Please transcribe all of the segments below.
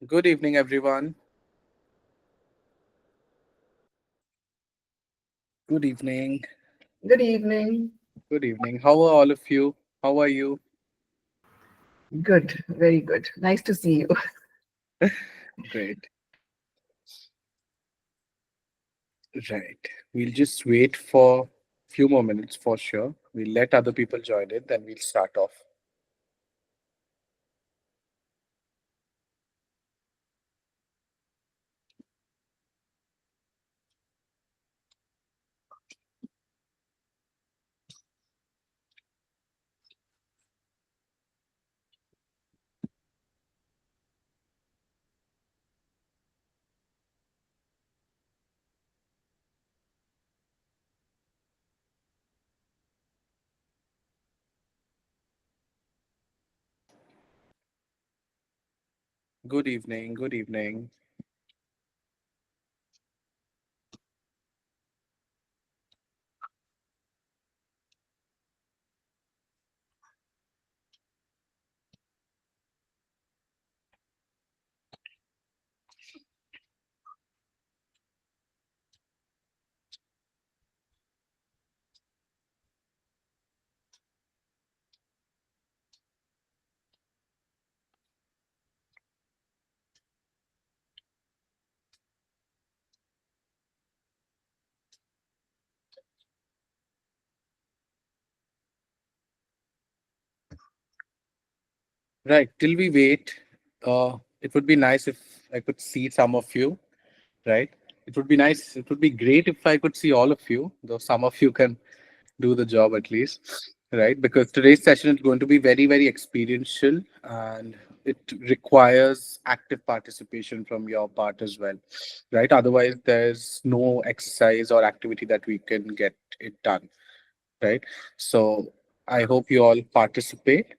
Good evening, everyone. Good evening. Good evening. Good evening. How are all of you? How are you? Good, very good. Nice to see you. Great. Right. We'll just wait for a few more minutes for sure. We'll let other people join in, then we'll start off. Good evening. Good evening. Right. Till we wait, it would be nice if I could see some of you, right? It would be nice. It would be great if I could see all of you, though some of you can do the job at least, right? Because today's session is going to be very, very experiential and it requires active participation from your part as well, right? Otherwise, there's no exercise or activity that we can get it done, right? So I hope you all participate.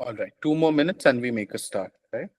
All right, 2 more minutes and we make a start, right?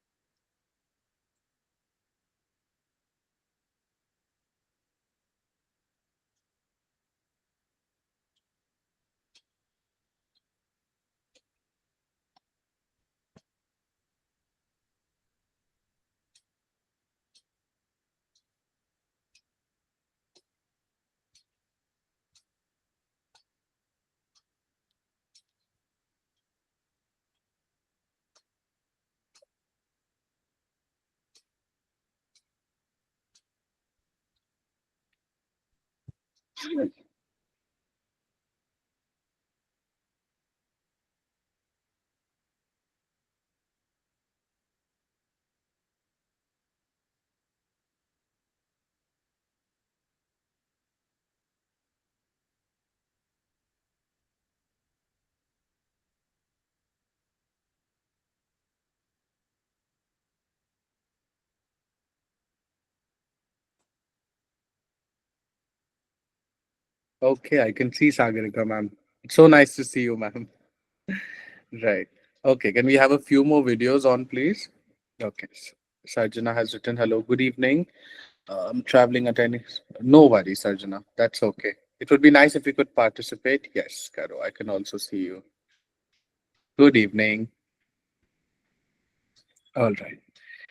Okay, I can see Sagarika, ma'am. It's so nice to see you, ma'am. Right. Okay, can we have a few more videos on, please? Okay. Sarjana has written, hello, good evening. I'm traveling at any. No worries, Sarjana. That's okay. It would be nice if you could participate. Yes, Caro, I can also see you. Good evening. All right.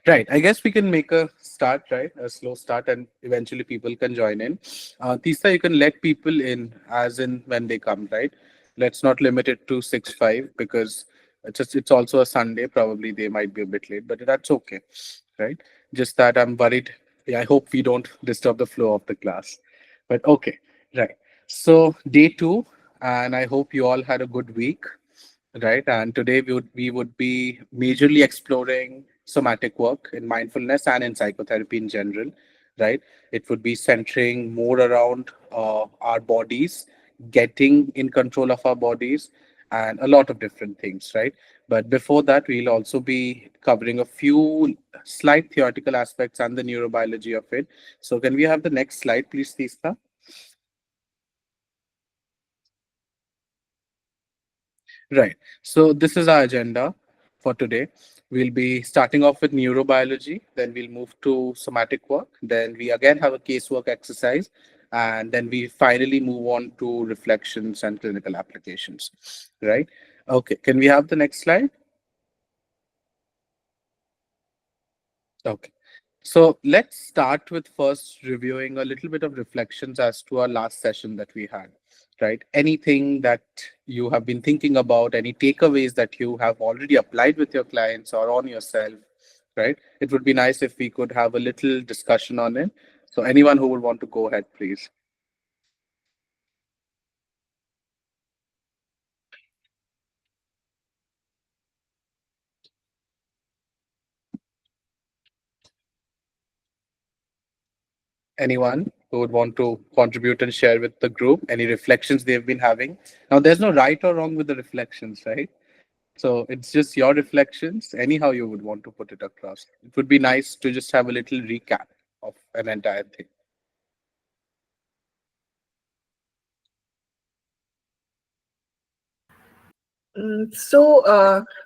Right. I guess we can make a start, right? A slow start, and eventually people can join in. Tisa, you can let people in as in when they come, right? Let's not limit it to 6-5 because it's also a Sunday. Probably they might be a bit late, but that's okay, right? Just that I'm worried. Yeah, I hope we don't disturb the flow of the class. But okay, right. So day two, and I hope you all had a good week. Right. And today we would be majorly exploring somatic work in mindfulness and in psychotherapy in general. Right. It would be centering more around our bodies, getting in control of our bodies, and a lot of different things. Right. But before that, we'll also be covering a few slight theoretical aspects and the neurobiology of it. So can we have the next slide, please, Tista? Right. So this is our agenda for today. We'll be starting off with neurobiology, then we'll move to somatic work, then we again have a casework exercise, and then we finally move on to reflections and clinical applications. Right. Okay. Can we have the next slide? Okay. So let's start with first reviewing a little bit of reflections as to our last session that we had, right? Anything that you have been thinking about, any takeaways that you have already applied with your clients or on yourself, right? It would be nice if we could have a little discussion on it. So anyone who would want to go ahead, please. Anyone who would want to contribute and share with the group any reflections they've been having. Now, there's no right or wrong with the reflections, right? So it's just your reflections, anyhow you would want to put it across. It would be nice to just have a little recap of an entire thing.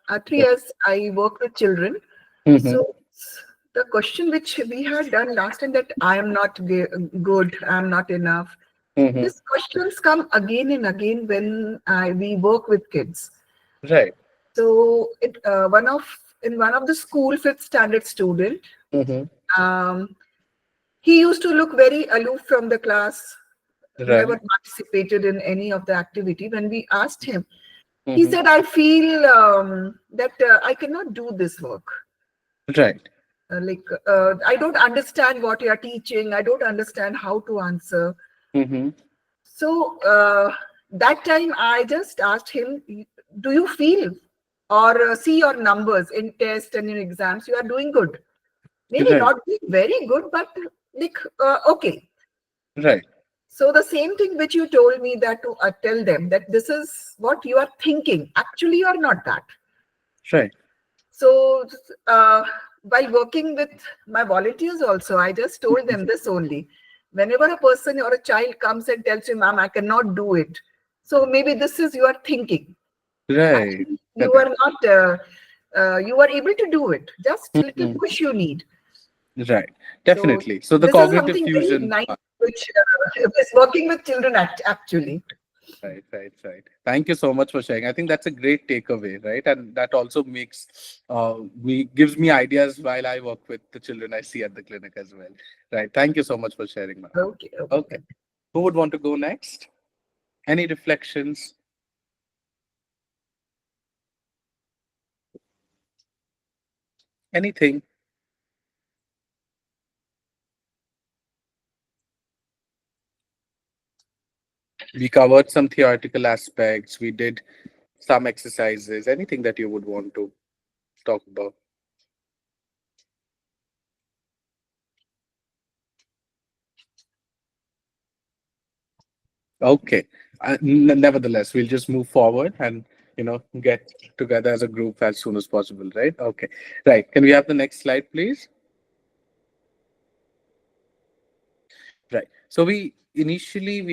At 3 years, I work with children. Mm-hmm. So the question which we had done last time, that I am not good, I am not enough. Mm-hmm. These questions come again and again when we work with kids. Right. So in one of the school fifth standard student, Mm-hmm. um, he used to look very aloof from the class, never Right. participated in any of the activity. When we asked him, he Mm-hmm. said, I feel that I cannot do this work. Right. I don't understand what you are teaching. I don't understand how to answer. Mm-hmm. So that time I just asked him, do you feel or see your numbers in tests and in exams? You are doing good. Maybe Right. not doing very good, but okay. Right. So the same thing which you told me, that to tell them that this is what you are thinking. Actually, you are not that. Right. So while working with my volunteers also, I just told them this only. Whenever a person or a child comes and tells you, ma'am, I cannot do it. So maybe this is your thinking. Right. Actually, you Correct. are not, you are able to do it. Just little Mm-hmm. push you need. Right. So Definitely. So the this is cognitive something very fusion nice, part. which is working with children actually. Right, right, right. Thank you so much for sharing. I think that's a great takeaway, right? And that also makes me gives me ideas while I work with the children I see at the clinic as well. Right. Thank you so much for sharing, ma'am. Okay, okay. Okay. Who would want to go next? Any reflections? Anything? We covered some theoretical aspects. We did some exercises. Anything that you would want to talk about? Okay. Nevertheless, we'll just move forward and get together as a group as soon as possible, right? Okay. Right. Can we have the next slide, please? Right. So we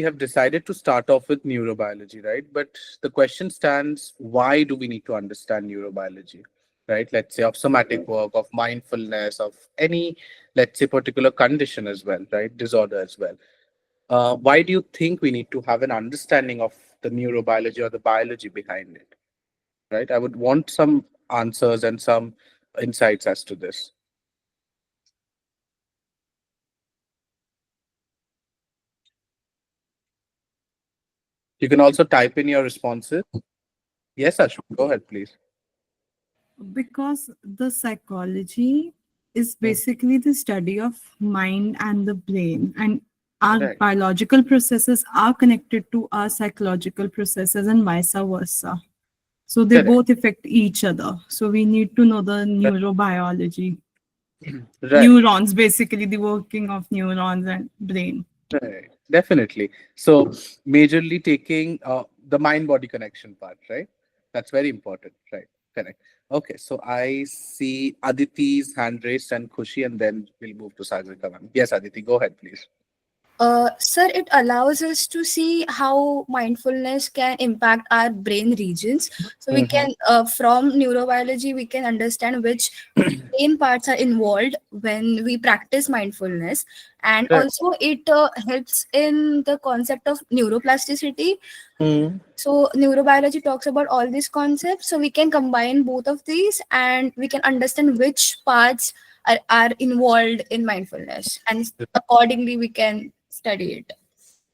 have decided to start off with neurobiology, right? But the question stands, why do we need to understand neurobiology? Right? Let's say of somatic work, of mindfulness, of any, let's say, particular condition as well, right? Disorder as well. Why do you think we need to have an understanding of the neurobiology or the biology behind it? Right? I would want some answers and some insights as to this. You can also type in your responses. Yes, Ashwin, go ahead, please. Because the psychology is Hmm. basically the study of mind and the brain, and our Right. biological processes are connected to our psychological processes and vice versa. So they Correct. both affect each other. So we need to know the Right. neurobiology. Right. Neurons, basically the working of neurons and brain. Right. Definitely. So, majorly taking the mind body connection part, right? That's very important, right? Correct. Okay. So, I see Aditi's hand raised and Khushi, and then we'll move to Sagrika, ma'am. Yes, Aditi, go ahead, please. Sir, it allows us to see how mindfulness can impact our brain regions. So we Mm-hmm. can, from neurobiology, we can understand which brain parts are involved when we practice mindfulness, and Right. also it helps in the concept of neuroplasticity. Mm. So neurobiology talks about all these concepts, so we can combine both of these and we can understand which parts are involved in mindfulness, and accordingly we can study it.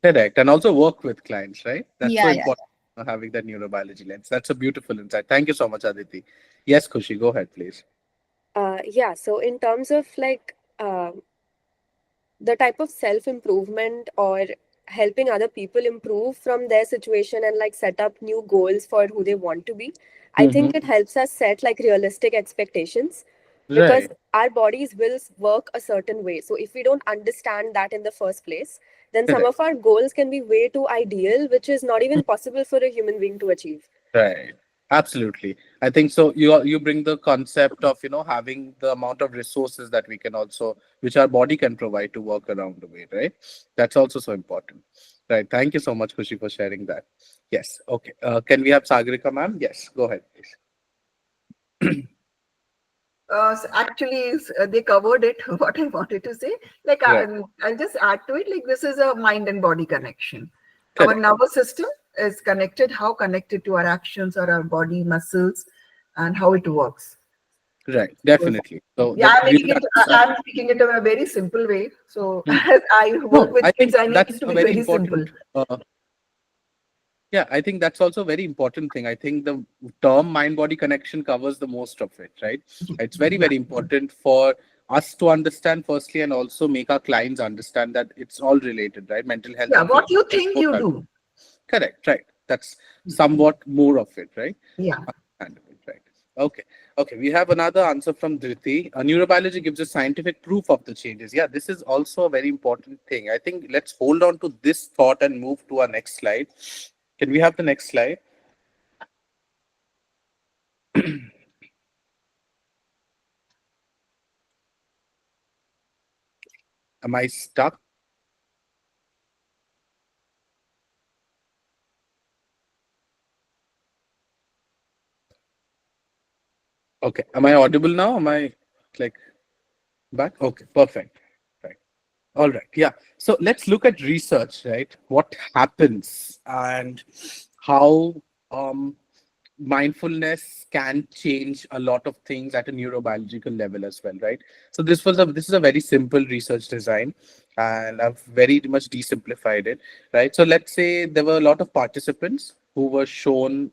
Correct. And also work with clients, right? That's so Yeah, yeah. important, having that neurobiology lens. That's a beautiful insight. Thank you so much, Aditi. Yes, Khushi, go ahead, please. Yeah, so in terms of like the type of self improvement or helping other people improve from their situation and like set up new goals for who they want to be, I Mm-hmm. think it helps us set like realistic expectations, because Right. our bodies will work a certain way. So if we don't understand that in the first place, then some Correct. of our goals can be way too ideal, which is not even possible for a human being to achieve. Right. Absolutely. I think so. You bring the concept of having the amount of resources that we can also, which our body can provide to work around the way, right? That's also so important. Right. Thank you so much, Kushi, for sharing that. Yes. Okay. Can we have Sagarika, ma'am? Yes. Go ahead, please. They covered it. What I wanted to say, like Right. I'll just add to it. Like this is a mind and body connection. Our Correct. nervous system is connected. How connected to our actions or our body muscles, and how it works. Right. So, Definitely. So yeah, the I'm real making it. answer. I'm making it in a very simple way. So Hmm. as I work No, with I kids, think I need it that's to a be very very simple. important. Yeah, I think that's also a very important thing. I think the term mind body connection covers the most of it, right? It's very, Yeah, very important for us to understand firstly, and also make our clients understand that it's all related, right? Mental health yeah. and What physical you health think both you are do. correct, right? That's somewhat more of it, right? Yeah. Understandable, right? Okay. Okay, we have another answer from Dhriti. Neurobiology gives us scientific proof of the changes. Yeah, this is also a very important thing. I think let's hold on to this thought and move to our next slide. Can we have the next slide? Am I stuck? Okay. Am I audible now? Am I like back? Okay, perfect. Right. All right. Yeah. So let's look at research, right? What happens and how mindfulness can change a lot of things at a neurobiological level as well, right? So this is a very simple research design, and I've very much desimplified it, right? So let's say there were a lot of participants who were shown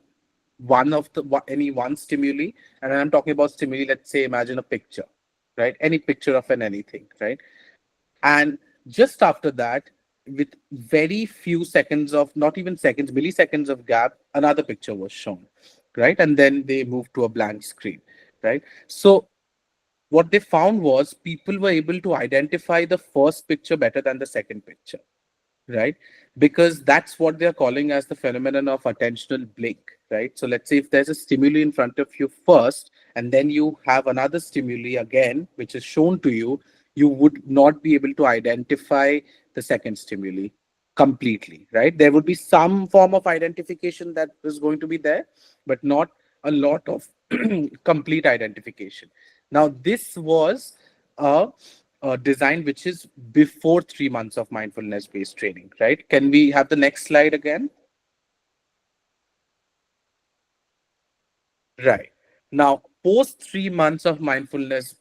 any one stimuli, and I'm talking about stimuli. Let's say imagine a picture, right? Any picture of an anything, right? And just after that, with very few seconds of, not even seconds, milliseconds of gap, another picture was shown, right? And then they moved to a blank screen, right? So what they found was people were able to identify the first picture better than the second picture, right? Because that's what they're calling as the phenomenon of attentional blink, right? So let's say if there's a stimuli in front of you first, and then you have another stimuli again, which is shown to you, you would not be able to identify the second stimuli completely, right? There would be some form of identification that is going to be there, but not a lot of complete identification. Now, this was a design which is before 3 months of mindfulness based training, right? Can we have the next slide again? Right. Now, post 3 months of mindfulness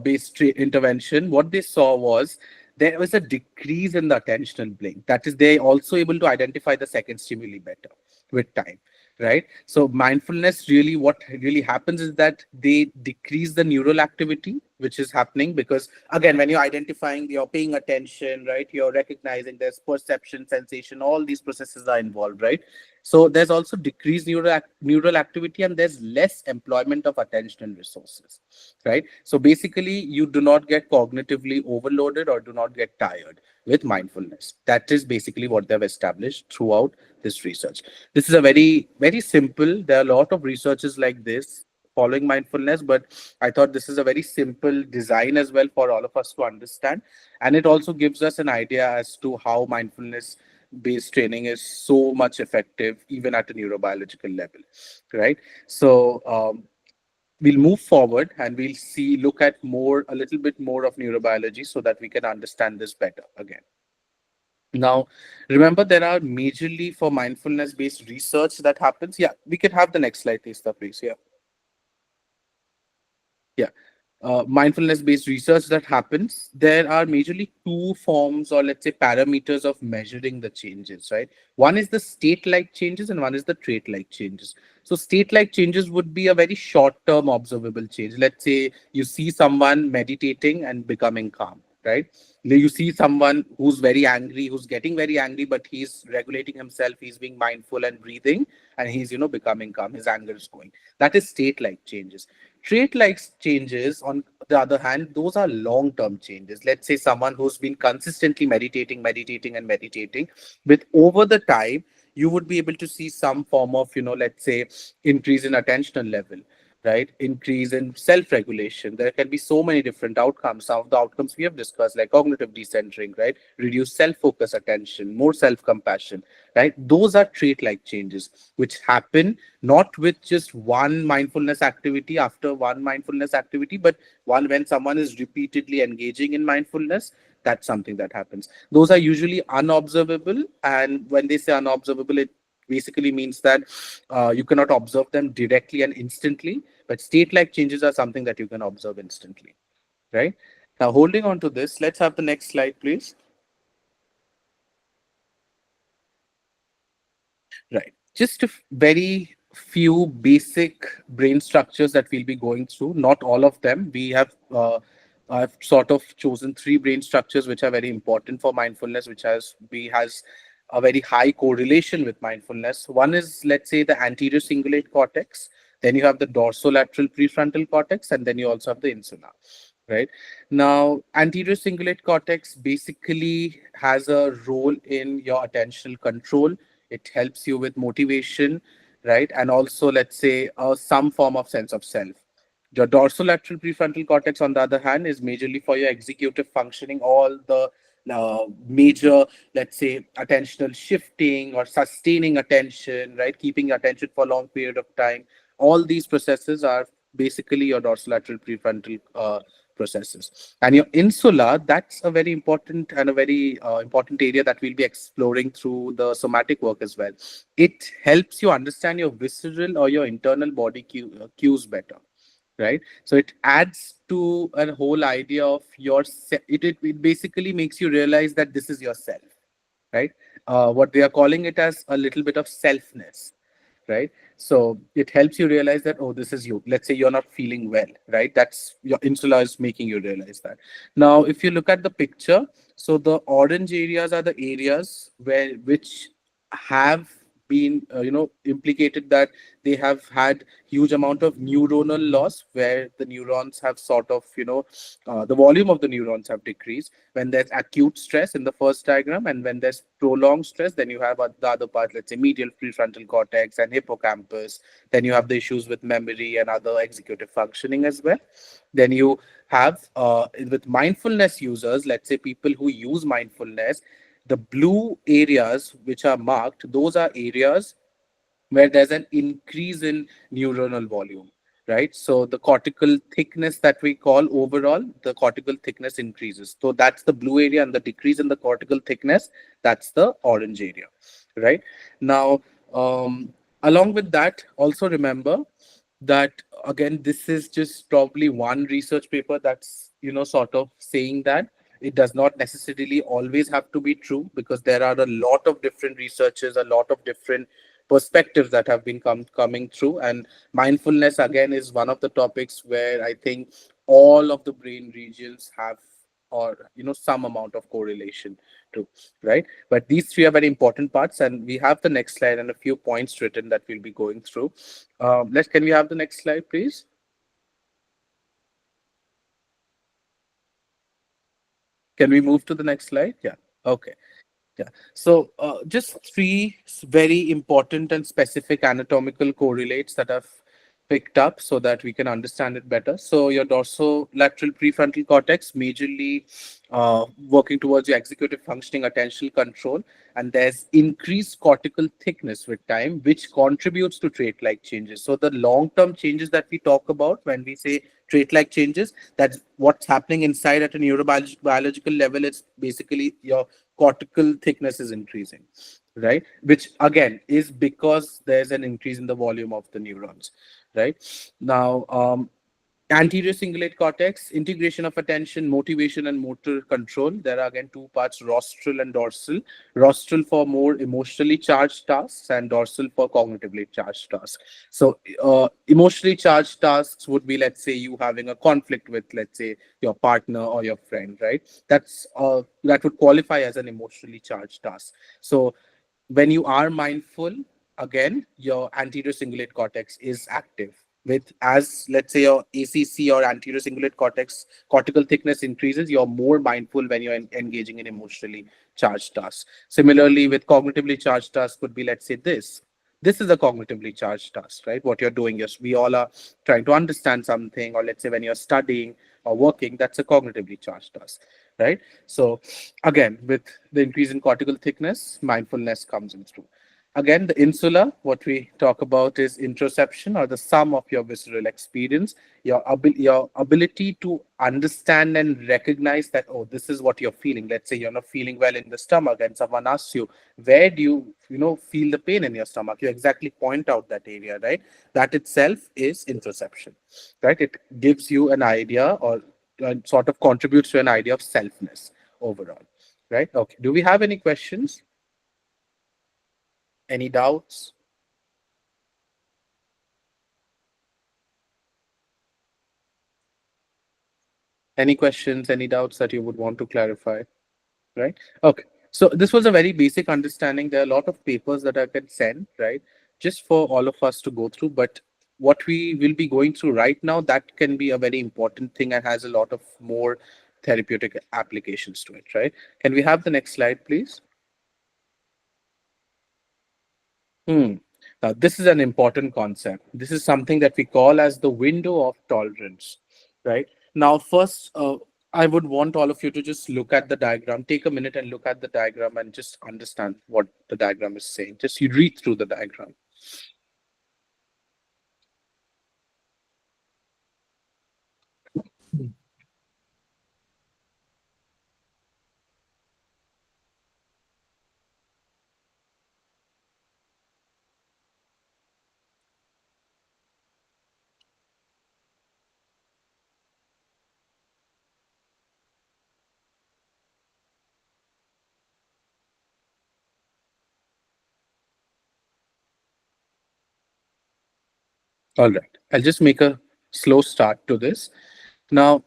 based intervention, what they saw was there was a decrease in the attentional blink. That is, they also able to identify the second stimuli better with time, right? So mindfulness really, what really happens is that they decrease the neural activity which is happening, because again, when you're identifying, you're paying attention, right? You're recognizing there's perception, sensation, all these processes are involved, right? So there's also decreased neural activity, and there's less employment of attentional resources, right? So basically, you do not get cognitively overloaded or do not get tired with mindfulness. That is basically what they've established throughout this research. This is a very, very simple. There are a lot of researches like this following mindfulness, but I thought this is a very simple design as well for all of us to understand. And it also gives us an idea as to how mindfulness based training is so much effective even at a neurobiological level, right? So we'll move forward and we'll see, look at more, a little bit more of neurobiology so that we can understand this better again. Now, remember, there are majorly for mindfulness based research that happens. Yeah, we could have the next slide, Testa, please. Yeah. Yeah. Mindfulness based research that happens, there are majorly two forms, or let's say parameters of measuring the changes, right? One is the state like changes and one is the trait like changes. So state like changes would be a very short term observable change. Let's say you see someone meditating and becoming calm, right? You see someone who's very angry, who's getting very angry, but he's regulating himself, he's being mindful and breathing, and he's, becoming calm, his anger is going. That is state like changes. Trait like changes, on the other hand, those are long term changes. Let's say someone who's been consistently meditating, and meditating, with over the time, you would be able to see some form of, let's say, increase in attentional level, right? Increase in self regulation. There can be so many different outcomes. Some of the outcomes we have discussed, like cognitive decentering, right? Reduce self focus attention, more self compassion, right? Those are trait like changes which happen not with just one mindfulness activity after one mindfulness activity, but one when someone is repeatedly engaging in mindfulness. That's something that happens. Those are usually unobservable, and when they say unobservable, it basically means that you cannot observe them directly and instantly, but state like changes are something that you can observe instantly, right? Now, holding on to this, let's have the next slide, please. Right. Just a very few basic brain structures that we'll be going through. Not all of them. I've sort of chosen three brain structures which are very important for mindfulness, which has a very high correlation with mindfulness. One is, let's say, the anterior cingulate cortex. Then you have the dorsolateral prefrontal cortex, and then you also have the insula. Right. Now, anterior cingulate cortex basically has a role in your attentional control. It helps you with motivation, right? And also, let's say, some form of sense of self. Your dorsolateral prefrontal cortex, on the other hand, is majorly for your executive functioning, all the major, let's say, attentional shifting or sustaining attention, right? Keeping attention for a long period of time. All these processes are basically your dorsolateral prefrontal processes. And your insula, that's a very important and a very important area that we'll be exploring through the somatic work as well. It helps you understand your visceral or your internal body cues better, right? So it adds to a whole idea of it basically makes you realize that this is yourself, right? What they are calling it as a little bit of selfness, right? So it helps you realize that, oh, this is you. Let's say you're not feeling well, right? That's your insula is making you realize that. Now, if you look at the picture, so the orange areas are the areas which have been, implicated that they have had huge amount of neuronal loss, where the neurons have sort of, the volume of the neurons have decreased when there's acute stress in the first diagram, and when there's prolonged stress, then you have the other part, let's say medial prefrontal cortex and hippocampus. Then you have the issues with memory and other executive functioning as well. Then you have with mindfulness users, let's say people who use mindfulness, the blue areas which are marked, those are areas where there's an increase in neuronal volume, right? So the cortical thickness that we call overall, the cortical thickness increases. So that's the blue area, and the decrease in the cortical thickness, that's the orange area, right? Now, along with that, also remember that again, this is just probably one research paper that's, sort of saying that it does not necessarily always have to be true, because there are a lot of different researchers, a lot of different perspectives that have been coming through. And mindfulness again is one of the topics where I think all of the brain regions have, or some amount of correlation to, right? But these three are very important parts, and we have the next slide and a few points written that we'll be going through. Let's Can we have the next slide, please? Can we move to the next slide? Yeah. Okay. Yeah. So just three very important and specific anatomical correlates that I've picked up so that we can understand it better. So your dorsolateral prefrontal cortex, majorly working towards your executive functioning, attentional control, and there's increased cortical thickness with time, which contributes to trait-like changes. So the long-term changes that we talk about when we say trait-like changes, that's what's happening inside at a neurobiological level. It's basically your cortical thickness is increasing, right? Which again is because there's an increase in the volume of the neurons, right? Now, anterior cingulate cortex, integration of attention, motivation, and motor control. There are again two parts, rostral and dorsal. Rostral for more emotionally charged tasks, and dorsal for cognitively charged tasks. So, emotionally charged tasks would be, let's say, you having a conflict with, let's say, your partner or your friend, right? That would qualify as an emotionally charged task. So, when you are mindful, again, your anterior cingulate cortex is active. With, as let's say, your ACC or anterior cingulate cortex cortical thickness increases, you're more mindful when you're engaging in emotionally charged tasks. Similarly, with cognitively charged tasks, could be, let's say, this is a cognitively charged task, right? What you're doing is, we all are trying to understand something, or let's say when you're studying or working, that's a cognitively charged task, right? So again, with the increase in cortical thickness, mindfulness comes in through. Again, the insula, what we talk about is introception, or the sum of your visceral experience, your ability to understand and recognize that, oh, this is what you're feeling. Let's say you're not feeling well in the stomach, and someone asks you, where do you feel the pain in your stomach? You exactly point out that area, right? That itself is introception, right? It gives you an idea, or sort of contributes to an idea of selfness overall, right? Okay. Do we have any questions? Any doubts? Any questions, any doubts that you would want to clarify? Right? Okay. So this was a very basic understanding. There are a lot of papers that I can send, right? Just for all of us to go through. But what we will be going through right now, that can be a very important thing and has a lot of more therapeutic applications to it, right? Can we have the next slide, please? Hmm. Now, this is an important concept. This is something that we call as the window of tolerance, right? Now, first, I would want all of you to just look at the diagram, take a minute and look at the diagram and just understand what the diagram is saying. Just you read through the diagram. All right. I'll just make a slow start to this. Now,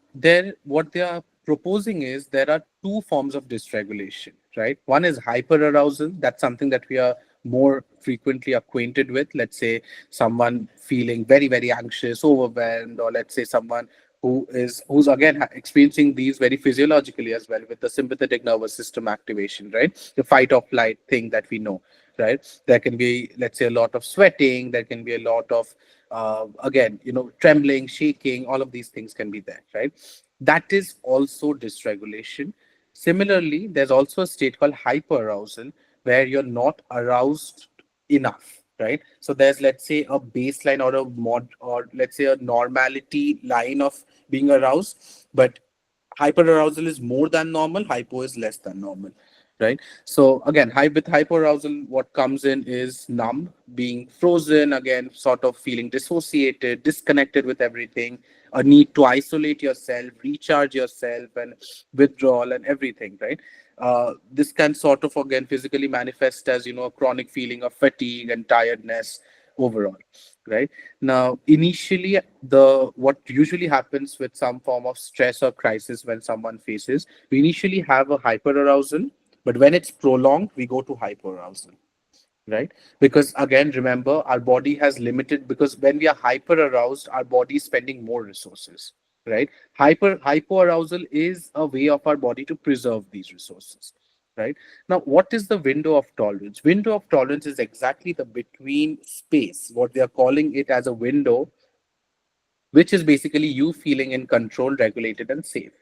what they are proposing is there are two forms of dysregulation, right? One is hyperarousal. That's something that we are more frequently acquainted with. Let's say someone feeling very, very anxious, overwhelmed, or let's say someone who's again experiencing these very physiologically as well, with the sympathetic nervous system activation, right? The fight or flight thing that we know, right? There can be, let's say, a lot of sweating. There can be a lot of again, trembling, shaking, all of these things can be there, right? That is also dysregulation. Similarly, there's also a state called hyperarousal, where you're not aroused enough, right? So there's, let's say, a baseline or a mod, or let's say a normality line of being aroused, but hyperarousal is more than normal, hypo is less than normal, right? So again, with hyperarousal, what comes in is numb, being frozen, again, sort of feeling dissociated, disconnected with everything, a need to isolate yourself, recharge yourself, and withdrawal and everything, right? This can sort of again physically manifest as, a chronic feeling of fatigue and tiredness overall, right? Now, initially, the what usually happens with some form of stress or crisis when someone faces, we initially have a hyperarousal, but when it's prolonged, we go to hyperarousal, right? Because again, remember, our body has limited, because when we are hyper aroused, our body is spending more resources, right? Hypoarousal is a way of our body to preserve these resources, right? Now, what is the window of tolerance? Window of tolerance is exactly the between space, what they are calling it as a window, which is basically you feeling in control, regulated, and safe,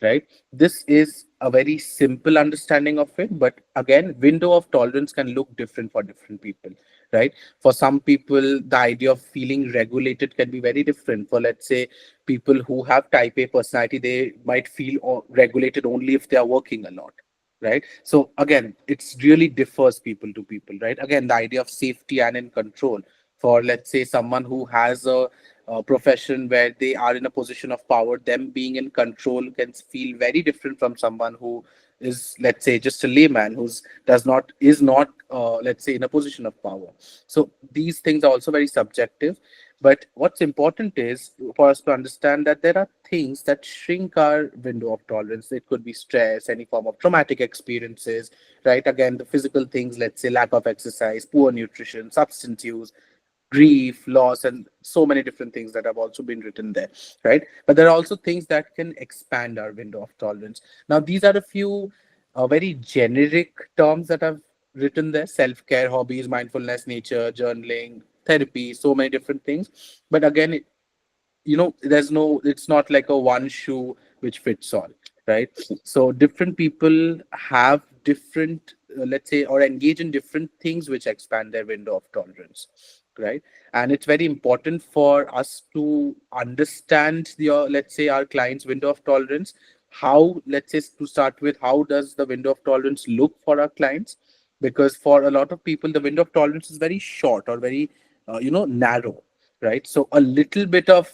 right? This is a very simple understanding of it, but again, window of tolerance can look different for different people, right? For some people, the idea of feeling regulated can be very different. For, let's say, people who have type A personality, they might feel regulated only if they are working a lot, right? So again, it's really differs people to people, right? Again, the idea of safety and in control, for, let's say, someone who has a profession where they are in a position of power, them being in control can feel very different from someone who is, let's say, just a layman who's does not is not let's say, in a position of power. So these things are also very subjective, but what's important is for us to understand that there are things that shrink our window of tolerance. It could be stress, any form of traumatic experiences, right? Again, the physical things, let's say lack of exercise, poor nutrition, substance use, grief, loss, and so many different things that have also been written there, right? But there are also things that can expand our window of tolerance. Now, these are a few very generic terms that I've written there: self care, hobbies, mindfulness, nature, journaling, therapy, so many different things. But again, there's no, it's not like a one shoe which fits all, right? So different people have different, let's say, or engage in different things which expand their window of tolerance, right? And it's very important for us to understand let's say, our client's window of tolerance. How, let's say, to start with, how does the window of tolerance look for our clients? Because for a lot of people, the window of tolerance is very short or very narrow, right? So a little bit of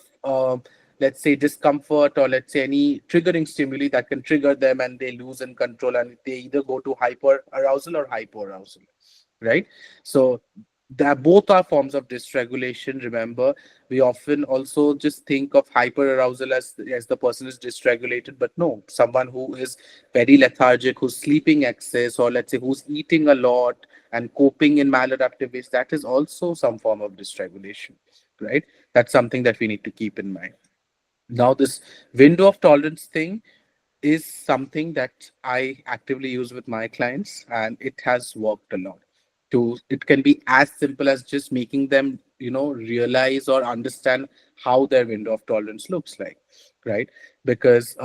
let's say discomfort, or let's say any triggering stimuli that can trigger them, and they lose in control, and they either go to hyper arousal or hypo arousal, right? So that both are forms of dysregulation. Remember, we often also just think of hyper arousal as the person is dysregulated, but no, someone who is very lethargic, who's sleeping excess, or let's say who's eating a lot and coping in maladaptive ways, that is also some form of dysregulation, right? That's something that we need to keep in mind. Now, this window of tolerance thing is something that I actively use with my clients, and it has worked a lot. It can be as simple as just making them, realize or understand how their window of tolerance looks like, right? Because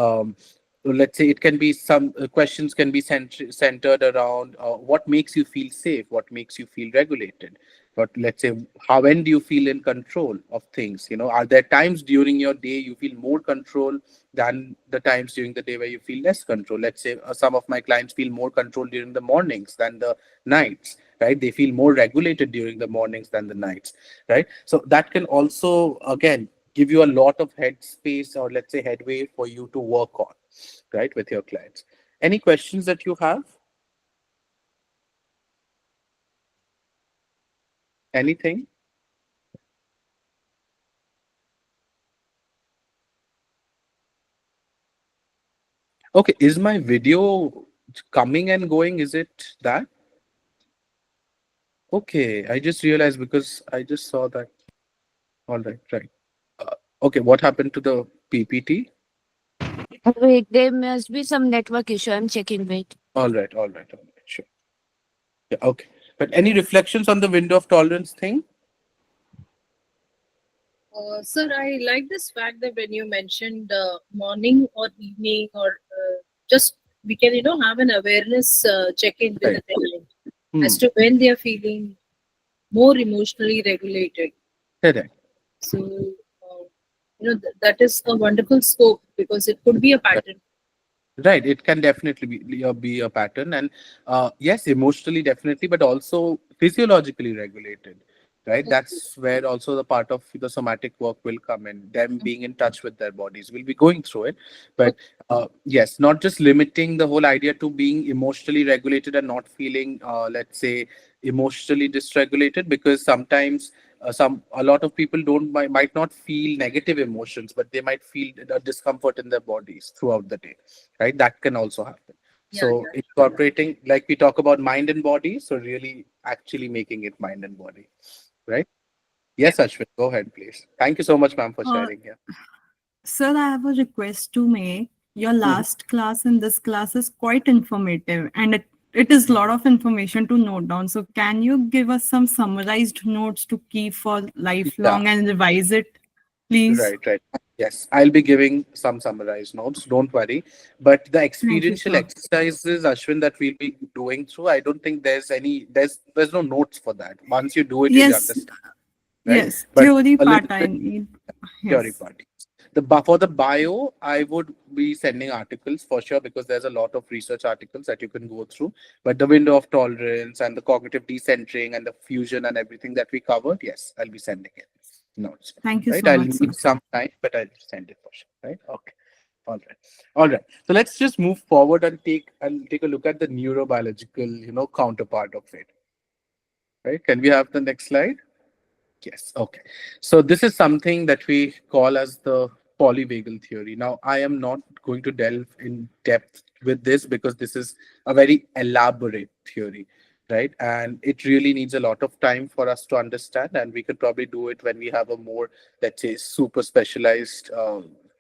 let's say it can be some questions can be centered around what makes you feel safe, what makes you feel regulated, but let's say, when do you feel in control of things? Are there times during your day you feel more control than the times during the day where you feel less control? Let's say some of my clients feel more control during the mornings than the nights, right? They feel more regulated during the mornings than the nights, right? So that can also, again, give you a lot of headspace, or let's say headway, for you to work on, right, with your clients. Any questions that you have? Anything? Okay, is my video coming and going? Is it that? Okay, I just realized because I just saw that. All right, right. Okay, what happened to the PPT? Wait, there must be some network issue. I'm checking. Wait. All right, all right, all right, sure. Yeah, okay. But any reflections on the window of tolerance thing? Sir, I like this fact that when you mentioned morning or evening, or just we can have an awareness check-in with Right. the client Hmm. as to when they are feeling more emotionally regulated. Correct. So, that is a wonderful scope because it could be a pattern. Right, it can definitely be a pattern, and yes, emotionally definitely, but also physiologically regulated. Right, Okay. that's where also the part of the somatic work will come in. Them being in touch with their bodies, we'll be going through it, but Okay. yes, not just limiting the whole idea to being emotionally regulated and not feeling, let's say, emotionally dysregulated, because sometimes a lot of people don't might not feel negative emotions, but they might feel a discomfort in their bodies throughout the day, right? That can also happen. Yeah, So yeah. incorporating, like we talk about mind and body, so really actually making it mind and body, right? Yes, Ashwin, go ahead, please. Thank you so much, ma'am, for Uh, sharing here. Sir, I have a request to make. Your Mhm. last class and this class is quite informative, and it is a lot of information to note down. So can you give us some summarized notes to keep for Yeah, lifelong and revise it, please? right, right. Yes, I'll be giving some summarized notes. Don't worry. But the Thank you, experiential sir. exercises, Ashwin, that we'll be doing through, I don't think there's no notes for that. Once you do it, you'll Yes, understand, right? yes. But Theory a part little I bit need. theory Yes. part. For the bio, I would be sending articles for sure, because there's a lot of research articles that you can go through. But the window of tolerance and the cognitive decentering and the fusion and everything that we covered, yes, I'll be sending it notes. Thank you Right, so I'll much, need sir. some time, but I'll send it for sure. Right, okay. All right. All right. So let's just move forward and take a look at the neurobiological, counterpart of it. Right? Can we have the next slide? Yes. Okay. So this is something that we call as the polyvagal theory. Now, I am not going to delve in depth with this because this is a very elaborate theory, right? And it really needs a lot of time for us to understand. And we could probably do it when we have a more, let's say, super specialized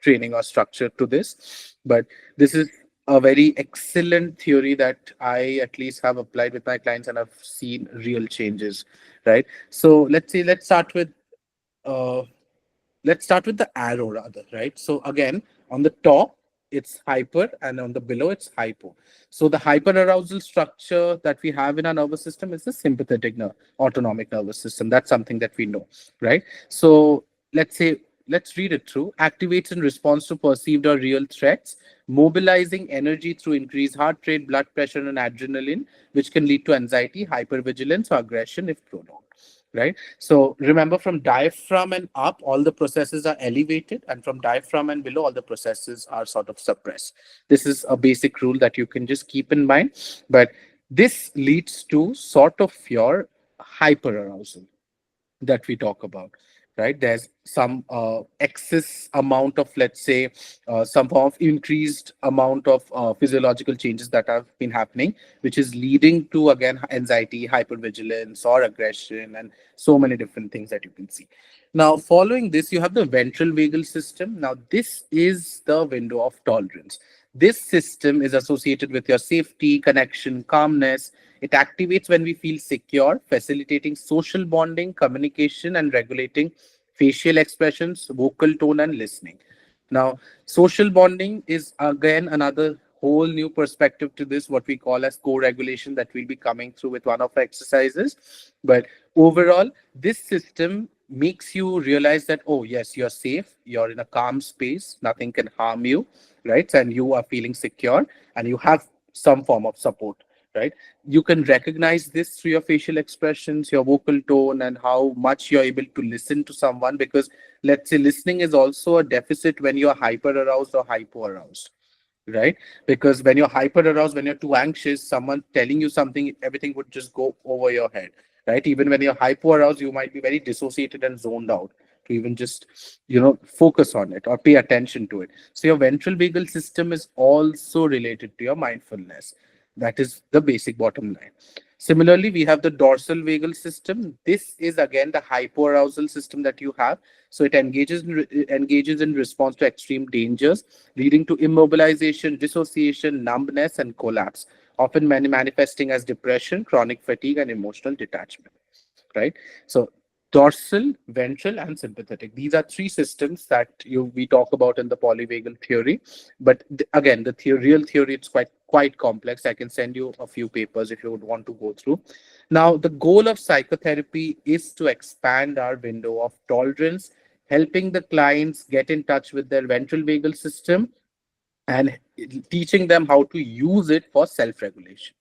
training or structure to this. But this is a very excellent theory that I at least have applied with my clients and I've seen real changes, right? So uh, let's start with the arrow rather, right? So again, on the top it's hyper and on the below it's hypo. So the hyperarousal structure that we have in our nervous system is the sympathetic autonomic nervous system. That's something that we know, right? So let's say, let's read it through. Activates in response to perceived or real threats, mobilizing energy through increased heart rate, blood pressure, and adrenaline, which can lead to anxiety, hypervigilance, or aggression if prolonged, right? So remember, from diaphragm and up, all the processes are elevated, and from diaphragm and below, all the processes are sort of suppressed. This is a basic rule that you can just keep in mind. But this leads to sort of your hyperarousal that we talk about, right? There's some excess amount of, let's say, some form of increased amount of physiological changes that have been happening, which is leading to, again, anxiety, hypervigilance, or aggression, and so many different things that you can see. Now, following this, you have the ventral vagal system. Now, this is the window of tolerance. This system is associated with your safety, connection, calmness. It activates when we feel secure, facilitating social bonding, communication, and regulating facial expressions, vocal tone, and listening. Now, social bonding is again another whole new perspective to this, what we call as co-regulation, that we'll be coming through with one of our exercises. But overall, this system makes you realize that, oh, yes, you're safe, you're in a calm space, nothing can harm you, right? And you are feeling secure and you have some form of support, right? You can recognize this through your facial expressions, your vocal tone, and how much you're able to listen to someone. Because let's say listening is also a deficit when you're hyper aroused or hypo aroused, right? Because when you're hyper aroused, when you're too anxious, someone telling you something, everything would just go over your head, right? Even when you're hypo aroused, you might be very dissociated and zoned out to even just, focus on it or pay attention to it. So your ventral vagal system is also related to your mindfulness. That is the basic bottom line. Similarly, we have the dorsal vagal system. This is again the hypoarousal system that you have. So it engages in response to extreme dangers, leading to immobilization, dissociation, numbness, and collapse, often manifesting as depression, chronic fatigue, and emotional detachment. Right. So dorsal, ventral, and sympathetic. These are three systems that we talk about in the polyvagal theory. But again, the real theory, it's quite complex. I can send you a few papers if you would want to go through. Now, the goal of psychotherapy is to expand our window of tolerance, helping the clients get in touch with their ventral vagal system and teaching them how to use it for self-regulation,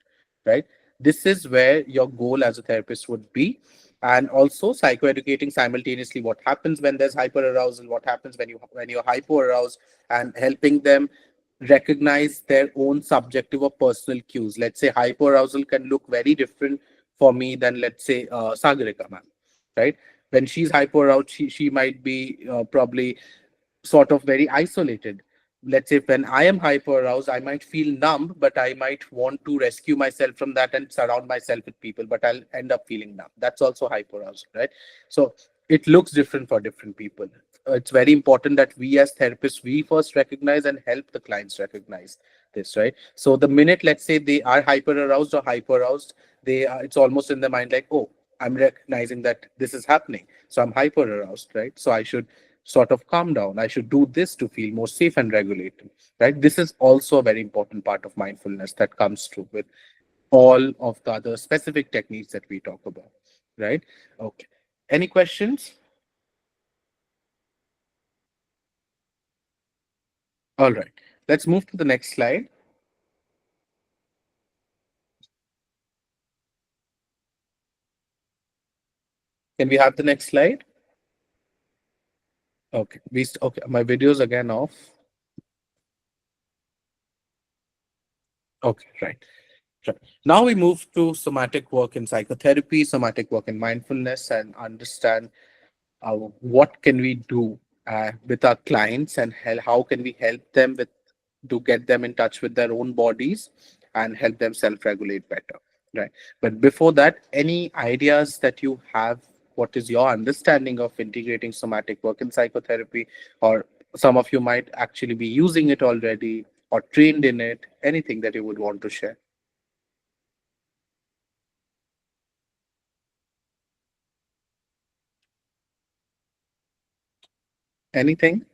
right? This is where your goal as a therapist would be. And also psychoeducating simultaneously what happens when there's hyperarousal, what happens when you're hypoaroused, and helping them recognize their own subjective or personal cues. Let's say hypoarousal can look very different for me than, let's say, Sagarika ma'am, right? When she's hypoaroused, she might be probably sort of very isolated. Let's say when I am hyper aroused, I might feel numb, but I might want to rescue myself from that and surround myself with people, but I'll end up feeling numb. That's also hyper arousal, right? So it looks different for different people. It's very important that we as therapists, we first recognize and help the clients recognize this, right? So the minute, let's say, they are hyper aroused or hyper aroused, it's almost in their mind like, oh, I'm recognizing that this is happening. So I'm hyper aroused, right? So I should sort of calm down. I should do this to feel more safe and regulated, right? This is also a very important part of mindfulness that comes through with all of the other specific techniques that we talk about, right? Okay. Any questions? All right. Let's move to the next slide. Can we have the next slide? Okay. Okay. My video's again off. Okay. Right. Right. Now we move to somatic work in psychotherapy, somatic work in mindfulness, and understand what can we do with our clients, and how can we help them with to get them in touch with their own bodies and help them self-regulate better, right? But before that, any ideas that you have? What is your understanding of integrating somatic work in psychotherapy? Or some of you might actually be using it already or trained in it. Anything that you would want to share? Anything?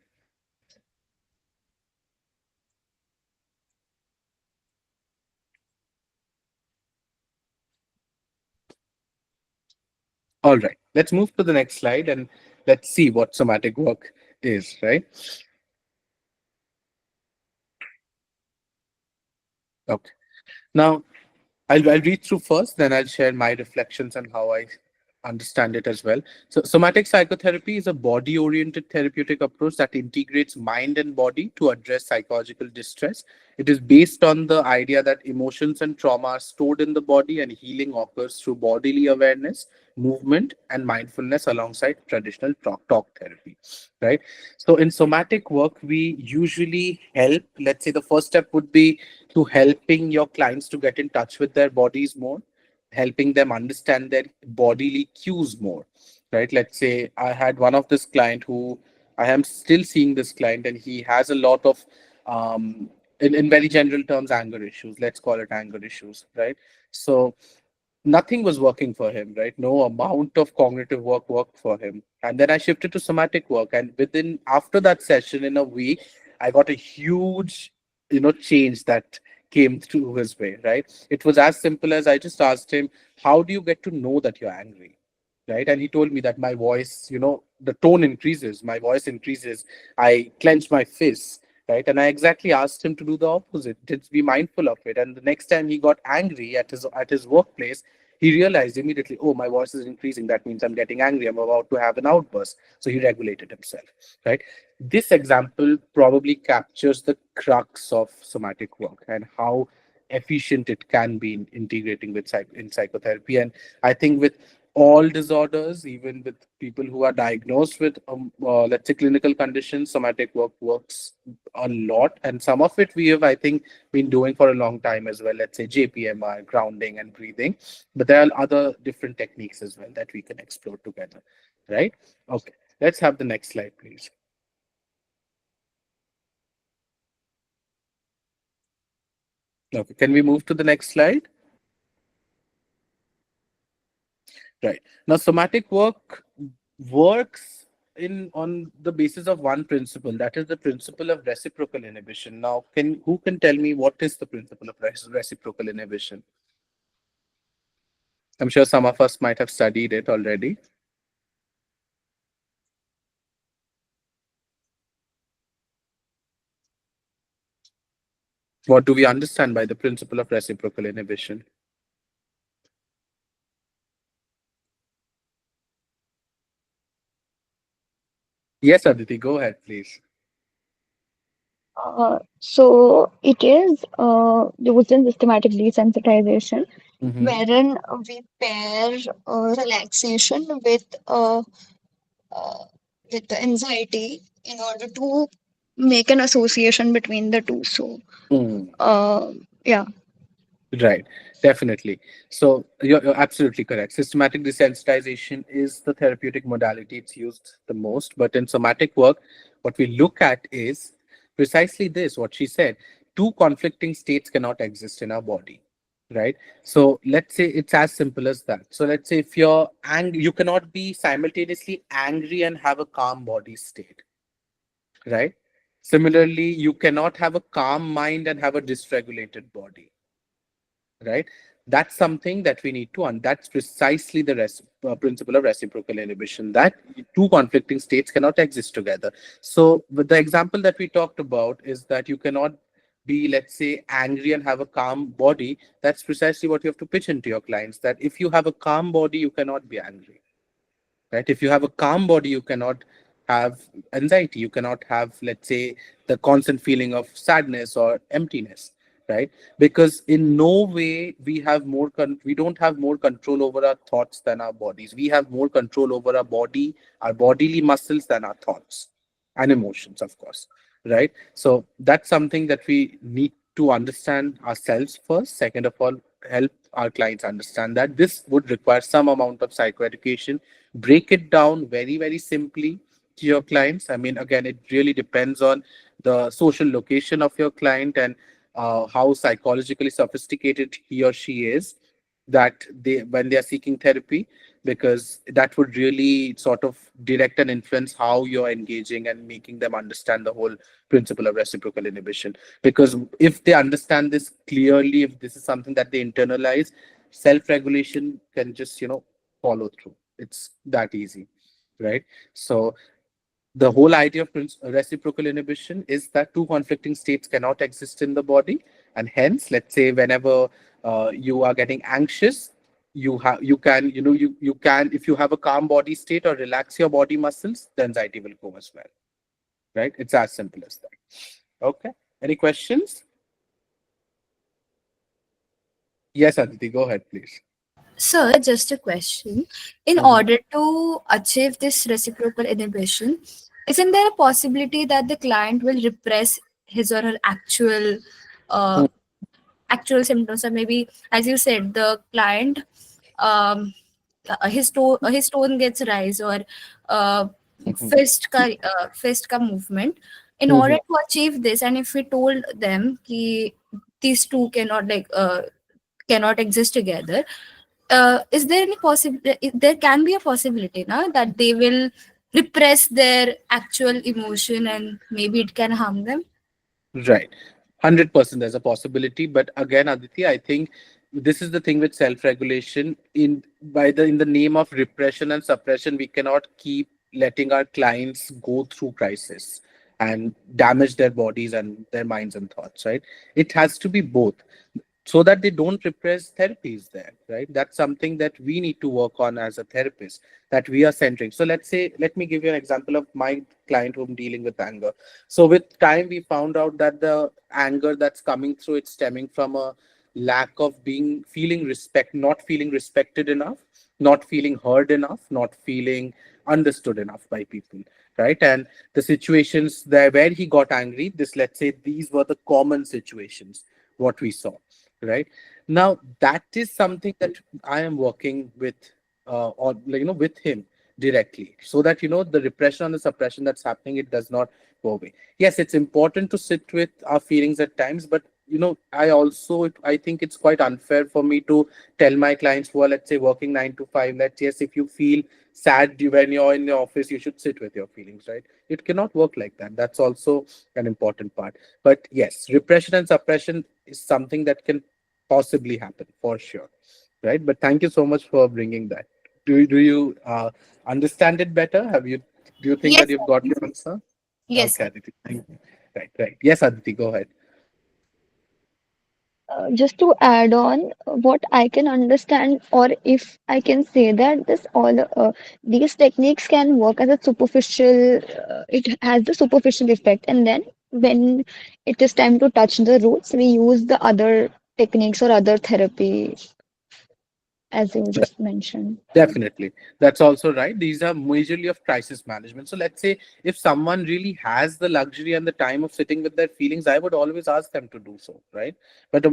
All right, let's move to the next slide and let's see what somatic work is, right? Okay. Now, I'll read through first, then I'll share my reflections on how I understand it as well. So, somatic psychotherapy is a body oriented therapeutic approach that integrates mind and body to address psychological distress. It is based on the idea that emotions and trauma are stored in the body, and healing occurs through bodily awareness, movement, and mindfulness alongside traditional talk therapy, right? So, in somatic work, we usually help, let's say, the first step would be to helping your clients to get in touch with their bodies more, helping them understand their bodily cues more, right? Let's say I had one of this client who I am still seeing this client, and he has a lot of, in very general terms, anger issues. Let's call it anger issues, right? So nothing was working for him, right? No amount of cognitive work worked for him. And then I shifted to somatic work. And after that session, in a week, I got a huge, change that came through his way, right? It was as simple as I just asked him, how do you get to know that you're angry? Right. And he told me that my voice, the tone increases, my voice increases. I clench my fists. Right. And I exactly asked him to do the opposite, to be mindful of it. And the next time he got angry at his workplace, he realized immediately, oh, my voice is increasing. That means I'm getting angry. I'm about to have an outburst. So he regulated himself. Right. This example probably captures the crux of somatic work and how efficient it can be in integrating in psychotherapy. And I think with all disorders, even with people who are diagnosed with, let's say, clinical conditions, somatic work works a lot. And some of it we have, I think, been doing for a long time as well. Let's say JPMR, grounding and breathing. But there are other different techniques as well that we can explore together, right? Okay, let's have the next slide, please. Okay, can we move to the next slide? Right. Now, somatic work works in on the basis of one principle, that is the principle of reciprocal inhibition. Now, can who can tell me what is the principle of reciprocal inhibition? I'm sure some of us might have studied it already. What do we understand by the principle of reciprocal inhibition? Yes, Aditi, go ahead, please. So it is used in systematic desensitization, Mm-hmm. wherein we pair relaxation uh, with the anxiety in order to make an association between the two. So, uh, yeah. Right, definitely. So you're absolutely correct. Systematic desensitization is the therapeutic modality it's used the most. But in somatic work, what we look at is precisely this, what she said. Two conflicting states cannot exist in our body. Right. So let's say it's as simple as that. So let's say if you're angry, you cannot be simultaneously angry and have a calm body state. Right. Similarly, you cannot have a calm mind and have a dysregulated body, right? That's something that we need to, and that's precisely the principle of reciprocal inhibition, that two conflicting states cannot exist together. So with the example that we talked about is that you cannot be, let's say, angry and have a calm body. That's precisely what you have to pitch into your clients, that if you have a calm body, you cannot be angry, right? If you have a calm body, you cannot have anxiety, you cannot have, let's say, the constant feeling of sadness or emptiness, right? Because in no way we have we don't have more control over our thoughts than our bodies. We have more control over our body, our bodily muscles, than our thoughts and emotions, of course, right? So that's something that we need to understand ourselves first. Second of all, help our clients understand that this would require some amount of psychoeducation. Break it down very, very simply to your clients. I mean, again, it really depends on the social location of your client and how psychologically sophisticated he or she is, that they when they are seeking therapy, because that would really sort of direct and influence how you're engaging and making them understand the whole principle of reciprocal inhibition. Because if they understand this clearly, if this is something that they internalize, self-regulation can just follow through. It's that easy, right? So the whole idea of reciprocal inhibition is that two conflicting states cannot exist in the body, and hence, let's say, whenever you are getting anxious, you can, if you have a calm body state or relax your body muscles, the anxiety will go as well, right? It's as simple as that. Okay, any questions? Yes, Aditi, go ahead, please. Sir, just a question. In Mhm. order to achieve this reciprocal inhibition, isn't there a possibility that the client will repress his or her uh, actual symptoms? Or maybe, as you said, the client, um, his tone gets rise, or uh, Mhm. fist ka movement. In order Mhm. to achieve this, and if we told them ki these two cannot exist together, is there any possibility, there can be a possibility now that they will repress their actual emotion and maybe it can harm them? Right. 100% there's a possibility. But again, Aditi, I think this is the thing with self-regulation. In the name of repression and suppression, we cannot keep letting our clients go through crisis and damage their bodies and their minds and thoughts, right? It has to be both, so that they don't repress therapies there, right? That's something that we need to work on as a therapist, that we are centering. So let's say, let me give you an example of my client whom dealing with anger. So with time, we found out that the anger that's coming through, it's stemming from a lack of being feeling respect, not feeling respected enough, not feeling heard enough, not feeling understood enough by people, right? And the situations there where he got angry, this, let's say, these were the common situations what we saw, right? Now that is something that I am working with, or with him directly, so that the repression and the suppression that's happening, it does not go away. Yes, it's important to sit with our feelings at times, but I think it's quite unfair for me to tell my clients who are, let's say, working 9 to 5, that yes, if you feel sad when you're in the office, you should sit with your feelings, right? It cannot work like that. That's also an important part. But yes, repression and suppression is something that can possibly happen for sure, right? But thank you so much for bringing that. Do you understand it better? Do you think Yes, that you've got the answer? yes. Okay, Aditi. Thank you. Right, right. Yes, Aditi, go ahead. Just to add on, what I can understand, or if I can say that these techniques can work as a superficial, it has the superficial effect, and then when it is time to touch the roots, we use the other techniques or other therapy, as you just mentioned. Definitely. That's also right. These are majorly of crisis management. So let's say if someone really has the luxury and the time of sitting with their feelings, I would always ask them to do so, right? But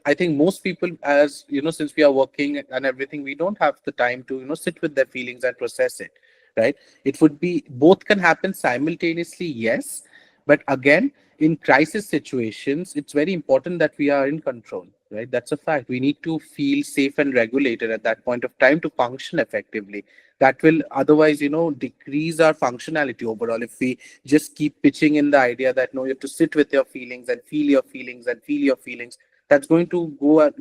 I think most people, as you know, since we are working and everything, we don't have the time to, sit with their feelings and process it, right? It would be both can happen simultaneously, yes. But again, in crisis situations, it's very important that we are in control, right? That's a fact. We need to feel safe and regulated at that point of time to function effectively. That will otherwise, decrease our functionality overall if we just keep pitching in the idea that no, you have to sit with your feelings and feel your feelings and feel your feelings. That's going to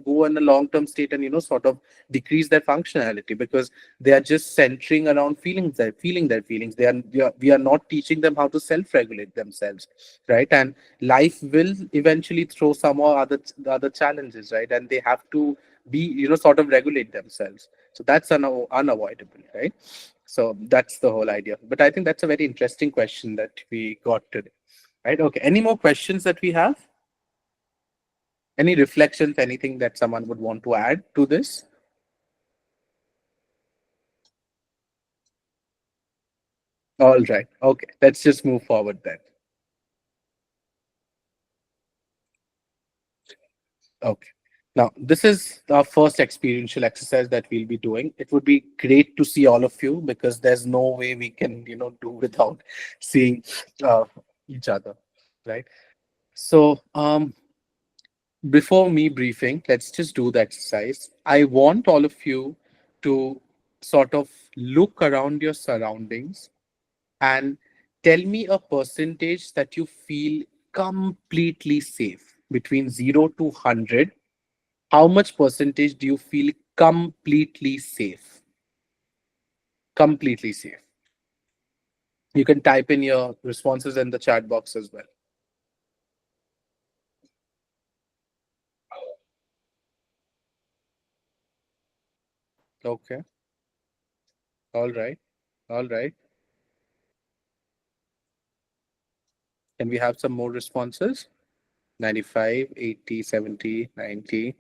go in a long term state and sort of decrease their functionality, because they are just centering around feeling their feelings. We are not teaching them how to self regulate themselves, right? And life will eventually throw some or other challenges, right? And they have to be, sort of regulate themselves. So that's unavoidable, right? So that's the whole idea. But I think that's a very interesting question that we got today, right? Okay, any more questions that we have? Any reflections, anything that someone would want to add to this? All right, okay, let's just move forward then. Okay. Now, this is our first experiential exercise that we'll be doing. It would be great to see all of you, because there's no way we can, do without seeing each other, right? So, before me briefing, let's just do the exercise. I want all of you to sort of look around your surroundings and tell me a percentage that you feel completely safe between 0 to 100. How much percentage do you feel completely safe? Completely safe. You can type in your responses in the chat box as well. Okay. All right. All right. Can we have some more responses? 95, 80, 70, 90,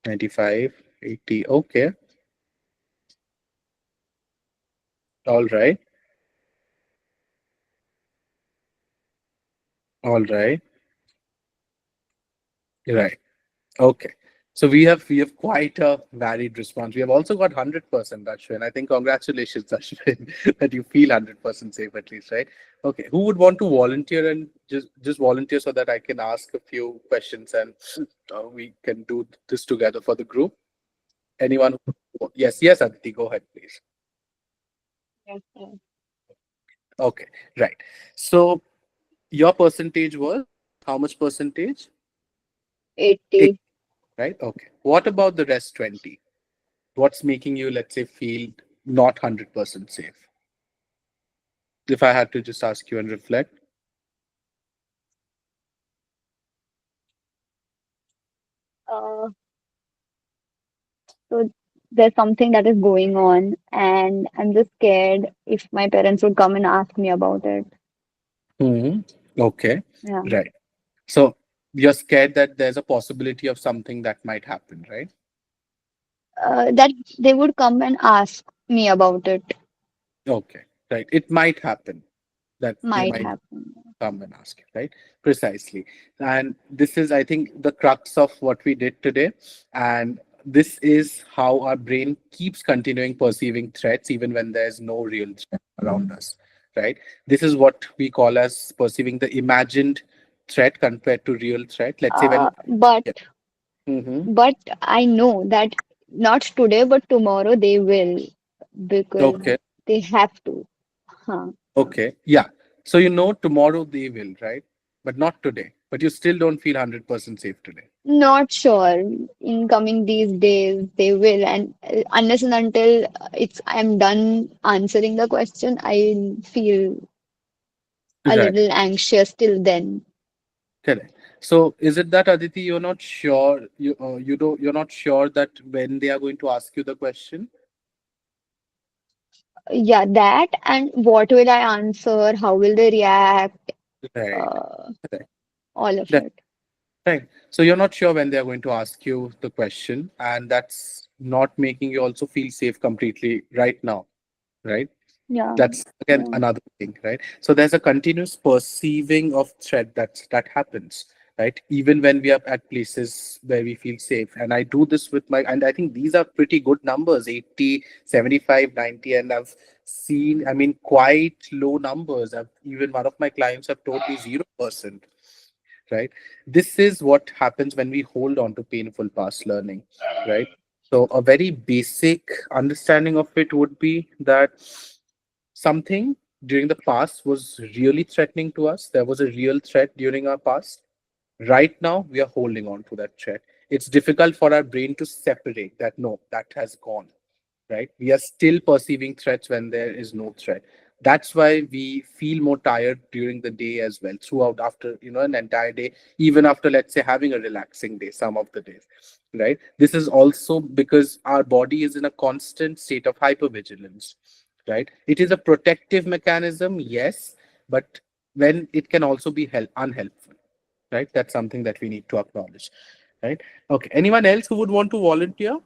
95, 80. Okay. All right. All right. Right. Okay. So we have quite a varied response. We have also got 100%, Ashwin. I think congratulations, Ashwin, that you feel 100% safe at least, right? Okay. Who would want to volunteer and just volunteer so that I can ask a few questions and we can do this together for the group? Anyone? Yes, yes, Aditi, go ahead, please. Yes, sir. Okay, right. So your percentage was how much percentage? 8, 80. right? Okay. What about the rest 20? What's making you, let's say, feel not 100% safe? If I had to just ask you and reflect. Uh, so there's something that is going on, and I'm just scared if my parents would come and ask me about it. Hmm. Okay, Yeah. right. So you're scared that there's a possibility of something that might happen, right? That they would come and ask me about it. Okay, right. It might happen that they Might might happen. come and ask you, right? Precisely. And this is, I think, the crux of what we did today. And this is how our brain keeps continuing perceiving threats even when there's no real threat around us, right? This is what we call as perceiving the imagined threat compared to real threat? Let's say when, But yeah. Mm-hmm. but I know that not today, but tomorrow they will, because Okay. they have to. Huh. Okay. Yeah. So you know tomorrow they will, right? But not today. But you still don't feel 100% safe today. Not sure. In coming these days, they will, and unless and until I'm done answering the question, I feel a Right. little anxious till then. Correct. So is it that Aditi, you're not sure, you're not sure that when they are going to ask you the question? Yeah, that, and what will I answer? How will they react? Right. Uh, Correct. all of That, it. right. So you're not sure when they are going to ask you the question, and that's not making you also feel safe completely right now, right? Yeah, That's again yeah. another thing, right? So there's a continuous perceiving of threat that happens, right? Even when we are at places where we feel safe. And I do this with my, and I think these are pretty good numbers, 80, 75, 90. And I've seen, I mean, quite low numbers. Even one of my clients have told me 0%, right? This is what happens when we hold on to painful past learning, right? So a very basic understanding of it would be that something during the past was really threatening to us. There was a real threat during our past. Right now, we are holding on to that threat. It's difficult for our brain to separate that, no, that has gone, right? We are still perceiving threats when there is no threat. That's why we feel more tired during the day as well, throughout, after, an entire day, even after, let's say, having a relaxing day, some of the days, right? This is also because our body is in a constant state of hypervigilance, right? It is a protective mechanism, yes, but when it can also be unhelpful, right? That's something that we need to acknowledge, right? Okay. Anyone else who would want to volunteer?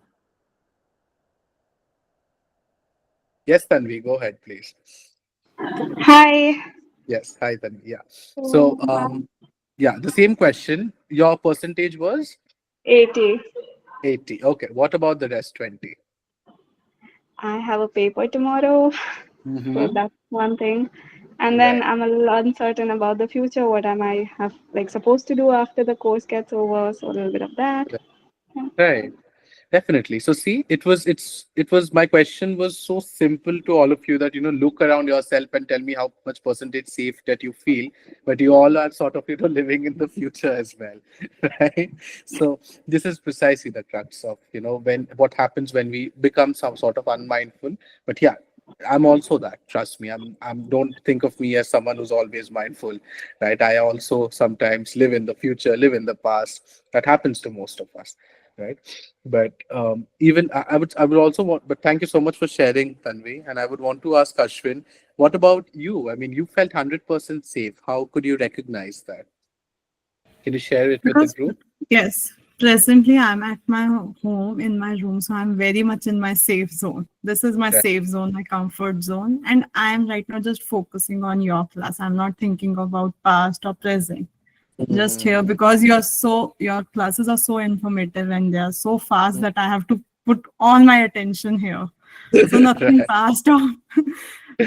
Yes, Tanvi, go ahead, please. Hi. Yes. Hi, Tanvi. Yeah. So, So, yeah, the same question. Your percentage was 80. 80. Okay. What about the rest 20? I have a paper tomorrow, so Mm-hmm. that's one thing. And then Right. I'm a little uncertain about the future. What am I have like supposed to do after the course gets over? So a little bit of that. Yeah. Right. Definitely. So see, it was my question was so simple to all of you that look around yourself and tell me how much percentage safe that you feel, but you all are sort of living in the future as well, right? So this is precisely the crux of when what happens when we become some sort of unmindful. But yeah, I'm also that. Trust me, I'm. Don't think of me as someone who's always mindful, right? I also sometimes live in the future, live in the past. That happens to most of us, right? But even I would also want. But thank you so much for sharing, Tanvi. And I would want to ask Ashwin, what about you? I mean, you felt 100% safe. How could you recognize that? Can you share it with the Because, group? yes, presently I'm at my home in my room, so I'm very much in my safe zone. This is my Right. safe zone, my comfort zone. And I am right now just focusing on your class. I'm not thinking about past or present. Just here Mhm. because your classes are so informative and they are so fast that I have to put all my attention here. So nothing Right. past or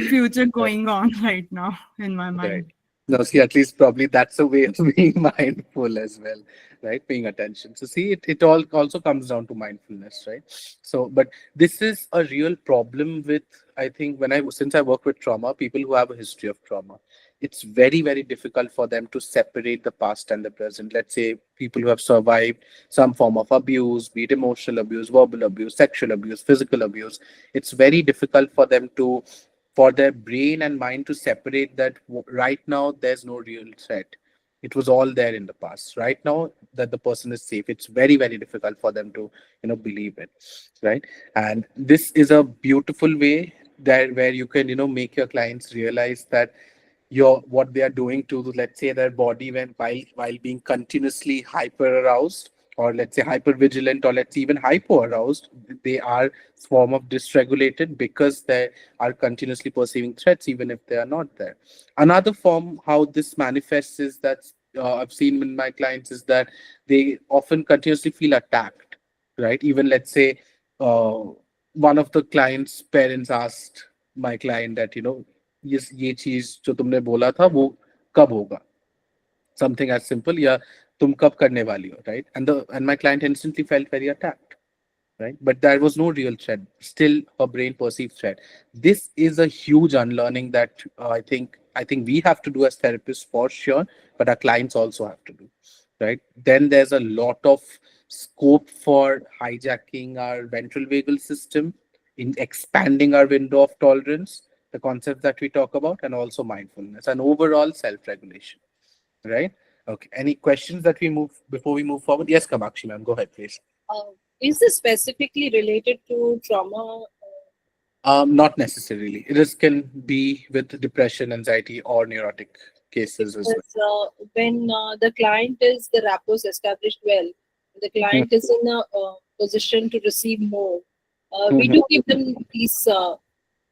future Right. going on right now in my Right. mind. No, see, at least probably that's a way of being mindful as well, right? Paying attention. So see, it all also comes down to mindfulness, right? So, but this is a real problem with, I think, since I work with trauma, people who have a history of trauma, it's very, very difficult for them to separate the past and the present. Let's say people who have survived some form of abuse, be it emotional abuse, verbal abuse, sexual abuse, physical abuse. It's very difficult for their brain and mind to separate that right now there's no real threat. It was all there in the past. Right now that the person is safe, it's very, very difficult for them to believe it, right? And this is a beautiful way that where you can make your clients realize that what they are doing to, let's say, their body when while being continuously hyper aroused, or let's say hyper vigilant, or let's say even hypo aroused, they are form of dysregulated because they are continuously perceiving threats even if they are not there. Another form how this manifests is that I've seen with my clients is that they often continuously feel attacked, right? Even let's say uh, one of the client's parents asked my client that ये चीज जो तुमने बोला था वो कब होगा, something as simple, yeah, tum kab karne wali ho, right? And my client instantly felt very attacked, right? But there was no real threat. Still, her brain perceived threat. This is a huge unlearning that I think we have to do as therapists for sure, but our clients also have to do, right? Then there's a lot of scope for hijacking our ventral vagal system, in expanding our window of tolerance, the concepts that we talk about, and also mindfulness and overall self-regulation, right? Okay. Any questions that we move before we move forward? Yes, Kamakshi, ma'am. Go ahead, please. Is this specifically related to trauma? Not necessarily. This can be with depression, anxiety, or neurotic cases as Because when the client is the rapport is established well, the well. client is in a position to receive more. We Mhm, do give them these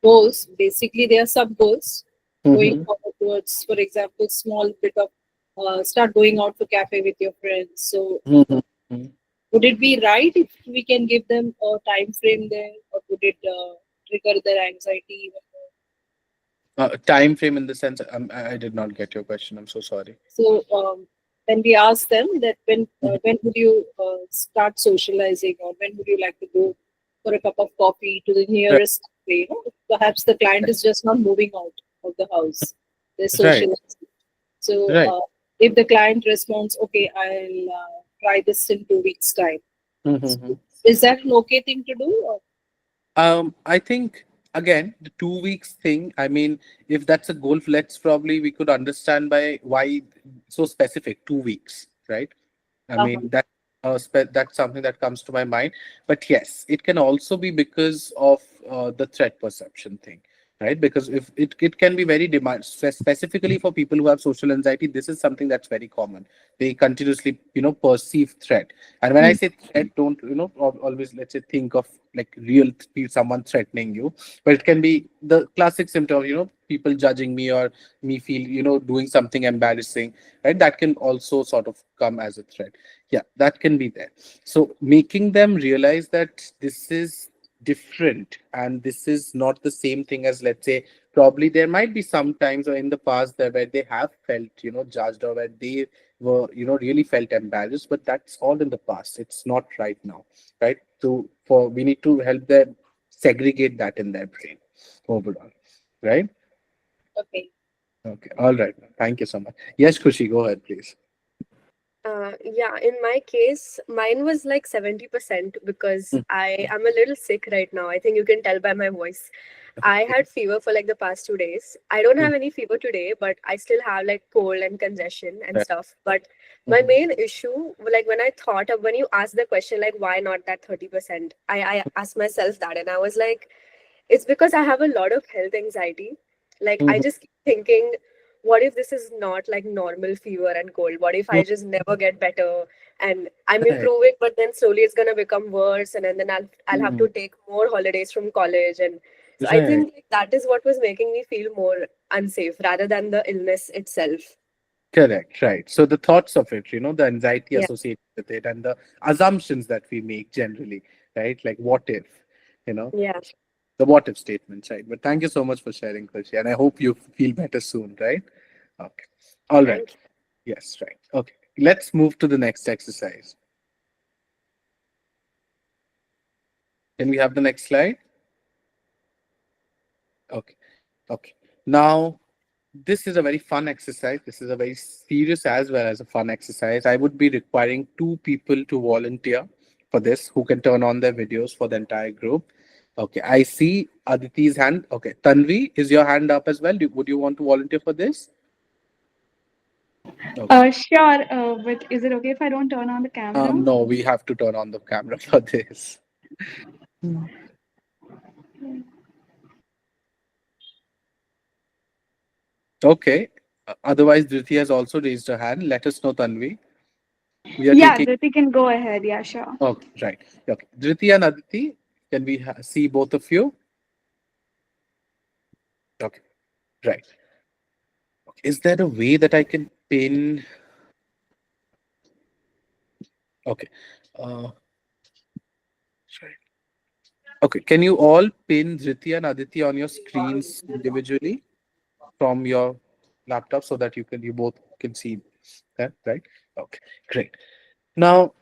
goals. Basically, they are sub goals going mhm, forward towards, for example, small bit of start going out to cafe with your friends. So, mhm, mhm. would it be right if we can give them a time frame there, or would it trigger their anxiety even more? Time frame in the sense, I did not get your question. I'm so sorry. So when we ask them that Mhm. when would you start socializing, or when would you like to go for a cup of coffee to the Right, nearest cafe? Perhaps the client is just not moving out of the house; they're right, socializing. So right. if the client responds, "Okay, I'll try this in 2 weeks' time," so Mhm. is that an okay thing to do? Or, I think again the 2 weeks thing. I mean, if that's a goal, let's probably we could understand by why so specific 2 weeks, right? I uh-huh. mean, that's something that comes to my mind. But yes, it can also be because of the threat perception thing, right? Because if it can be very specifically for people who have social anxiety, this is something that's very common. They continuously, perceive threat. And when I say threat, don't, always, let's say, think of like real someone threatening you, but it can be the classic symptom of, people judging me or me feel, doing something embarrassing, right? That can also sort of come as a threat. Yeah, that can be there. So making them realize that this is different and this is not the same thing as, let's say, probably there might be some times or in the past that where they have felt, judged, or where they were, really felt embarrassed, but that's all in the past. It's not right now, right? So for we need to help them segregate that in their brain overall, right? Okay. Okay, all right. Thank you so much. Yes, Khushi, go ahead, please. Yeah, in my case, mine was like 70% because Mm. I am a little sick right now. I think you can tell by my voice. I Okay. had fever for like the past 2 days. I don't Mm. have any fever today, but I still have like cold and congestion and Right. stuff. But my Mhm. main issue, like when I thought of when you asked the question, like why not that 30%, I asked myself that and I was like, it's because I have a lot of health anxiety. Like I Mhm. just keep thinking, what if this is not like normal fever and cold? What if I Mhm. just never get better and I'm Right. improving, but then slowly it's gonna become worse, and then I'll have Mm. to take more holidays from college, and so I Right. think like, that is what was making me feel more unsafe rather than the illness itself. Correct. Right. So the thoughts of it, the anxiety Yeah, associated with it, and the assumptions that we make generally, right? Like, what if, you know, yeah. the what if statements, right? But thank you so much for sharing, Khushi, and I hope you feel better soon, right? Okay. All right. Thank you. Yes. Right. Okay. Let's move to the next exercise. Can we have the next slide? Okay. Okay. Now, this is a very fun exercise. This is a very serious as well as a fun exercise. I would be requiring two people to volunteer for this who can turn on their videos for the entire group. Okay, I see Aditi's hand. Okay, Tanvi, is your hand up as well? Would you want to volunteer for this? Okay. Sure, but is it okay if I don't turn on the camera? No, we have to turn on the camera for this. Okay. Otherwise, Dhriti has also raised her hand. Let us know, Tanvi. We are Yeah, taking. Dhruti can go ahead. Yeah, sure. Okay, right. Okay. Dhriti and Aditi, can we see both of you? Okay, right. Okay. Is there a way that I can pin? Okay. Uh, sorry. Okay. Can you all pin Dhriti and Aditi on your screens individually from your laptop so that you both can see Right? Okay, great. Now,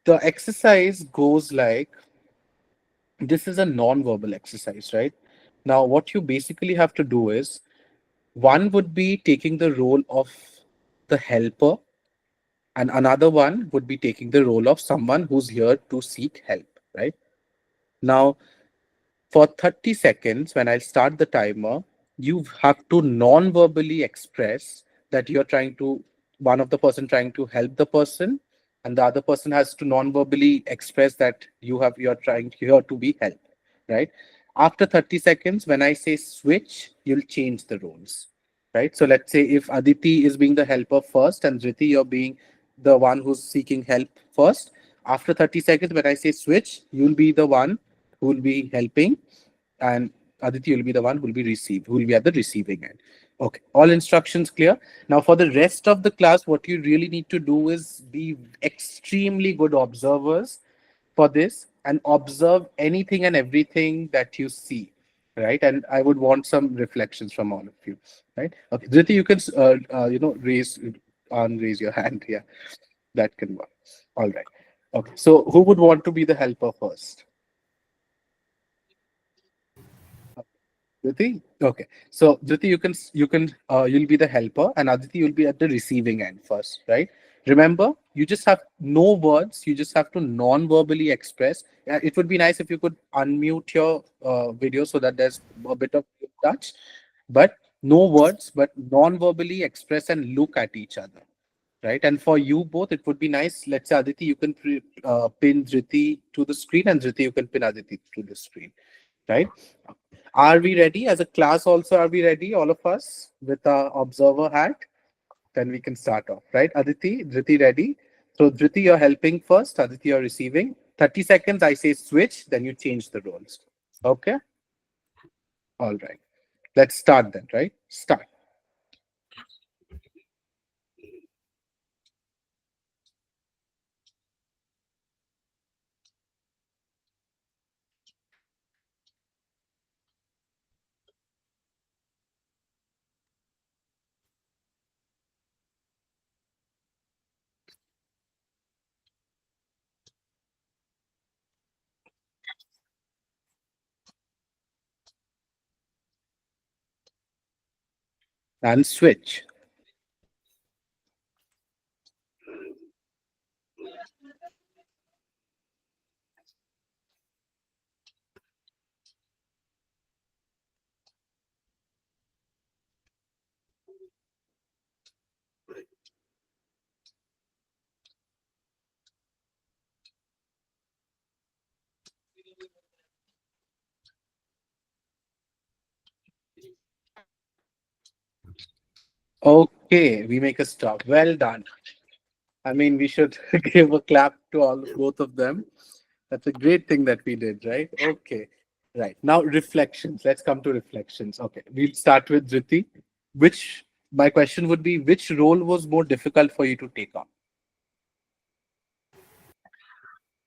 the exercise goes like this is a non-verbal exercise, right? Now, what you basically have to do is one would be taking the role of the helper, and another one would be taking the role of someone who's here to seek help, right? Now, for 30 seconds, when I start the timer, you have to non-verbally express that you're trying to, one of the person trying to help the person, and the other person has to non-verbally express that you're trying here to be helped, right? After 30 seconds, when I say switch, you'll change the roles, right? So let's say if Aditi is being the helper first and Dhriti, you're being the one who's seeking help first. After 30 seconds, when I say switch, you'll be the one who will be helping, and Aditi will be the one who will be at the receiving end. Okay, all instructions clear. Now for the rest of the class, what you really need to do is be extremely good observers for this and observe anything and everything that you see, right? And I would want some reflections from all of you, right? Okay, Dhriti, you can raise your hand. Yeah, that can work. All right. Okay, so who would want to be the helper first? Dhriti? Okay. So Dhriti, you'll be the helper and Aditi you'll be at the receiving end first, right? Remember, you just have no words, you just have to non-verbally express. It would be nice if you could unmute your video so that there's a bit of touch, but no words, but non-verbally express and look at each other. Right. And for you both, it would be nice. Let's say Aditi, you can pin Dhriti to the screen, and Dhriti, you can pin Aditi to the screen. Right. Are we ready as a class also? Are we ready, all of us, with our observer hat? Then we can start off, right? Aditi, Dhriti ready? So Dhriti, you're helping first. Aditi, you're receiving. 30 seconds, I say switch, then you change the roles. Okay? All right. Let's start then, right? Start. And switch. Okay, we make a stop. Well done. I mean, we should give a clap to both of them. That's a great thing that we did, right? Okay. Right. Now reflections. Let's come to reflections. Okay. We'll start with Dhriti. Which My question would be, which role was more difficult for you to take on?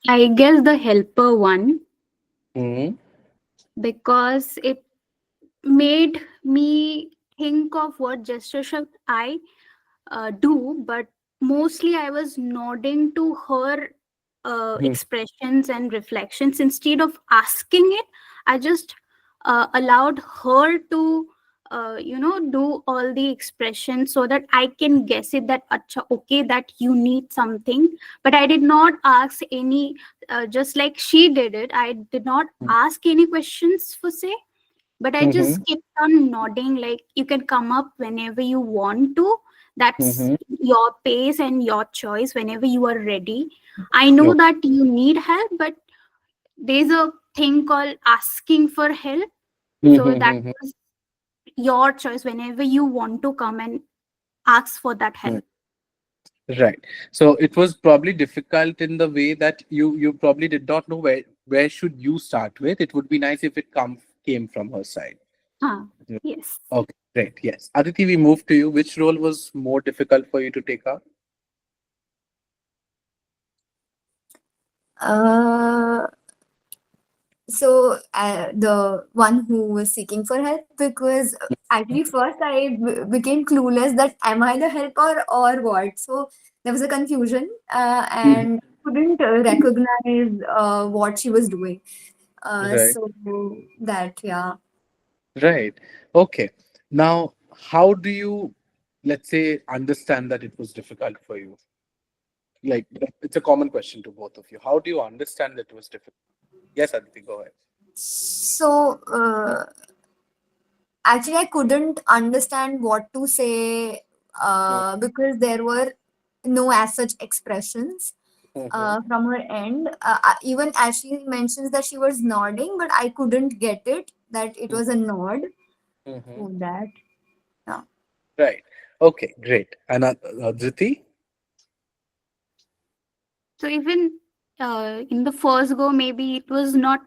I guess the helper one, Hmm. because it made me think of what gesture should I do, but mostly I was nodding to her Hmm. expressions and reflections instead of asking it. I just allowed her to do all the expressions so that I can guess it that acha, okay, that you need something. But I did not ask any, just like she did it, I did not ask any questions for say, but I Hmm. just kept on nodding, like you can come up whenever you want to. That's Hmm. your pace and your choice whenever you are ready. I know No. that you need help, but there's a thing called asking for help. So that Hmm. was your choice whenever you want to come and ask for that help. Right. So it was probably difficult in the way that you probably did not know where should you start with. It would be nice if it came from her side. Huh. Yeah. Yes. Okay, great. Yes. Aditi, we move to you. Which role was more difficult for you to take up? Uh, The one who was seeking for help, because actually first I became clueless that am I the helper or what. So there was a confusion, Mhm. and couldn't recognize what she was doing. Right. So that, yeah. Right. Okay. Now, how do you, let's say, understand that it was difficult for you? Like, it's a common question to both of you. How do you understand that it was difficult? Yes, Aditi, go ahead. So actually I couldn't understand what to say, because there were no as such expressions Mm-hmm. from her end. Even as she mentions that she was nodding, but I couldn't get it that it was a nod. Mm-hmm. So that, yeah. Right. Okay, great. And Aditi? So even in the first go, maybe it was not,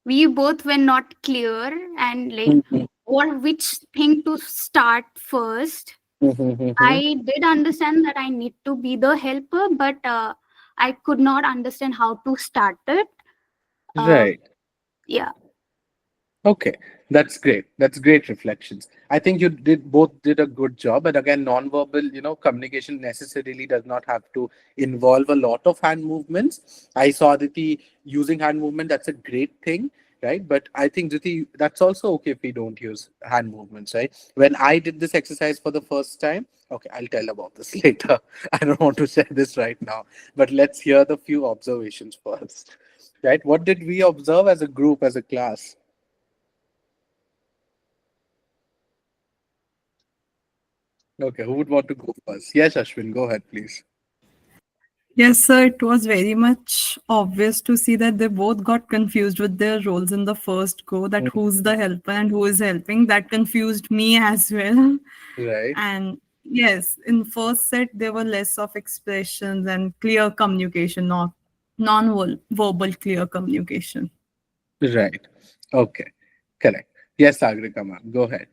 we both were not clear, and like Mm-hmm. what which thing to start first. Mm-hmm. I did understand that I need to be the helper, but I could not understand how to start it. Uh, Right. yeah. Okay, that's great. That's great reflections. I think you did both did a good job. And again, nonverbal, communication necessarily does not have to involve a lot of hand movements. I saw Aditi using hand movement. That's a great thing, right? But I think Aditi, that's also okay if we don't use hand movements, right? When I did this exercise for the first time, okay, I'll tell about this later. I don't want to share this right now, but let's hear the few observations first, right? What did we observe as a group, as a class? Okay, who would want to go first? Yes, Ashwin, go ahead, please. Yes, sir. It was very much obvious to see that they both got confused with their roles in the first go, that Mm. who's the helper and who is helping. That confused me as well. Right, And yes, in first set, there were less of expressions and clear communication, not non-verbal clear communication. right. Okay, correct. Yes, Sagrika ma'am, go ahead.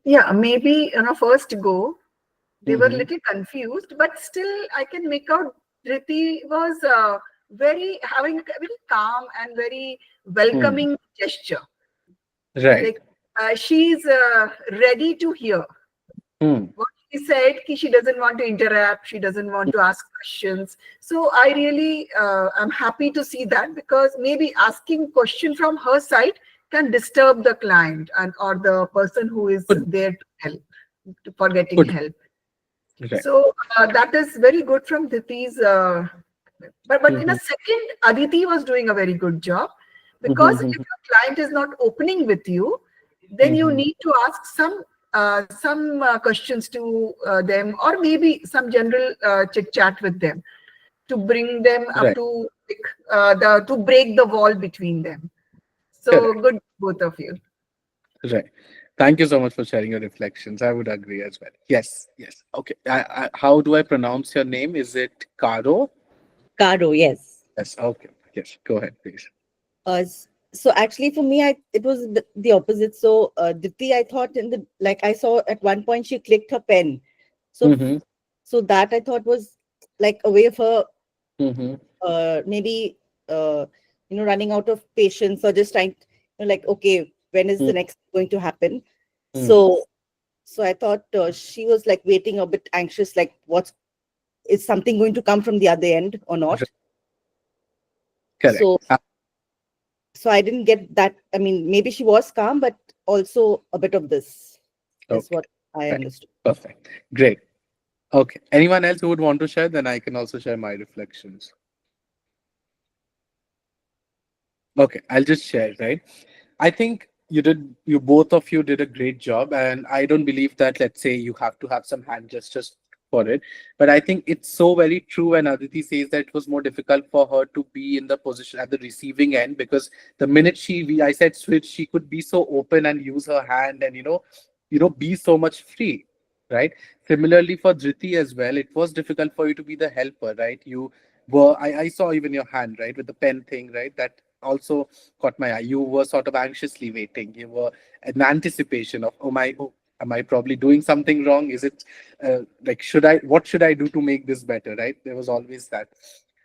Yeah, maybe on a first go, they were Mm-hmm. little confused, but still I can make out Dhriti was very having a very calm and very Hmm. welcoming gesture. Right. Like she's ready to hear Hmm. what she said. She doesn't want to interrupt. She doesn't want to ask questions. So I really am happy to see that, because maybe asking question from her side can disturb the client and or the person who is Good. there to help, for getting Good. help. Right. So that is very good from Diti's. But in a Mm-hmm. second, Aditi was doing a very good job, because if Mm-hmm. your client is not opening with you, then you Mm-hmm. need to ask some questions to them, or maybe some general chit chat with them to bring them up Right. to like, the to break the wall between them. So Correct. good, both of you. Right. Thank you so much for sharing your reflections. I would agree as well. Yes. Yes. Okay. How do I pronounce your name? Is it Caro? Caro, yes. Yes. Okay. Yes. Go ahead, please. So actually for me, it was the opposite. So Diti, I thought I saw at one point she clicked her pen. So Mm-hmm. so that I thought was like a way of her Mm-hmm. maybe running out of patience, or just trying, like, okay, when is the next going to happen? Mm-hmm. So I thought she was like waiting, a bit anxious, like what's is something going to come from the other end or not? Correct. So so I didn't get that. I mean, maybe she was calm, but also a bit of this is Okay. what I Right. understood. Perfect. Great. Okay. Anyone else who would want to share? Then I can also share my reflections. Okay, I'll just share, right? I think you both of you did a great job. And I don't believe that, let's say, you have to have some hand gestures for it. But I think it's so very true when Aditi says that it was more difficult for her to be in the position at the receiving end, because the minute I said switch, she could be so open and use her hand and, be so much free, right? Similarly for Dhriti as well, it was difficult for you to be the helper, right? I saw even your hand, right, with the pen thing, right? That also caught my eye. You were sort of anxiously waiting. You were in anticipation of, oh, am I probably doing something wrong? Is it like, what should I do to make this better, right? There was always that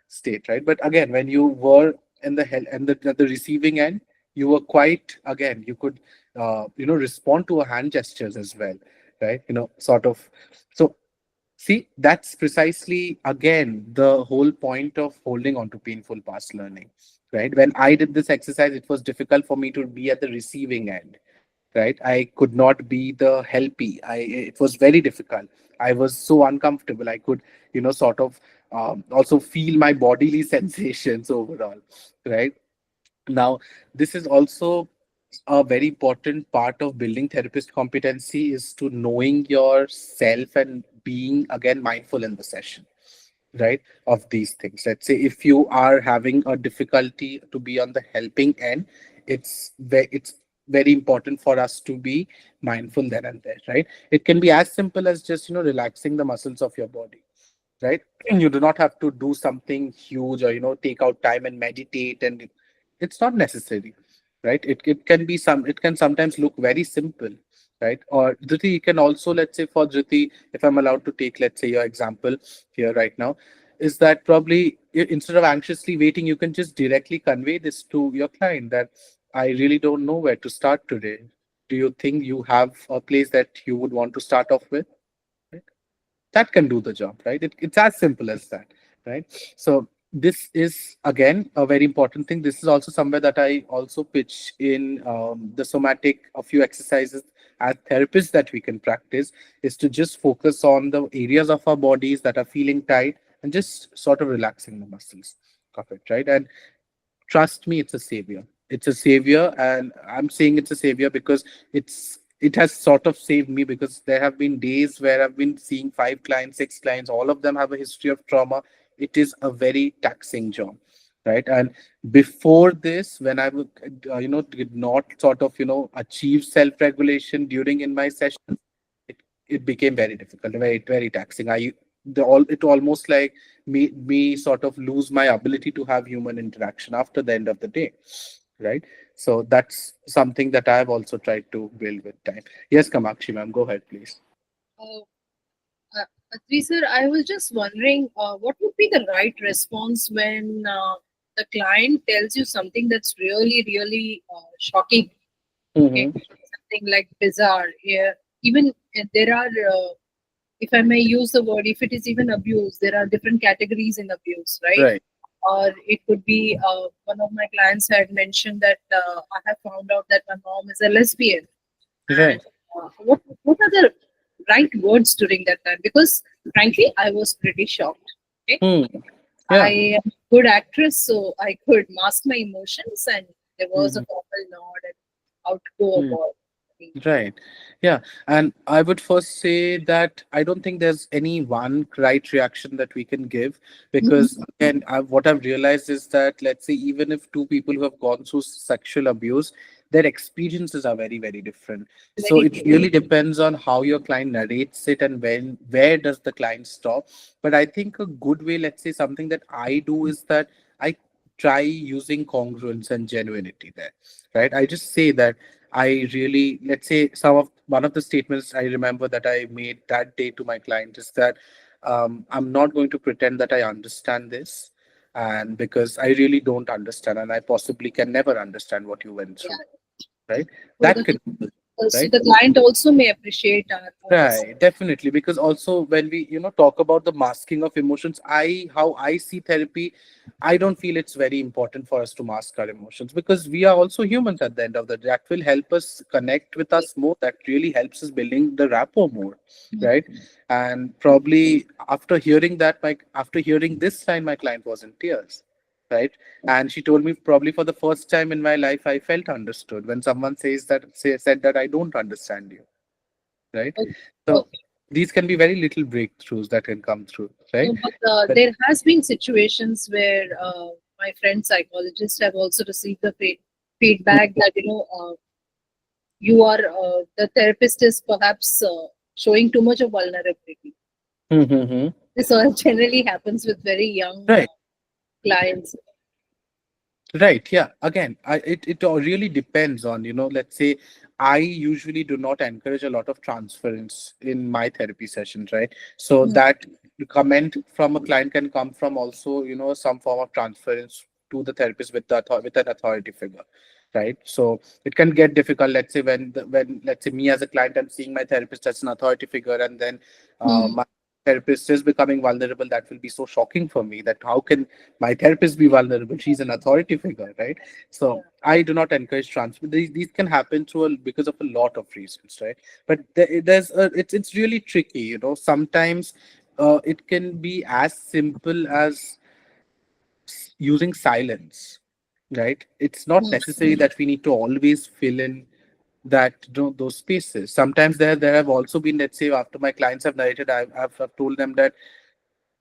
state, right? But again, when you were in the at the receiving end, you were quite, again, you could respond to a hand gestures as well, right? Sort of. So see, that's precisely again the whole point of holding on to painful past learning, right? When I did this exercise, it was difficult for me to be at the receiving end, right? I could not be the helpy. It was very difficult. I was so uncomfortable. I could, sort of also feel my bodily sensations overall, right? Now, this is also a very important part of building therapist competency, is to knowing yourself and being again mindful in the session, right, of these things. Let's say if you are having a difficulty to be on the helping end, it's very important for us to be mindful then and there, right? It can be as simple as just relaxing the muscles of your body, right? You do not have to do something huge, or take out time and meditate, and it's not necessary, right? It can sometimes look very simple, right? Or Dhriti, you can also, let's say for Dhriti, if I'm allowed to take, let's say, your example here right now, is that probably instead of anxiously waiting, you can just directly convey this to your client that I really don't know where to start today. Do you think you have a place that you would want to start off with? That can do the job, right? It's as simple as that, right? So this is again a very important thing. This is also somewhere that I also pitch in the somatic, a few exercises as therapists that we can practice, is to just focus on the areas of our bodies that are feeling tight and just sort of relaxing the muscles of it, right? And trust me, it's a savior. It's a savior, and I'm saying it's a savior because it has sort of saved me, because there have been days where I've been seeing 5 clients, 6 clients, all of them have a history of trauma. It is a very taxing job, right? And before this, when I would did not sort of achieve self-regulation during in my session, it became very difficult, very very taxing. It almost like made me sort of lose my ability to have human interaction after the end of the day, right? So that's something that I've also tried to build with time. Yes, Kamakshi ma'am, go ahead, please. Uh, Atri sir, I was just wondering, what would be the right response when the client tells you something that's really, really shocking? Okay, Mm-hmm. something like bizarre. Yeah, even there are, if I may use the word, if it is even abuse, there are different categories in abuse, right? Right. Or it could be one of my clients had mentioned that I have found out that my mom is a lesbian. Right. And what are the right words during that time? Because frankly, I was pretty shocked. Okay, Hmm. I Yeah. am a good actress, so I could mask my emotions, and there was a Mhm. formal nod and how to go Hmm. about. Right. Yeah. And I would first say that I don't think there's any one right reaction that we can give, because again, what I've realized is that, let's say, even if two people who have gone through sexual abuse, their experiences are very, very different. So Very it really depends on how your client narrates it and where does the client stop. But I think a good way, let's say, something that I do is that I try using congruence and genuinity there, right? I just say that I really, let's say, one of the statements I remember that I made that day to my client is that I'm not going to pretend that I understand this, and because I really don't understand, and I possibly can never understand what you went through, yeah. right? So That the could, so right? the client also may appreciate our honesty. Right, definitely. Because also when we, talk about the masking of emotions, how I see therapy, I don't feel it's very important for us to mask our emotions, because we are also humans at the end of the day. That will help us connect with us more. That really helps us building the rapport more, right? And probably after hearing this line, my client was in tears, right? And she told me probably for the first time in my life, I felt understood when someone said that I don't understand you, right? Okay. So Okay. these can be very little breakthroughs that can come through, right? No, but But there has been situations where my friend psychologists have also received the feedback that you are the therapist is perhaps showing too much of vulnerability. Mhm. This all generally happens with very young Right, clients. right, yeah. Again, it all really depends on, let's say, I usually do not encourage a lot of transference in my therapy sessions, right? So Mm. that comment from a client can come from also, some form of transference to the therapist with with an authority figure, right? So it can get difficult. Let's say when let's say me as a client, I'm seeing my therapist as an authority figure, and then my therapist is becoming vulnerable. That will be so shocking for me. That how can my therapist be vulnerable? She's an authority figure, right? So I do not encourage transfer. These can happen because of a lot of reasons, right? But it's really tricky, sometimes it can be as simple as using silence, right? It's not necessary that we need to always fill in those spaces. Sometimes there have also been, let's say, after my clients have narrated, I've told them that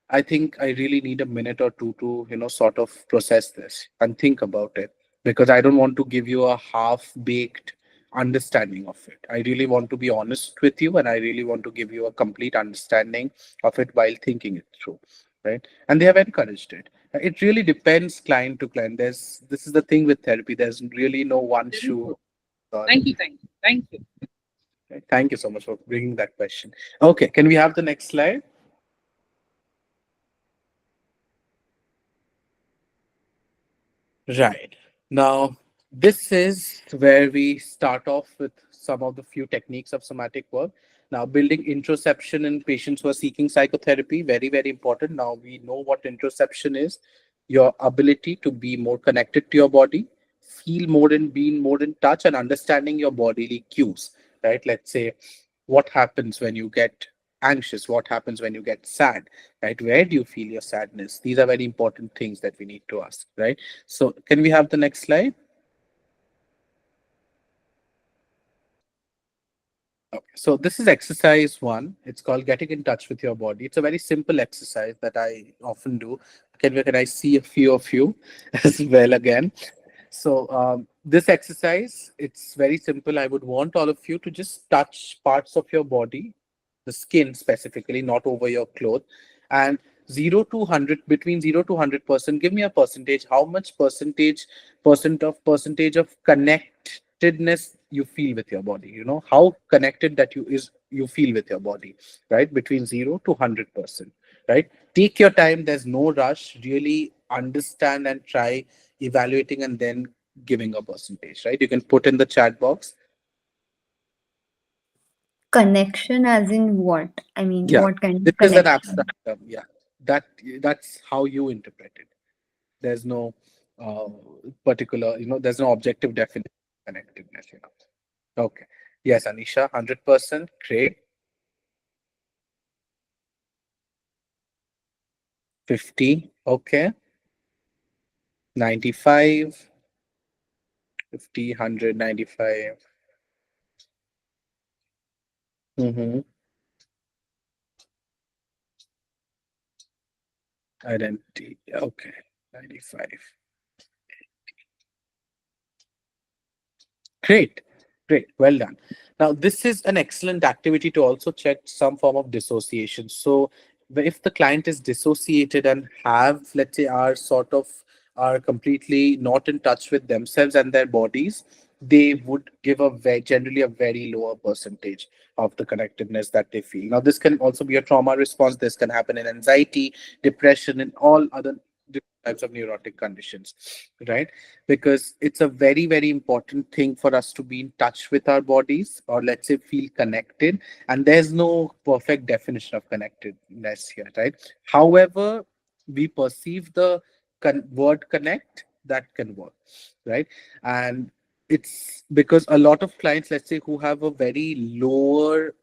I think I really need a minute or two to, sort of process this and think about it, because I don't want to give you a half-baked understanding of it. I really want to be honest with you, and I really want to give you a complete understanding of it while thinking it through, right? And they have encouraged it. It really depends client to client. This is the thing with therapy. There's really no one shoe. Thank you. Right? Thank you so much for bringing that question. Okay, can we have the next slide? Right. Now, this is where we start off with some of the few techniques of somatic work. Now, building introception in patients who are seeking psychotherapy, very, very important. Now, we know what introception is, your ability to be more connected to your body, feel more and being more in touch, and understanding your bodily cues, right? Let's say, what happens when you get anxious? What happens when you get sad, right? Where do you feel your sadness? These are very important things that we need to ask, right? So can we have the next slide? Okay, so this is exercise one. It's called getting in touch with your body. It's a very simple exercise that I often do. Can I see a few of you as well again? So this exercise, it's very simple. I would want all of you to just touch parts of your body, the skin specifically, not over your clothes, and 0 to 100, between 0 to 100%. Give me a percentage. How much percentage of connectedness you feel with your body? How connected that you feel with your body, right? Between 0 to 100%, right? Take your time. There's no rush. Really understand and try evaluating and then giving a percentage, right? You can put in the chat box. Connection as in what? I mean, Yeah, what kind this of is an connection? abstract term. Yeah, that that's how you interpret it. There's no uh, particular, there's no objective definition of connectedness. Okay. Yes, Anisha, 100%. Great. 50. Okay. 95. 50, 100, 95. Mm-hmm. Identity. Okay. 95. Great, great, well done. Now, this is an excellent activity to also check some form of dissociation. So, if the client is dissociated and let's say, are completely not in touch with themselves and their bodies, they would give generally a very lower percentage of the connectedness that they feel. Now, this can also be a trauma response. This can happen in anxiety, depression, and all other different types of neurotic conditions, right? Because it's a very, very important thing for us to be in touch with our bodies, or let's say feel connected. And there's no perfect definition of connectedness here, right? However we perceive the word connect, that can work, right? And it's because a lot of clients, let's say, who have a very lower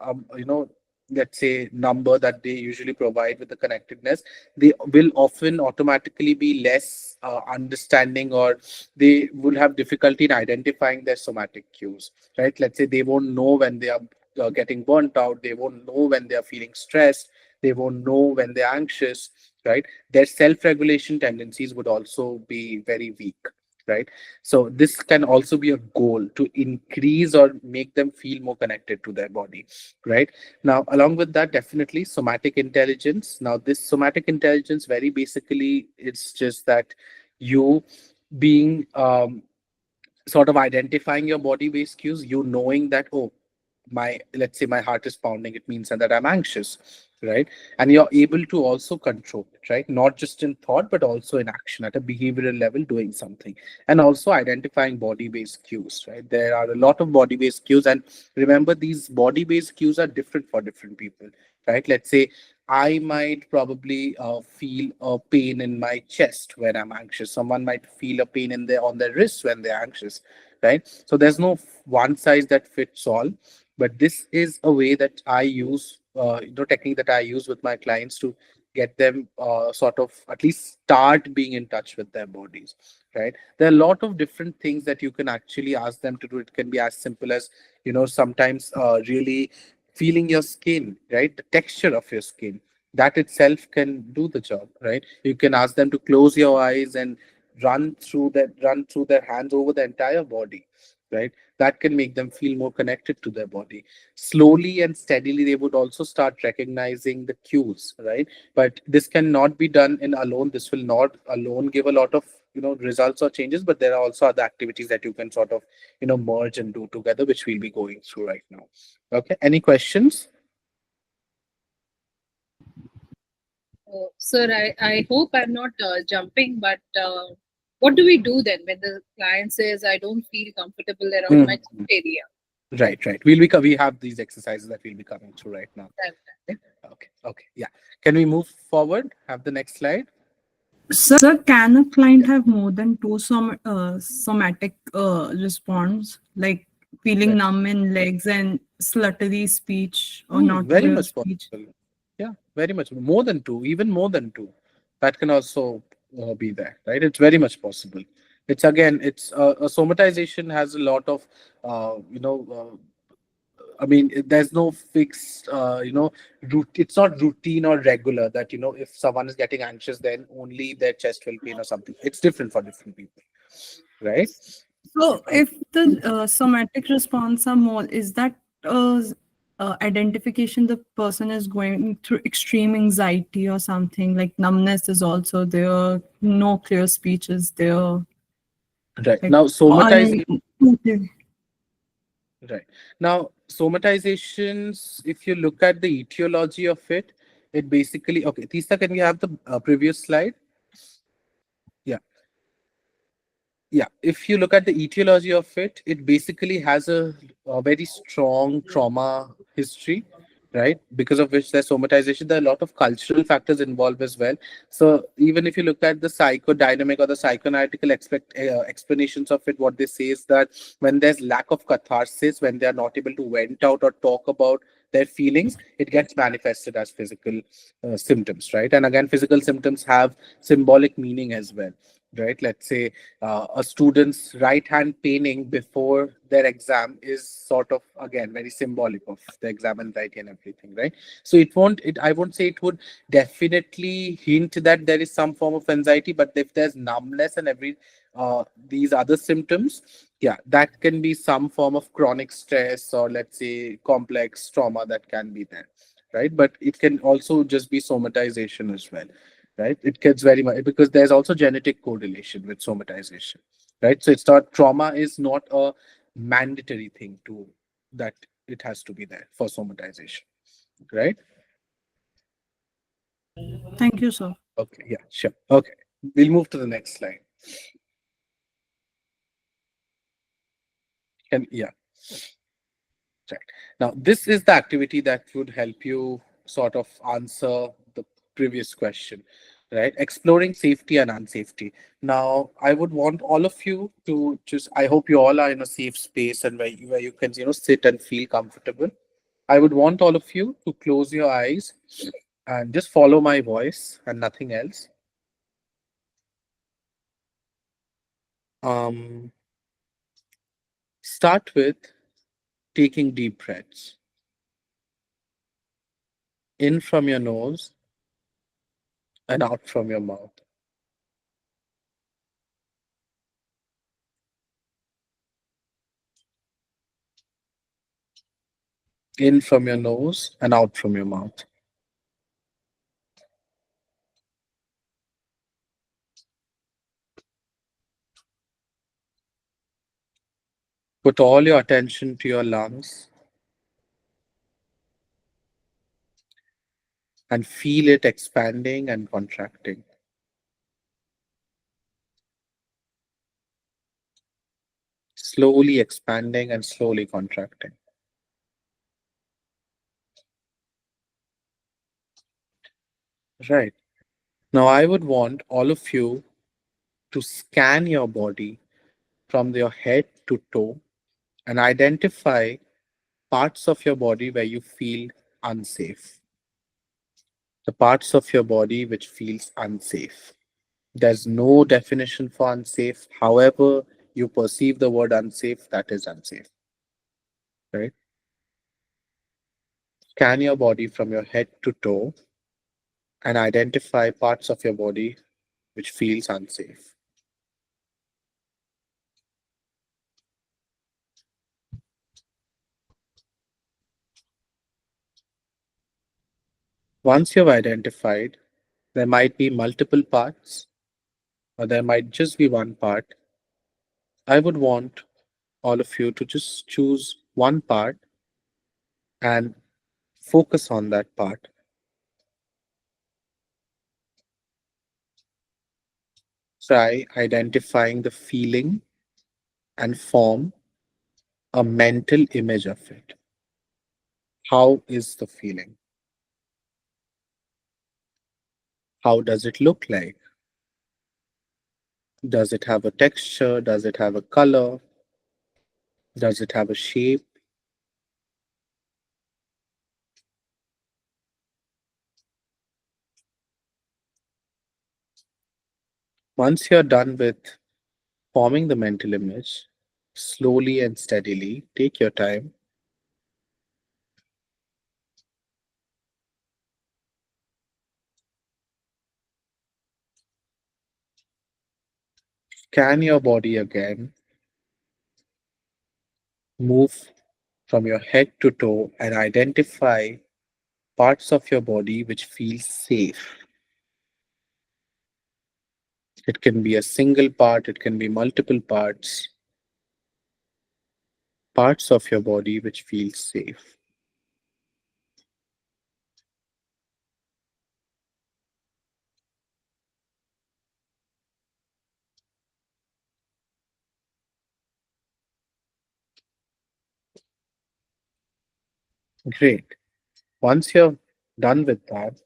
let's say number that they usually provide with the connectedness, they will often automatically be less understanding, or they will have difficulty in identifying their somatic cues, right? Let's say they won't know when they are getting burnt out, they won't know when they are feeling stressed, they won't know when they're anxious, right? Their self-regulation tendencies would also be very weak, right? So this can also be a goal to increase or make them feel more connected to their body, right? Now, along with that, definitely somatic intelligence. Now, this somatic intelligence, very basically, it's just that you being sort of identifying your body based cues, you knowing that, oh, let's say my heart is pounding, it means that I'm anxious, right? And you're able to also control it, right? Not just in thought, but also in action at a behavioral level, doing something. And also identifying body-based cues, right? There are a lot of body-based cues. And remember, these body-based cues are different for different people, right? Let's say I might probably feel a pain in my chest when I'm anxious. Someone might feel a pain in their on their wrist when they're anxious, right? So there's no one size that fits all, but this is a way that I use, technique that I use with my clients to get them sort of at least start being in touch with their bodies, right? There are a lot of different things that you can actually ask them to do. It can be as simple as, sometimes really feeling your skin, right? The texture of your skin, that itself can do the job, right? You can ask them to close your eyes and run through their hands over the entire body, right? That can make them feel more connected to their body. Slowly and steadily they would also start recognizing the cues, right? But this cannot be done in alone. This will not alone give a lot of results or changes, but there are also other activities that you can sort of merge and do together, which we'll be going through right now. Okay, any questions? Sir, I hope I'm not jumping, but what do we do then when the client says, I don't feel comfortable around my Mm. chest area? Right. We have these exercises that we'll be coming through right now. Okay. Yeah. Can we move forward? Have the next slide. Sir, can a client have more than two somatic response, like feeling Right. numb in legs and sluttery speech or not Very clear much speech? possible. Yeah, very much. More than two, even more than two. That can also be there, right? It's very much possible. It's again, it's a somatization has a lot of, I mean, there's no fixed, it's not routine or regular that, if someone is getting anxious, then only their chest will pain or something. It's different for different people, right? So, if the somatic response are more, is that identification the person is going through extreme anxiety or something, like numbness is also there, no clear speech is there, Right. like Now, all. Right. Now, somatizations, if you look at the etiology of it, it basically, okay, Tisa, can we have the previous slide? Yeah. Yeah, if you look at the etiology of it, it basically has a very strong trauma history, right? Because of which there's somatization. There are a lot of cultural factors involved as well. So even if you look at the psychodynamic or the psychoanalytical explanations of it, what they say is that when there's lack of catharsis, when they are not able to vent out or talk about their feelings, it gets manifested as physical symptoms, right? And again, physical symptoms have symbolic meaning as well, right? Let's say a student's right hand paining before their exam is sort of again very symbolic of the exam anxiety and everything, right? So I won't say it would definitely hint that there is some form of anxiety, but if there's numbness and these other symptoms, yeah, that can be some form of chronic stress or let's say complex trauma that can be there, right? But it can also just be somatization as well, right? It gets very much because there's also genetic correlation with somatization, right? So it's not trauma is not a mandatory thing to that it has to be there for somatization, right? Thank you, sir. Okay, yeah, sure. Okay, we'll move to the next slide. And yeah, right. Now, this is the activity that would help you sort of answer the previous question, right? Exploring safety and unsafety. Now, I would want all of you to just, I hope you all are in a safe space and where you can, sit and feel comfortable. I would want all of you to close your eyes and just follow my voice and nothing else. Um, Start with taking deep breaths in from your nose and out from your mouth. In from your nose and out from your mouth. Put all your attention to your lungs. and feel it expanding and contracting. Slowly expanding and slowly contracting. Right. Now, I would want all of you to scan your body from your head to toe and identify parts of your body where you feel unsafe. The parts of your body which feels unsafe. There's no definition for unsafe. However, you perceive the word unsafe, that is unsafe. Right? Scan your body from your head to toe and identify parts of your body which feels unsafe. Once you've identified, there might be multiple parts or there might just be one part. I would want all of you to just choose one part and focus on that part. Try identifying the feeling and form a mental image of it. How is the feeling? How does it look like? Does it have a texture? Does it have a color? Does it have a shape? Once you're done with forming the mental image, slowly and steadily, take your time. Scan your body again. Move from your head to toe and identify parts of your body which feel safe. It can be a single part, it can be multiple parts, parts of your body which feel safe. Great. Once you're done with that,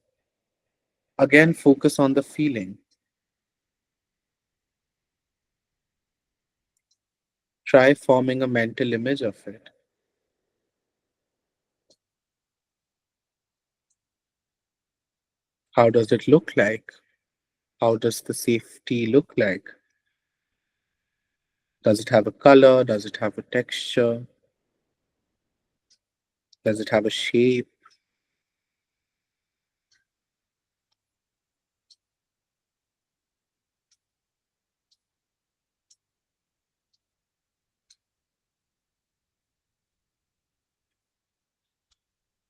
again focus on the feeling. Try forming a mental image of it. How does it look like? How does the safety look like? Does it have a color? Does it have a texture? Does it have a shape?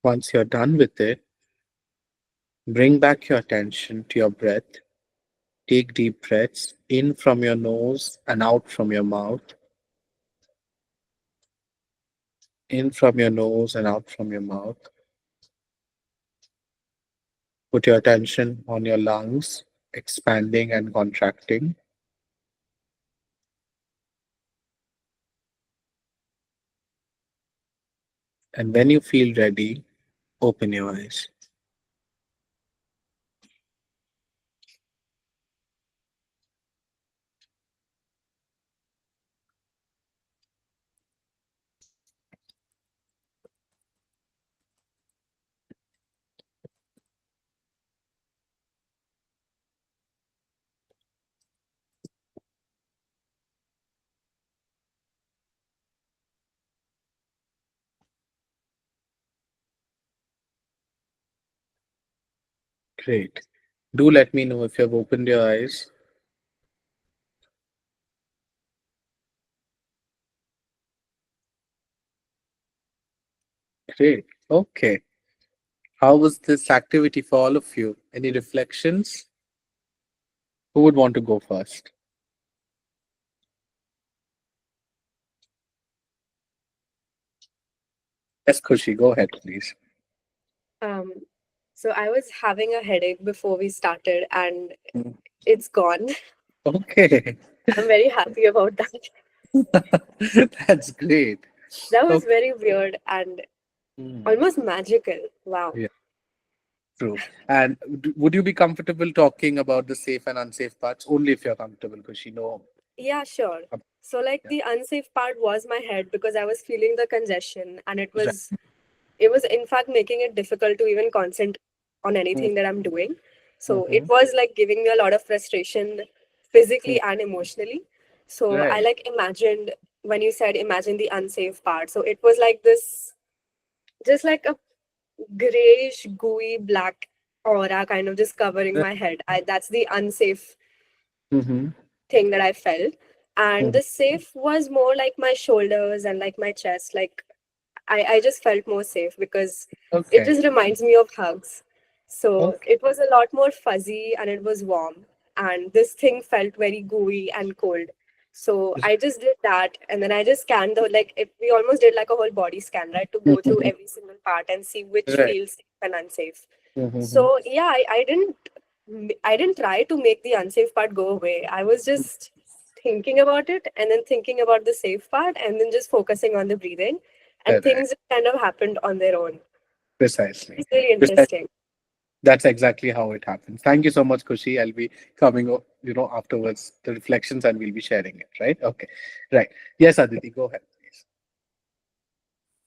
Once you're done with it, bring back your attention to your breath. Take deep breaths in from your nose and out from your mouth. In from your nose and out from your mouth. Put your attention on your lungs, expanding and contracting. And when you feel ready, open your eyes. Great. Do let me know if you have opened your eyes. Great. Okay. How was this activity for all of you? Any reflections? Who would want to go first? Yes, Khushi, go ahead, please. Um, So I was having a headache before we started, and Mm. it's gone. Okay. I'm very happy about that. That's great. That was Okay. very weird and Mm. almost magical. Wow. Yeah, true. And would you be comfortable talking about the safe and unsafe parts only if you're comfortable? Because you know. Yeah, sure. um, So, like, Yeah. the unsafe part was my head because I was feeling the congestion, and Right. it was in fact making it difficult to even concentrate on Mm. anything that I'm doing. So it Mm-hmm. was like giving me a lot of frustration Mm. physically and emotionally. So I Right. like imagined when you said imagine the unsafe part. So it was like this, just like a grayish, gooey, black aura kind of just covering Right. my head. That's the unsafe Mm-hmm. thing that I felt. And Mm-hmm. the safe was more like my shoulders and like my chest. Like I just felt more safe because it Okay. just reminds me of hugs. So Okay. it was a lot more fuzzy and it was warm. And this thing felt very gooey and cold. So I just did that, and then I just scanned we almost did like a whole body scan, right? To go through Mhm. every single part and see which Right. feels safe and unsafe. Mm-hmm. So yeah, I didn't try to make the unsafe part go away. I was just thinking about it and then thinking about the safe part and then just focusing on the breathing, and Correct. things just kind of happened on their own. Precisely. It's really Precisely. interesting. That's exactly how it happens. Thank you so much, Kushi. I'll be coming, afterwards the reflections and we'll be sharing it. Right? Okay. Right. Yes, Aditi, go ahead, please.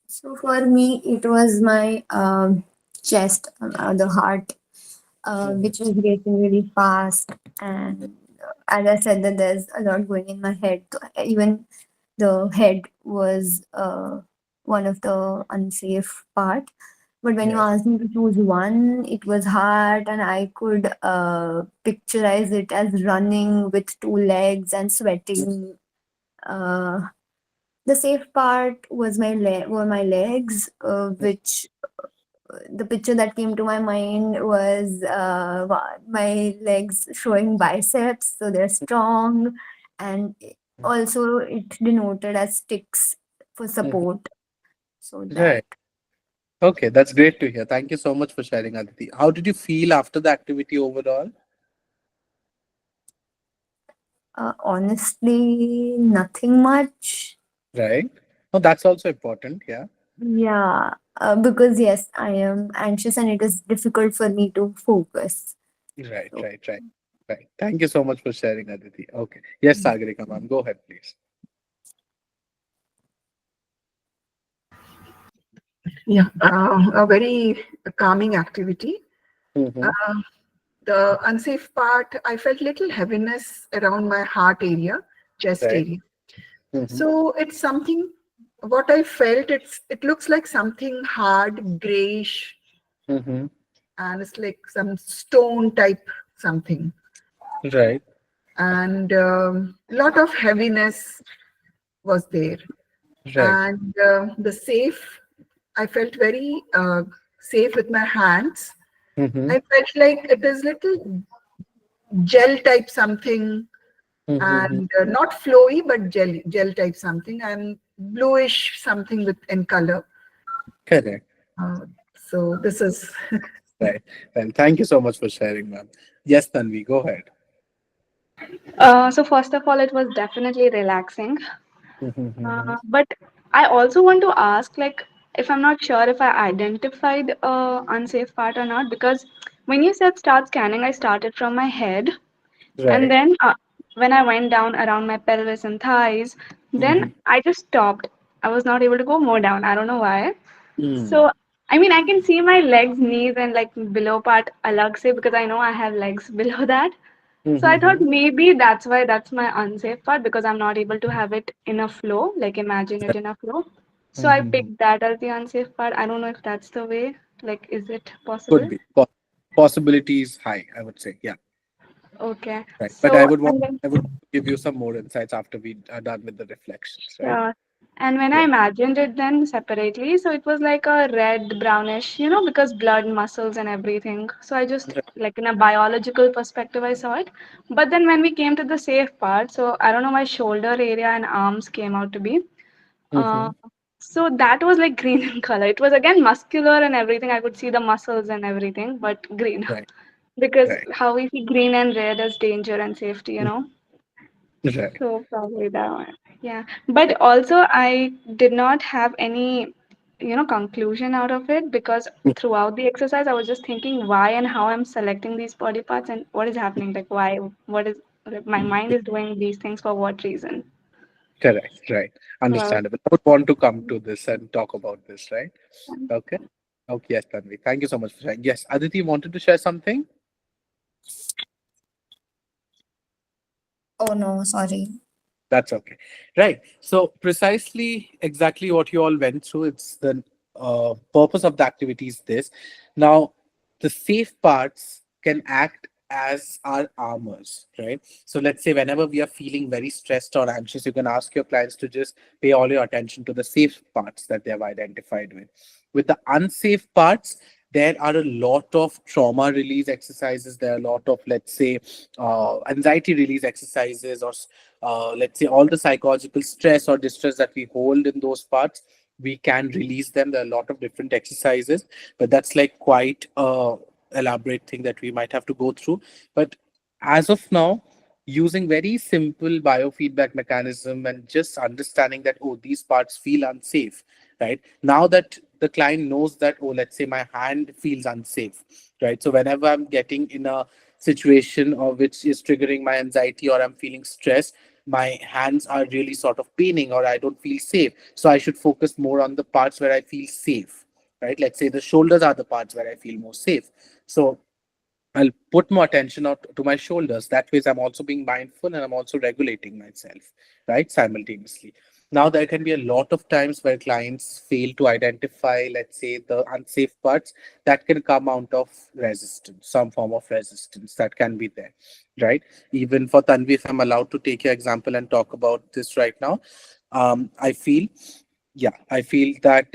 So for me, it was my chest, the heart, Mm-hmm. which was racing really fast. And as I said, that there's a lot going in my head. So even the head was one of the unsafe part. But when you Yes. asked me to choose one, it was hard, and I could picturize it as running with two legs and sweating. Uh, the safe part was were my legs, which the picture that came to my mind was my legs showing biceps, so they're strong, and also it denoted as sticks for Mhm. support. So that Right. Okay, that's great to hear. Thank you so much for sharing, Aditi. How did you feel after the activity overall? honestly, nothing much. Right. Oh, that's also important. Yeah. Yeah, because yes, I am anxious and it is difficult for me to focus. Right, So, right, right, right. Thank you so much for sharing, Aditi. Okay. Yes, Sagarika, ma'am. Go ahead, please. Yeah, a very calming activity. Mm-hmm. Uh, the unsafe part, I felt little heaviness around my heart area, chest Right. area. Mm-hmm. So it's something. What I felt, it looks like something hard, grayish, Mm-hmm. and it's like some stone type something, Right. and a lot of heaviness was there. Right. And the safe, I felt very safe with my hands. Mm-hmm. I felt like it is little gel type something, Mm-hmm. and not flowy but gel type something, and bluish something with in color. Correct. uh, so this is Right. Well, thank you so much for sharing, ma'am. Yes, Tanvi, go ahead. So first of all, it was definitely relaxing. Mm-hmm. But I also want to ask, like, if I'm not sure if I identified unsafe part or not, because when you said start scanning, I started from my head, and Right. then when I went down around my pelvis and thighs, then Mm-hmm. I just stopped. I was not able to go more down. I don't know why. Mm. So, I mean, I can see my legs, knees, and like below part alag se because I know I have legs below that. So I thought Mm-hmm. maybe that's why that's my unsafe part because I'm not able to have it in a flow, like imagine it in a flow. So I Mm-hmm. picked that as the unsafe part. I don't know if that's the way. Like, is it Could possible? be. Possibility is high, I would say. Yeah. Okay. Right. But So, and then I would give you some more insights after we are done with the reflections, right? sure. And when I Yeah. imagined it then separately, so it was like a red brownish, because blood, muscles, and everything. So I just, Right. like in a biological perspective, I saw it. But then when we came to the safe part, so I don't know, my shoulder area and arms came out to be. Uh, Mm-hmm. So that was like green in color. It was again muscular and everything. I could see the muscles and everything, but green. Right. Because Right. how we see green and red as danger and safety, you know. Right. So probably that one. Yeah. But also I did not have any, conclusion out of it because throughout the exercise I was just thinking why and how I'm selecting these body parts and what is happening. Like why, what is, like, my mind is doing these things for what reason. Correct. Right. So I was, Understandable. I would want to come to this and talk about this, right? Okay. Okay. Yes, Tanvi. Thank you so much for sharing. Yes, Aditi wanted to share something. Oh no, sorry. That's okay. Right. So precisely exactly what you all went through. It's the purpose of the activity is this. Now, the safe parts can act as our armors, right? So let's say whenever we are feeling very stressed or anxious, you can ask your clients to just pay all your attention to the safe parts that they have identified with. With the unsafe parts, there are a lot of trauma release exercises. There are a lot of, let's say, anxiety release exercises, or let's say all the psychological stress or distress that we hold in those parts, we can release them. There are a lot of different exercises, but that's like quite a elaborate thing that we might have to go through. But as of now, using very simple biofeedback mechanism and just understanding that, oh, these parts feel unsafe, right? Now that the client knows that, oh, let's say my hand feels unsafe, right? So whenever I'm getting in a situation or which is triggering my anxiety or I'm feeling stressed, my hands are really sort of paining or I don't feel safe. So I should focus more on the parts where I feel safe, right? Let's say the shoulders are the parts where I feel more safe. So I'll put more attention out to my shoulders. That way, I'm also being mindful and I'm also regulating myself, right? Simultaneously. Now, there can be a lot of times where clients fail to identify, let's say, the unsafe parts that can come out of resistance, some form of resistance that can be there, right? Even for Tanvi, if I'm allowed to take your example and talk about this right now, I feel I feel that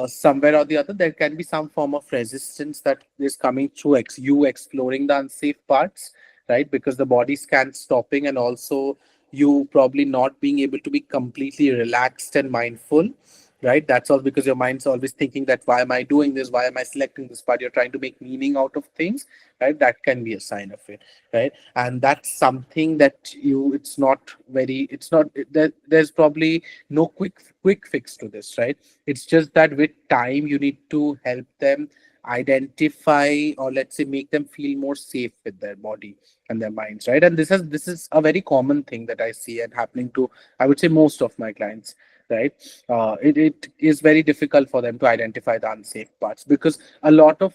somewhere or the other there can be some form of resistance that is coming through you exploring the unsafe parts, right? Because the body scan stopping and also you probably not being able to be completely relaxed and mindful, right? That's all because your mind's always thinking that why am I doing this? Why am I selecting this part? You're trying to make meaning out of things, right? That can be a sign of it, right? And that's something that it's not very, it's not, there's probably no quick fix to this, right? It's just that with time you need to help them identify, or let's say make them feel more safe with their body and their minds, right? And this is a very common thing that I see and happening to, I would say, most of my clients, right? It is very difficult for them to identify the unsafe parts because a lot of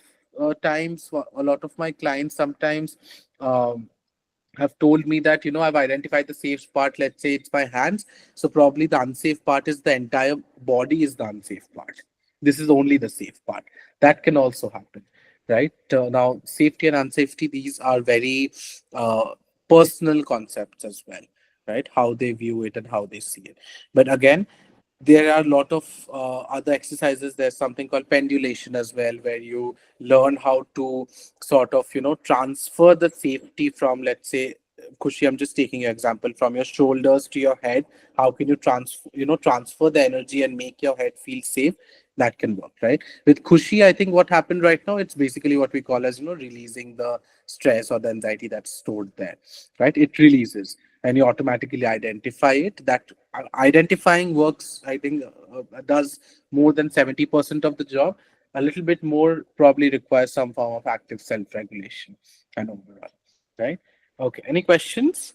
times a lot of my clients sometimes have told me that, I've identified the safe part, let's say it's my hands, so probably the unsafe part is the entire body is the unsafe part. This is only the safe part. That can also happen, right? Now, safety and unsafety, these are very personal concepts as well, right? How they view it and how they see it. But again, there are a lot of other exercises. There's something called pendulation as well, where you learn how to sort of, transfer the safety from, let's say, Kushi, I'm just taking your example, from your shoulders to your head. How can you transfer the energy and make your head feel safe? That can work, right? With Kushi, I think what happened right now, it's basically what we call as, releasing the stress or the anxiety that's stored there, right? It releases and you automatically identify it. That identifying works, I think, does more than 70% of the job. A little bit more probably requires some form of active self-regulation and overall, right? Okay, any questions?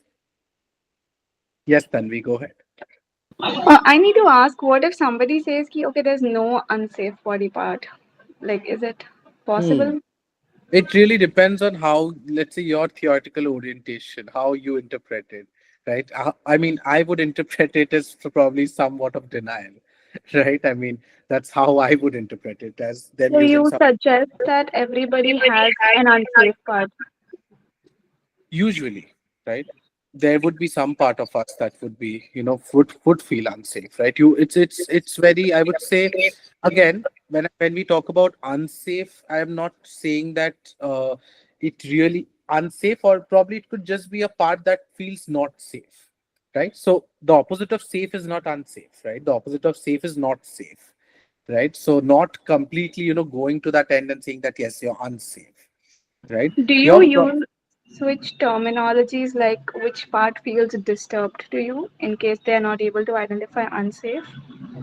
Yes, then we go ahead. I need to ask, what if somebody says, ki, okay, there's no unsafe body part? Like, is it Hmm. possible? It really depends on how, let's say, your theoretical orientation, how you interpret it, right? I mean, I would interpret it as probably somewhat of denial, right? I mean, that's how I would interpret it, as them So using you some. suggest that everybody has an unsafe part. Usually, right? There would be some part of us that would be, would feel unsafe, right? It's very, I would say, again, when we talk about unsafe, I am not saying that it really unsafe, or probably it could just be a part that feels not safe, right? So the opposite of safe is not unsafe, right? The opposite of safe is not safe, right? So not completely, going to that end and saying that yes, you're unsafe, right? Do you use switch terminologies like which part feels disturbed to you in case they are not able to identify unsafe?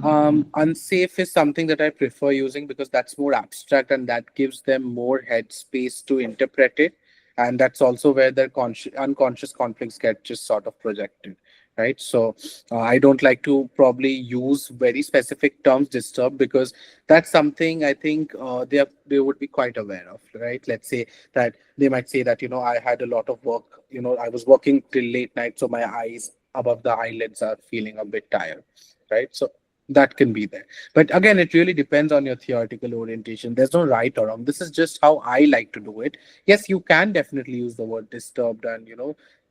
Unsafe is something that I prefer using because that's more abstract and that gives them more headspace to interpret it. And that's also where their unconscious conflicts get just sort of projected, right? So I don't like to probably use very specific terms disturb because that's something I think they would be quite aware of, right? Let's say that they might say that, I had a lot of work, I was working till late night, so my eyes above the eyelids are feeling a bit tired, right? So that can be there, but again it really depends on your theoretical orientation. There's no right or wrong. This is just how I like to do it. Yes, you can definitely use the word disturbed and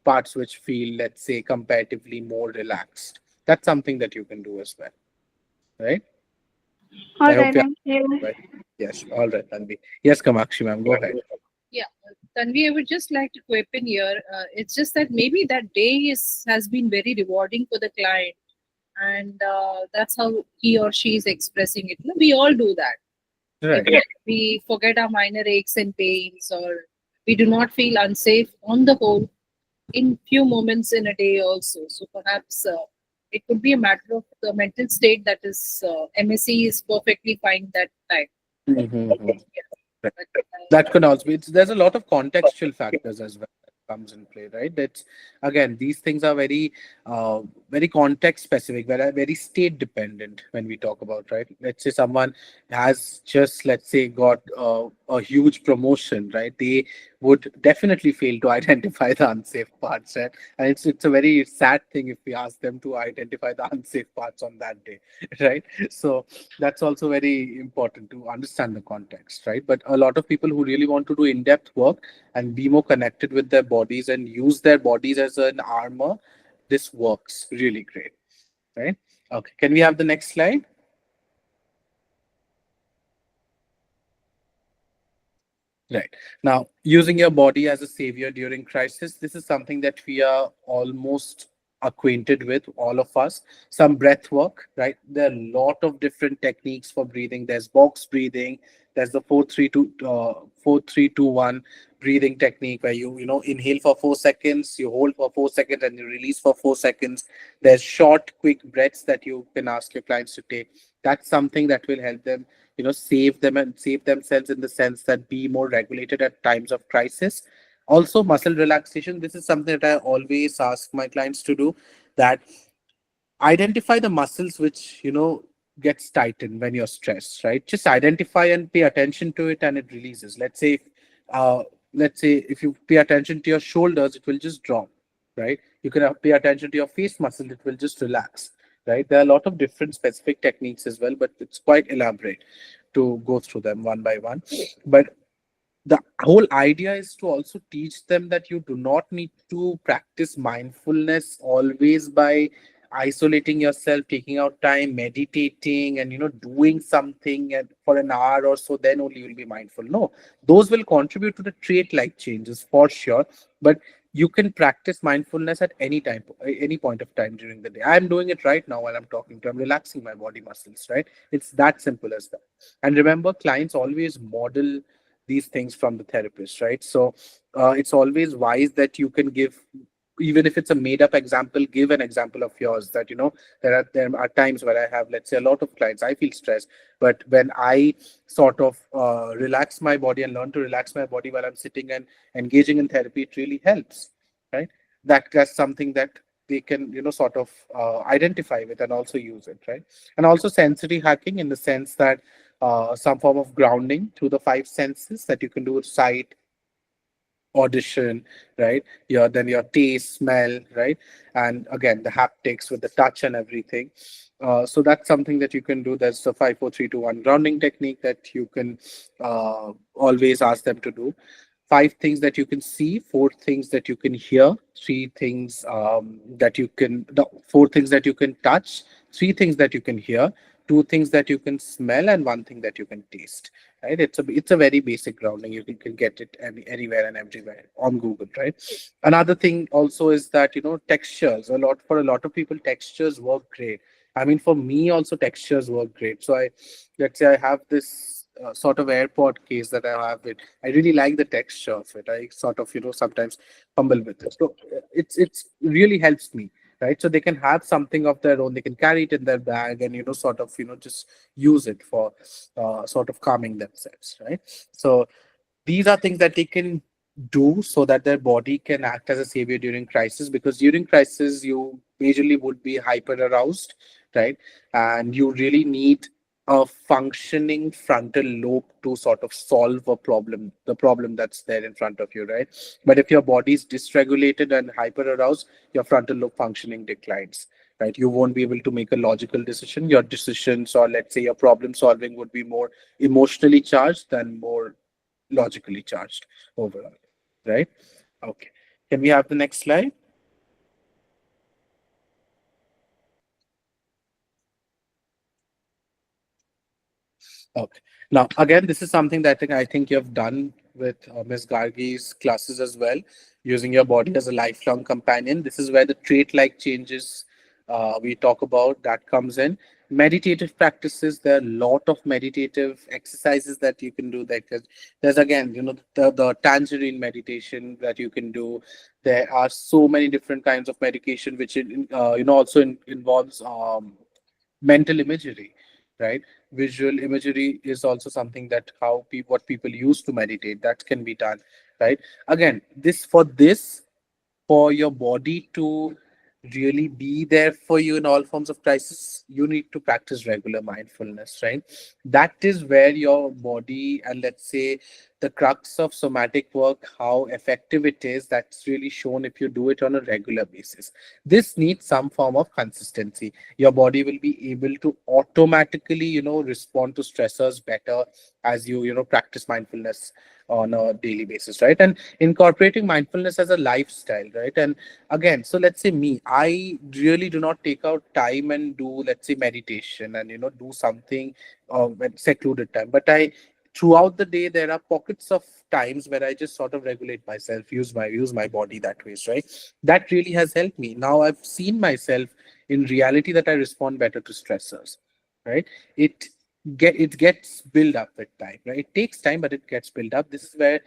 parts which feel, let's say, comparatively more relaxed. That's something that you can do as well, right? I All hope right, you're thank you. right. Yes, all right, Tanvi. Yes, Kamakshi ma'am, go ahead. Yeah, Tanvi, I would just like to quip in here. It's just that maybe that day has been very rewarding for the client, and that's how he or she is expressing it. We all do that. Right. We forget our minor aches and pains, or we do not feel unsafe on the whole in few moments in a day also. So perhaps it could be a matter of the mental state that is MSC is perfectly fine that time. Mm-hmm. But, That could also be. There's a lot of contextual factors as well that comes in play, right? That's again, these things are very context specific, very state dependent when we talk about, right? Let's say someone has just, let's say, got a huge promotion, right? They would definitely fail to identify the unsafe parts, right? And it's a very sad thing if we ask them to identify the unsafe parts on that day, right? So that's also very important to understand the context, right? But a lot of people who really want to do in-depth work and be more connected with their bodies and use their bodies as an armor, this works really great, right? Okay, can we have the next slide? Right. Now, using your body as a savior during crisis, this is something that we are almost acquainted with, all of us. Some breath work, right? There are a lot of different techniques for breathing. There's box breathing. There's the 4-3-2-1 breathing technique where you inhale for 4 seconds, you hold for 4 seconds, and you release for 4 seconds. There's short, quick breaths that you can ask your clients to take. That's something that will help them save them and save themselves in the sense that be more regulated at times of crisis. Also muscle relaxation, this is something that I always ask my clients to do, that identify the muscles which gets tightened when you're stressed, right? Just identify and pay attention to it and it releases. Uh let's say if you pay attention to your shoulders, it will just drop, right? You can pay attention to your face muscle, it will just relax, right? There are a lot of different specific techniques as well, but it's quite elaborate to go through them one by one. But the whole idea is to also teach them that you do not need to practice mindfulness always by isolating yourself, taking out time, meditating, and doing something and for an hour or so, then only you'll be mindful. No, those will contribute to the trait like changes for sure, but you can practice mindfulness at any time, any point of time during the day. I'm doing it right now while I'm talking to, I'm relaxing my body muscles, right? It's that simple as that. And remember, clients always model these things from the therapist, right? So it's always wise that you can give, even if it's a made up example, give an example of yours, that there are times where I have, let's say, a lot of clients, I feel stressed, but when I sort of relax my body and learn to relax my body while I'm sitting and engaging in therapy, it really helps, right? That's something that they can sort of identify with and also use it, right? And also sensory hacking in the sense that some form of grounding through the five senses that you can do with sight, audition, right? Your taste, smell, right? And again, the haptics with the touch and everything. So that's something that you can do. There's the 5-4-3-2-1 grounding technique that you can always ask them to do. 5 things that you can see, 4 things that you can hear, 3 things that you can, the 4 things that you can touch, 3 things that you can hear, two things that you can smell, and one thing that you can taste, right? It's a very basic grounding. You can get it anywhere and everywhere on Google, right? Another thing also is that, textures, for a lot of people, textures work great. I mean, for me also, textures work great. So let's say I have this sort of AirPod case that I have it. I really like the texture of it. I sort of, sometimes fumble with it. So it's really helps me, right? So they can have something of their own. They can carry it in their bag and, sort of, just use it for sort of calming themselves, right? So these are things that they can do so that their body can act as a savior during crisis, because during crisis you majorly would be hyper aroused, right? And you really need a functioning frontal lobe to sort of solve the problem that's there in front of you, right? But if your body is dysregulated and hyper aroused, your frontal lobe functioning declines, right? You won't be able to make a logical decision. Your decisions, or let's say your problem solving, would be more emotionally charged than more logically charged overall, right? Okay. Can we have the next slide? Okay. Now, again, this is something that I think you have done with Ms. Gargi's classes as well, using your body as a lifelong companion. This is where the trait-like changes we talk about that comes in. Meditative practices. There are a lot of meditative exercises that you can do. There's again, the tangerine meditation that you can do. There are so many different kinds of medication, which also involves mental imagery, right? Visual imagery is also something that what people use to meditate, that can be done, right? Again, for your body to really be there for you in all forms of crisis, you need to practice regular mindfulness, right? That is where your body, and let's say the crux of somatic work, how effective it is, that's really shown if you do it on a regular basis. This needs some form of consistency. Your body will be able to automatically, respond to stressors better as you practice mindfulness on a daily basis, right? And incorporating mindfulness as a lifestyle, right? And again, so let's say me, I really do not take out time and do, let's say, meditation and do something at secluded time, but I throughout the day there are pockets of times where I just sort of regulate myself, use my body that ways, right? That really has helped me. Now I've seen myself in reality that I respond better to stressors, right? It gets built up with time, right? It takes time, but it gets built up. This is where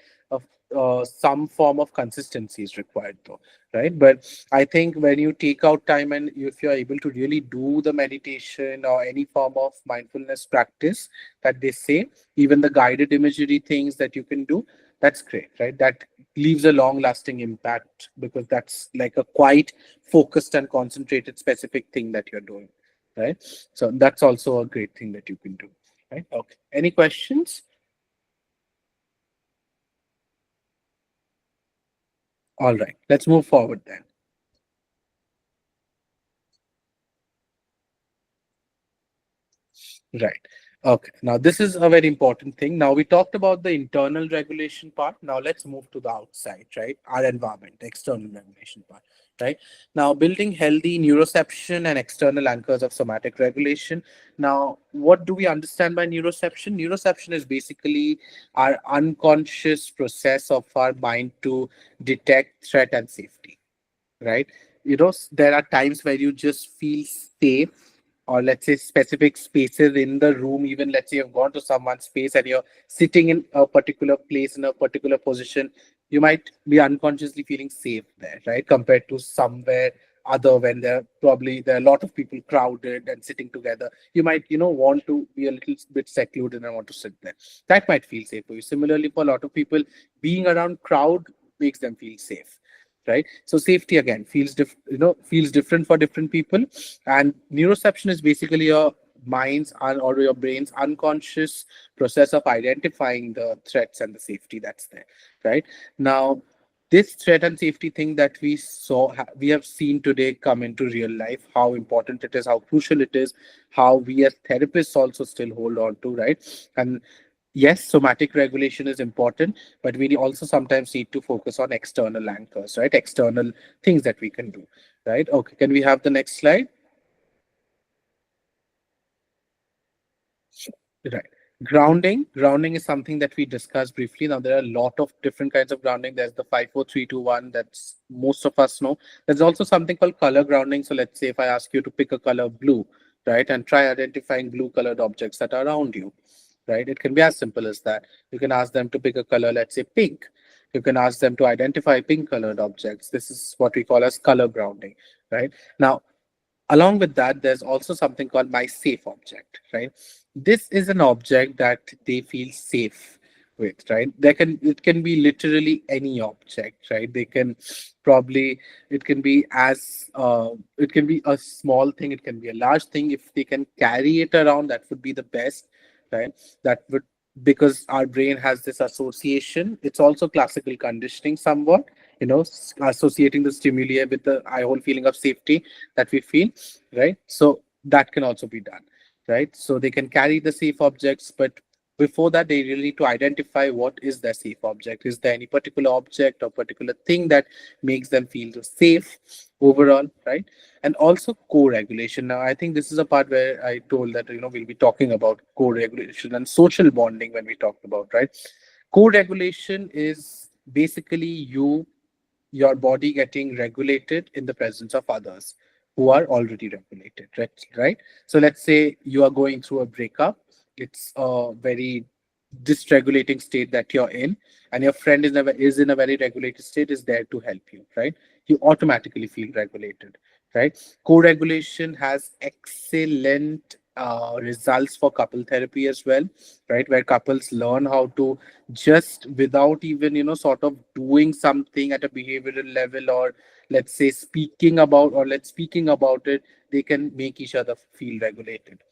uh, some form of consistency is required, though, right? But I think when you take out time and if you're able to really do the meditation or any form of mindfulness practice that they say, even the guided imagery things that you can do, that's great, right? That leaves a long lasting impact, because that's like a quite focused and concentrated specific thing that you're doing, right? So that's also a great thing that you can do, right? Okay. Any questions? All right. Let's move forward then. Right. Okay. Now, this is a very important thing. Now, we talked about the internal regulation part. Now, let's move to the outside, right? Our environment, the external regulation part, right? Now, building healthy neuroception and external anchors of somatic regulation. Now, what do we understand by neuroception? Neuroception is basically our unconscious process of our mind to detect threat and safety, right? There are times where you just feel safe, or let's say specific spaces in the room. Even let's say you've gone to someone's space and you're sitting in a particular place in a particular position, you might be unconsciously feeling safe there, right? Compared to somewhere other, when there are a lot of people crowded and sitting together, you might want to be a little bit secluded and want to sit there. That might feel safe for you. Similarly, for a lot of people, being around crowd makes them feel safe, right? So safety again feels different for different people. And neuroception is basically your mind's or your brain's unconscious process of identifying the threats and the safety that's there, right? Now, this threat and safety thing that we have seen today come into real life, how important it is, how crucial it is, how we as therapists also still hold on to, right? And yes, somatic regulation is important, but we also sometimes need to focus on external anchors, right? External things that we can do, right? Okay, can we have the next slide? Right. Grounding is something that we discussed briefly. Now there are a lot of different kinds of grounding. There's the 5 4 3 2 1 that's most of us know. There's also something called color grounding. So let's say if I ask you to pick a color blue, right, and try identifying blue colored objects that are around you, right? It can be as simple as that. You can ask them to pick a color, let's say pink. You can ask them to identify pink colored objects. This is what we call as color grounding, right? Now along with that, there's also something called my safe object, right? This is an object that they feel safe with, right? It can be literally any object, right? They can probably, it can be it can be a small thing, it can be a large thing. If they can carry it around, that would be the best, right? That would, because our brain has this association. It's also classical conditioning somewhat, associating the stimuli with the eye whole feeling of safety that we feel, right? So that can also be done, right? So they can carry the safe objects, but before that, they really need to identify what is their safe object. Is there any particular object or particular thing that makes them feel safe overall, right? And also co-regulation. Now, I think this is a part where I told that, we'll be talking about co-regulation and social bonding when we talked about, right? Co-regulation is basically your body getting regulated in the presence of others who are already regulated, right? So let's say you are going through a breakup. It's a very dysregulating state that you're in, and your friend is in a very regulated state, is there to help you, right? You automatically feel regulated, right? Co-regulation has excellent results for couple therapy as well, right? Where couples learn how to, just without even sort of doing something at a behavioral level, or let's say speaking about it, they can make each other feel regulated,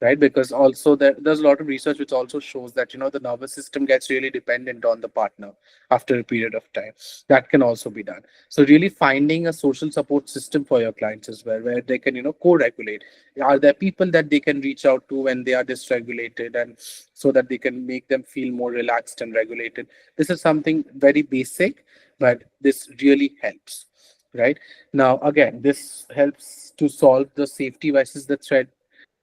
right? Because also there's a lot of research which also shows that the nervous system gets really dependent on the partner after a period of time. That can also be done. So really finding a social support system for your clients as well, where they can co-regulate. Are there people that they can reach out to when they are dysregulated, and so that they can make them feel more relaxed and regulated? This is something very basic, but this really helps, right? Now again, this helps to solve the safety versus the threat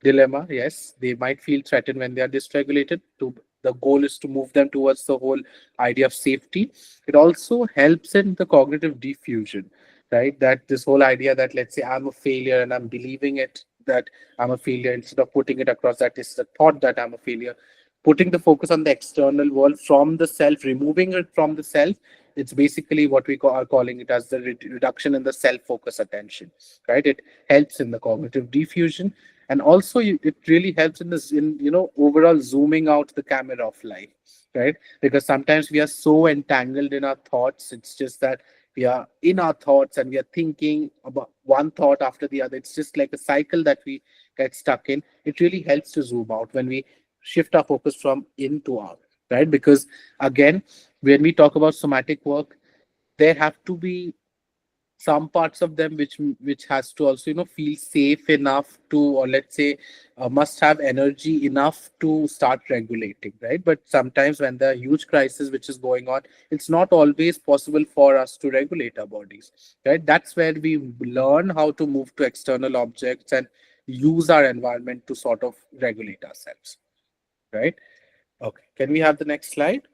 dilemma. Yes, they might feel threatened when they are dysregulated. The goal is to move them towards the whole idea of safety. It also helps in the cognitive diffusion, right? That this whole idea that, let's say I'm a failure and I'm believing it, that I'm a failure, instead of putting it across that it's the thought that I'm a failure, putting the focus on the external world from the self, removing it from the self. It's basically what are calling it as the reduction in the self-focus attention, right? It helps in the cognitive diffusion, and also it really helps in this, in overall zooming out the camera of life, right? Because sometimes we are so entangled in our thoughts. It's just that we are in our thoughts and we are thinking about one thought after the other. It's just like a cycle that we get stuck in. It really helps to zoom out when we shift our focus from in to out, right? Because again, when we talk about somatic work, there have to be some parts of them which has to also feel safe enough to, or let's say must have energy enough to start regulating, right? But sometimes when there are huge crisis which is going on, it's not always possible for us to regulate our bodies, right? That's where we learn how to move to external objects and use our environment to sort of regulate ourselves, right? Okay, can we have the next slide?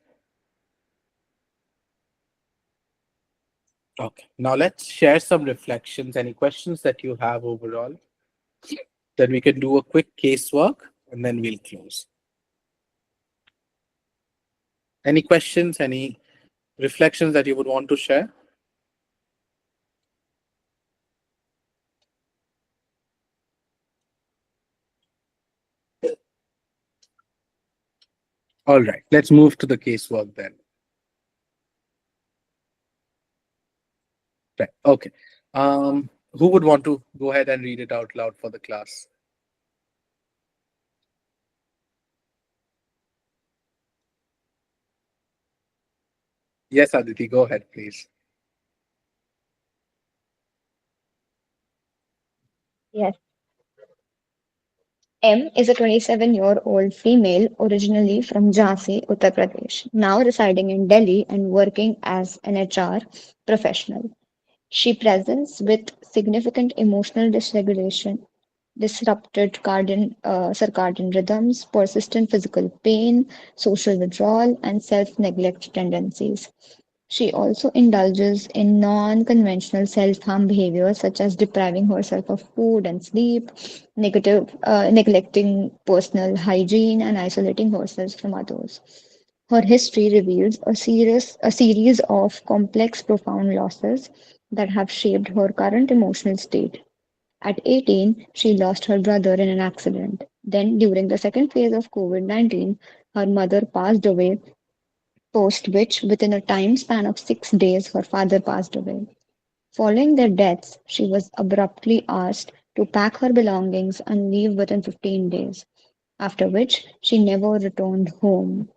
Okay, now let's share some reflections. Any questions that you have overall? Then we can do a quick casework and then we'll close. Any questions, any reflections that you would want to share? All right, let's move to the casework then. Right, okay. Who would want to go ahead and read it out loud for the class? Yes, Aditi, go ahead, please. Yes. M is a 27-year-old female originally from Jhansi, Uttar Pradesh, now residing in Delhi and working as an HR professional. She presents with significant emotional dysregulation, disrupted circadian rhythms, persistent physical pain, social withdrawal, and self neglect tendencies. She also indulges in non conventional self harm behaviors such as depriving herself of food and sleep, neglecting personal hygiene, and isolating herself from others. Her history reveals a series of complex, profound losses that have shaped her current emotional state. At 18, she lost her brother in an accident. Then, during the second phase of COVID-19, her mother passed away, post which, within a time span of 6 days, her father passed away. Following their deaths, she was abruptly asked to pack her belongings and leave within 15 days, after which she never returned home.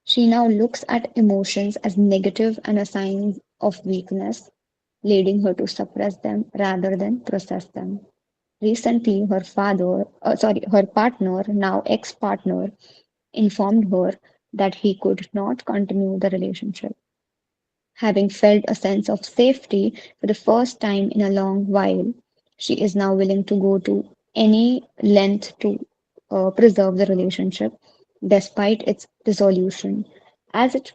She now looks at emotions as negative and a sign of weakness, leading her to suppress them rather than process them. Recently, her partner, now ex-partner, informed her that he could not continue the relationship. Having felt a sense of safety for the first time in a long while, she is now willing to go to any length to preserve the relationship despite its dissolution, as it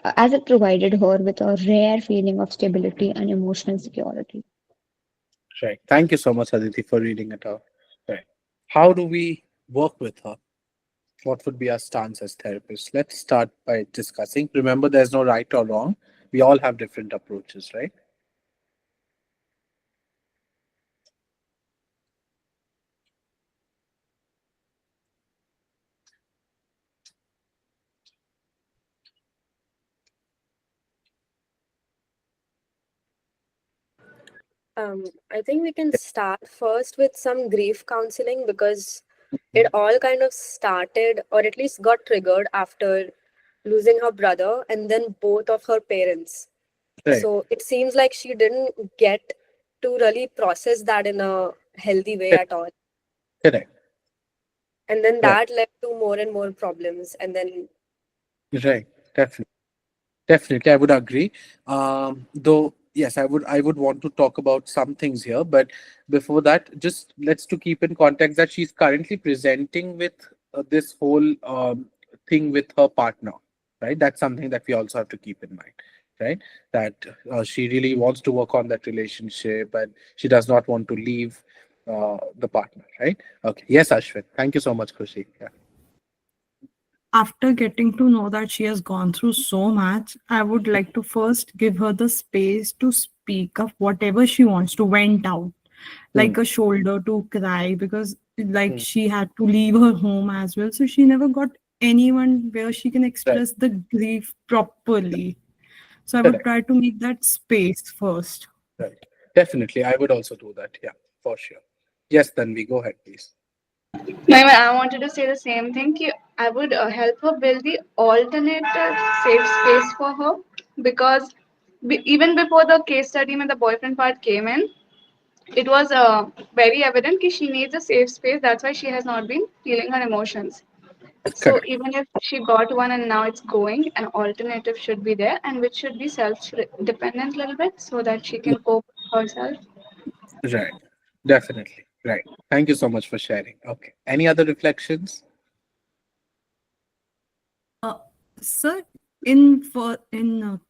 as it provided her with a rare feeling of stability and emotional security. Right. Thank you so much, Aditi, for reading it out. Right. How do we work with her? What would be our stance as therapists? Let's start by discussing. Remember, there's no right or wrong. We all have different approaches, right? I think we can start first with some grief counseling because it all kind of started or at least got triggered after losing her brother and then both of her parents. Right. So it seems like she didn't get to really process that in a healthy way Correct. at all. Correct. And then Right. that led to more and more problems. And then, Right. Definitely. Definitely, I would agree. Though, yes, I would want to talk about some things here, but before that, just let's to keep in context that she's currently presenting with this whole thing with her partner, right? That's something that we also have to keep in mind, right? That she really wants to work on that relationship and she does not want to leave the partner, right? Okay. Yes, Ashwin. Thank you so much, Khushi. Yeah. After getting to know that she has gone through so much, I would like to first give her the space to speak of whatever she wants to vent out, Hmm. like a shoulder to cry, because like Hmm. she had to leave her home as well. So she never got anyone where she can Right. express the grief properly. So I would Correct. try to make that space first. Right. Definitely. I would also do that. Yeah, for sure. Yes, then we go ahead, please. No, I wanted to say the same thing. I would help her build the alternative safe space for her because even before the case study when the boyfriend part came in, it was very evident that she needs a safe space. That's why she has not been feeling her emotions. So Correct. even if she got one and now it's going, an alternative should be there and which should be self-dependent a little bit so that she can cope herself. Right. Definitely. Right. Thank you so much for sharing. Okay. Any other reflections? Uh, Sir, in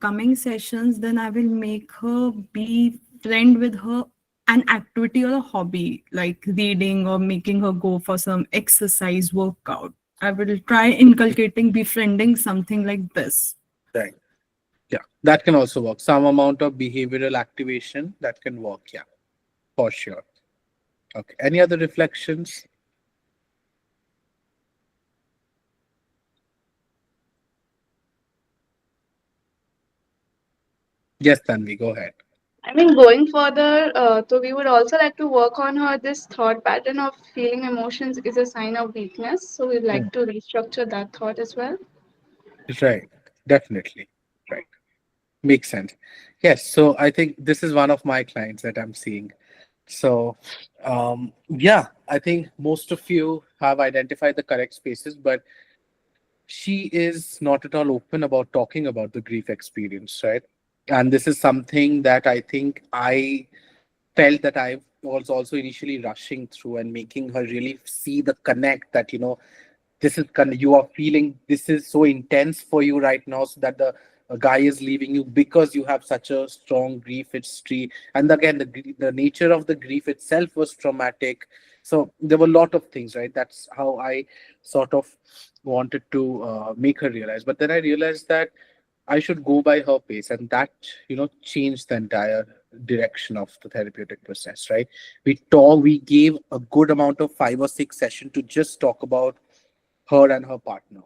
coming sessions, then I will make her be friend with her an activity or a hobby like reading or making her go for some exercise workout. I will try inculcating befriending something like this. Right. Yeah. That can also work. Some amount of behavioral activation that can work. Yeah, for sure. Okay. Any other reflections? Yes, then we go ahead. I mean, going further, so we would also like to work on her this thought pattern of feeling emotions is a sign of weakness. So we'd Hmm. like to restructure that thought as well. Right. Definitely. Right. Makes sense. Yes. So I think this is one of my clients that I'm seeing. So, yeah, I think most of you have identified the correct spaces, but she is not at all open about talking about the grief experience, right? And this is something that I think I felt that I've was also initially rushing through and making her really see the connect that, this is you are feeling this is so intense for you right now, so that the guy is leaving you because you have such a strong grief history. And again, the nature of the grief itself was traumatic. So there were a lot of things, right? That's how I sort of wanted to make her realize. But then I realized that I should go by her pace, and that changed the entire direction of the therapeutic process. Right? We gave a good amount of 5 or 6 sessions to just talk about her and her partner,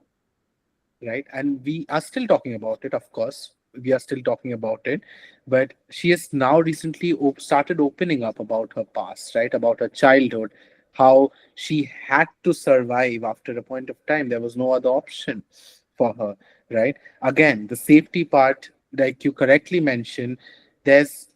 right? And we are still talking about it, of course. We are still talking about it, but she has now recently started opening up about her past, right? About her childhood, how she had to survive after a point of time. There was no other option for her, right? Again, the safety part, like you correctly mentioned, there's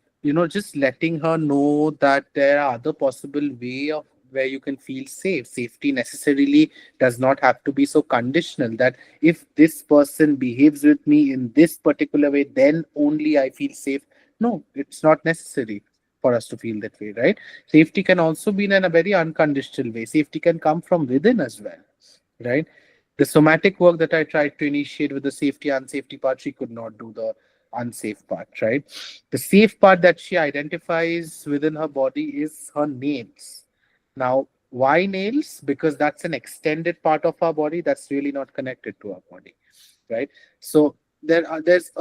just letting her know that there are other possible way of where you can feel safe. Safety necessarily does not have to be so conditional that if this person behaves with me in this particular way, then only I feel safe. No, it's not necessary for us to feel that way, right? Safety can also be in a very unconditional way. Safety can come from within as well, right? The somatic work that I tried to initiate with the safety unsafety part, she could not do the unsafe part, right? The safe part that she identifies within her body is her nails. Now, why nails? Because that's an extended part of our body that's really not connected to our body, right? So there's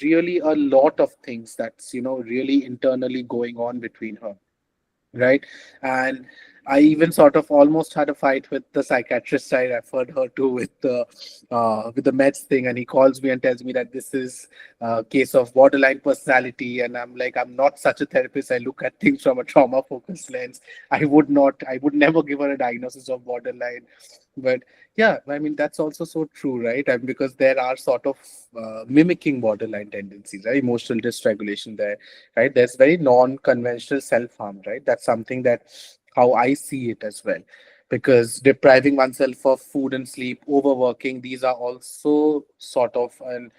really a lot of things that's really internally going on between her, right? And I even sort of almost had a fight with the psychiatrist I referred her to with the meds thing, and he calls me and tells me that this is a case of borderline personality, and I'm like, I'm not such a therapist. I look at things from a trauma focused lens. I would never give her a diagnosis of borderline. But yeah, I mean that's also so true, right? And because there are sort of mimicking borderline tendencies, right? Emotional dysregulation there, right? There's very non-conventional self-harm, right? That's something that how I see it as well. Because depriving oneself of food and sleep, overworking, these are also sort of an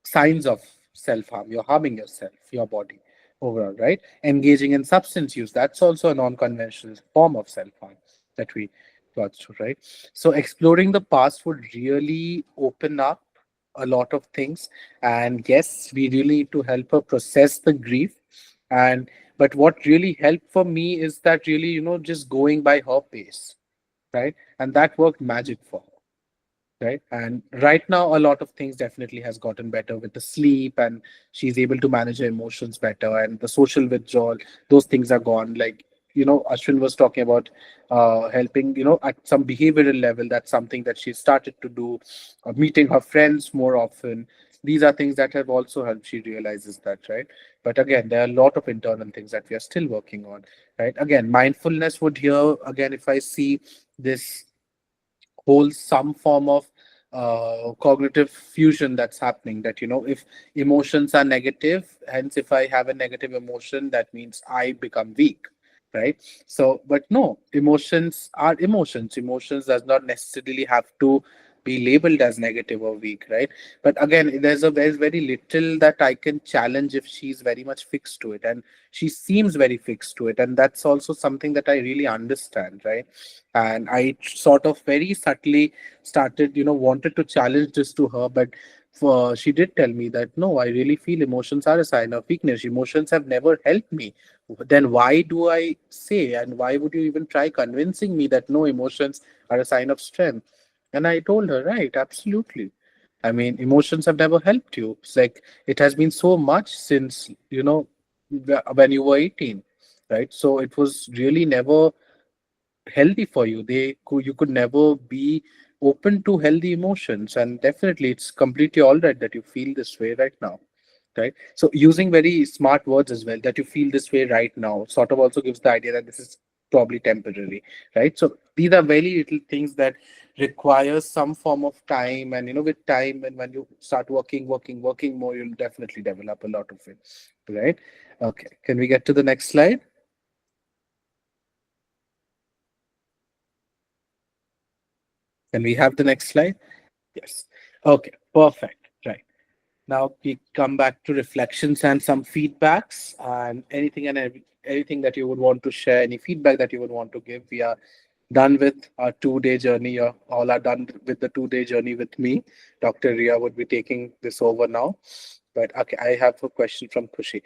signs of self-harm. You're harming yourself, your body overall, right? Engaging in substance use, that's also a non-conventional form of self-harm that we got through, right? So exploring the past would really open up a lot of things. And yes, we really need to help her process the grief. And but what really helped for me is that really, just going by her pace, right? And that worked magic for her, right? And right now a lot of things definitely has gotten better with the sleep, and she's able to manage her emotions better, and the social withdrawal, those things are gone. Like, Ashwin was talking about helping, at some behavioral level. That's something that she started to do, meeting her friends more often. These are things that have also helped. She realizes that, right? But again, there are a lot of internal things that we are still working on, right? Again, mindfulness would here again, if I see this whole some form of cognitive fusion that's happening, that if emotions are negative, hence if I have a negative emotion, that means I become weak, right? So but no, emotions are emotions. Emotions does not necessarily have to be labeled as negative or weak, right? But again, there's very little that I can challenge if she's very much fixed to it, and she seems very fixed to it, and that's also something that I really understand, right? And I sort of very subtly started, wanted to challenge this to her. But she did tell me that no, I really feel emotions are a sign of weakness. Emotions have never helped me. Then why do I say, and why would you even try convincing me that no, emotions are a sign of strength? And I told her, right, absolutely. I mean, emotions have never helped you. It's like it has been so much since, when you were 18, right? So it was really never healthy for you. You could never be open to healthy emotions, and definitely it's completely all right that you feel this way right now, right? So using very smart words as well, that you feel this way right now, sort of also gives the idea that this is probably temporary, right? So these are very little things that require some form of time, and with time, and when you start working more, you'll definitely develop a lot of it, right? Okay, can we get to the next slide? Can we have the next slide? Yes. Okay, perfect. Right. Now we come back to reflections and some feedbacks, and anything that you would want to share, any feedback that you would want to give. We are done with our 2 day journey. You all are done with the 2 day journey with me. Dr. Ria would be taking this over now. But okay, I have a question from Kushi.